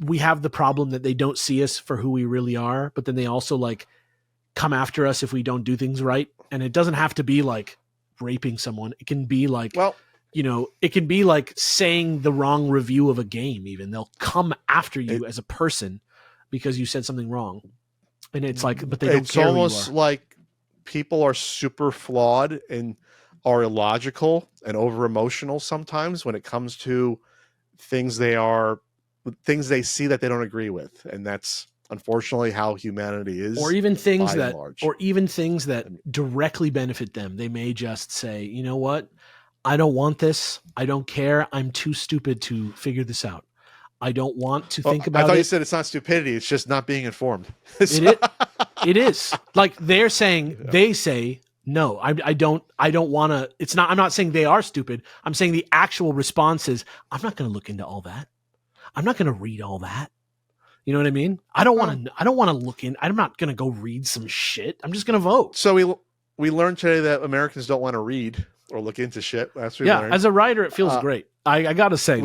we have the problem that they don't see us for who we really are, but then they also like come after us if we don't do things right. And it doesn't have to be like raping someone. It can be like, it can be like saying the wrong review of a game. Even they'll come after you as a person because you said something wrong. And it's like, but they don't care. It's almost like people are super flawed and are illogical and over emotional sometimes when it comes to things they see that they don't agree with. And that's unfortunately how humanity is. Or even things that directly benefit them. They may just say, you know what? I don't want this. I don't care. I'm too stupid to figure this out. I don't want to think about it. I thought you said it's not stupidity. It's just not being informed. It is. Like they say, no, I don't want to. It's not. I'm not saying they are stupid. I'm saying the actual response is, I'm not going to look into all that. I'm not going to read all that. You know what I mean? I don't want to look in. I'm not going to go read some shit. I'm just going to vote. So we learned today that Americans don't want to read or look into shit. That's what we learned. As a writer, it feels great. I got to say,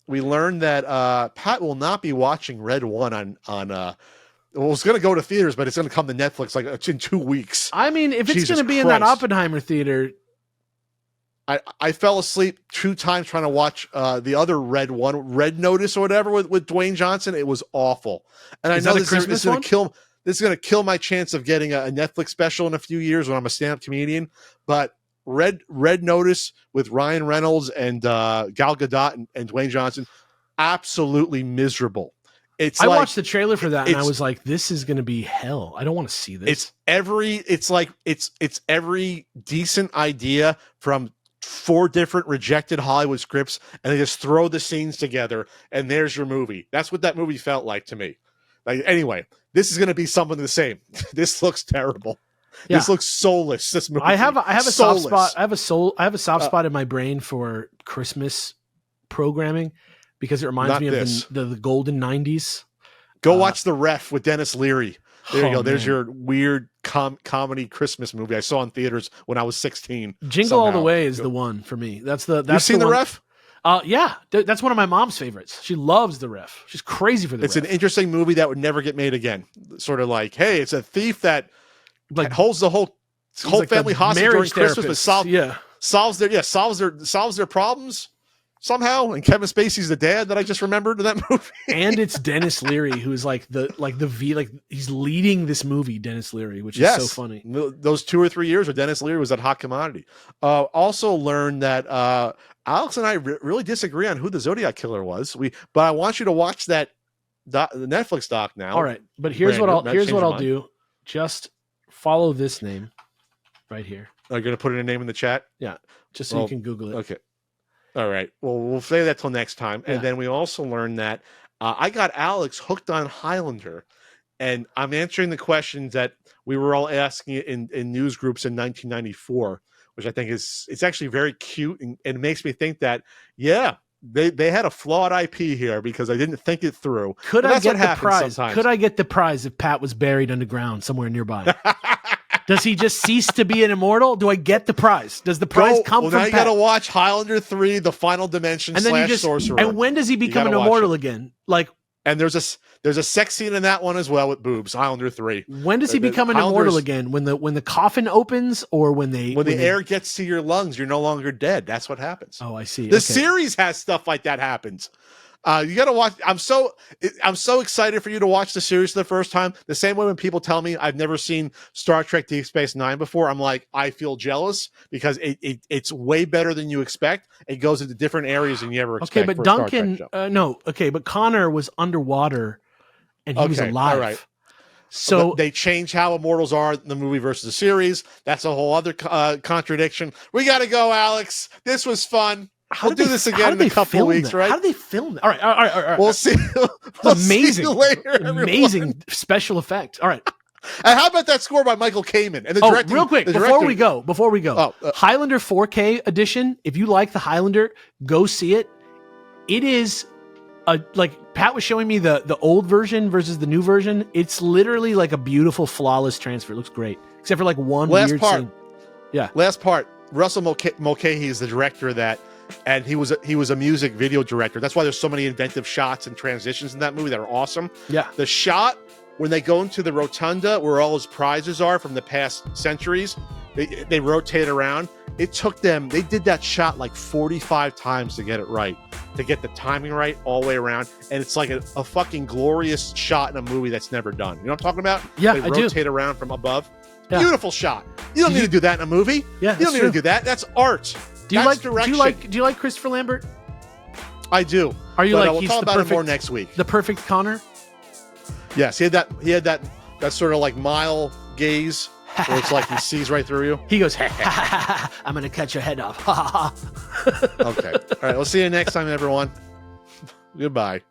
we learned that Pat will not be watching Red One on. Well, it's going to go to theaters, but it's going to come to Netflix like in 2 weeks. I mean, if it's going to be in that Oppenheimer theater. I fell asleep 2 times trying to watch the other Red One, Red Notice or whatever with Dwayne Johnson. It was awful. And I know this is going to kill my chance of getting a Netflix special in a few years when I'm a stand-up comedian. But Red Notice with Ryan Reynolds and Gal Gadot and Dwayne Johnson, absolutely miserable. I watched the trailer for that and I was like, this is going to be hell. I don't want to see this. It's every decent idea from 4 different rejected Hollywood scripts, and they just throw the scenes together and there's your movie. That's what that movie felt like to me. Like, anyway, this is going to be something the same. This looks terrible. Yeah. This looks soulless. This movie. I have a soft spot. I have a soft spot in my brain for Christmas programming, because it reminds me of the golden 90s. Go watch The Ref with Dennis Leary. There you go. There's your weird comedy Christmas movie I saw in theaters when I was 16. Jingle All the Way is the one for me. That's You've seen The Ref? Yeah. That's one of my mom's favorites. She loves The Ref. She's crazy for The Ref. It's an interesting movie that would never get made again. Sort of like, hey, it's a thief that holds the whole family hostage during Christmas, but solves their problems. somehow, and Kevin Spacey's the dad that I just remembered in that movie. And it's Dennis Leary, who's like he's leading this movie, Dennis Leary, which Yes. is so funny. Those 2 or 3 years where Dennis Leary was that hot commodity. Also learned that Alex and I really disagree on who the Zodiac killer was. But I want you to watch that the Netflix doc now. All right, but here's what Brandon, I'll do. Just follow this name right here. Are you going to put in a name in the chat? Yeah, just so you can Google it. Okay. All right. Well, we'll say that till next time. And then we also learned that I got Alex hooked on Highlander, and I'm answering the questions that we were all asking in news groups in 1994, which I think it's actually very cute, and it makes me think that, yeah, they had a flawed IP here because I didn't think it through. Could I get the prize? Sometimes. Could I get the prize if Pat was buried underground somewhere nearby? Does he just cease to be an immortal? Do I get the prize? Does the prize come from now Pat? You got to watch Highlander 3, The Final Dimension and then Sorcerer. And when does he become an immortal again? Like, and there's a sex scene in that one as well with boobs. Highlander 3. When does he become an immortal again? When the coffin opens, or when the air gets to your lungs, you're no longer dead. That's what happens. Oh, I see. The series has stuff like that happens. You got to watch. I'm so excited for you to watch the series for the first time. The same way when people tell me I've never seen Star Trek Deep Space Nine before, I'm like, I feel jealous because it's way better than you expect. It goes into different areas than you ever expect. Okay, but Duncan, no. Okay, but Connor was underwater and he was alive. All right. So they change how immortals are in the movie versus the series. That's a whole other contradiction. We got to go, Alex. This was fun. We'll do this again in a couple of weeks, right? How do they film that? All right. We'll see. Amazing. See you later, amazing special effect. All right. And how about that score by Michael Kamen? And the directing, real quick, before we go, Highlander 4K edition. If you like the Highlander, go see it. It is like Pat was showing me the old version versus the new version. It's literally like a beautiful, flawless transfer. It looks great, except for like one weird scene. Yeah. Last part. Russell Mulcahy is the director of that. And he was a music video director. That's why there's so many inventive shots and transitions in that movie that are awesome. Yeah. The shot when they go into the rotunda where all his prizes are from the past centuries, they rotate around. It took them, they did that shot like 45 times to get it right, to get the timing right all the way around. And it's like a fucking glorious shot in a movie that's never done. You know what I'm talking about? Yeah, they rotate around from above. Yeah. Beautiful shot. You don't need to do that in a movie. Yeah, you don't need to do that. That's art. Do you like Christopher Lambert? I do. Are you like we'll he's talk the about perfect, it more next week? The perfect Connor? Yes, he had that sort of like mile gaze where it's like he sees right through you. He goes, I'm gonna cut your head off. Okay. All right, we'll see you next time, everyone. Goodbye.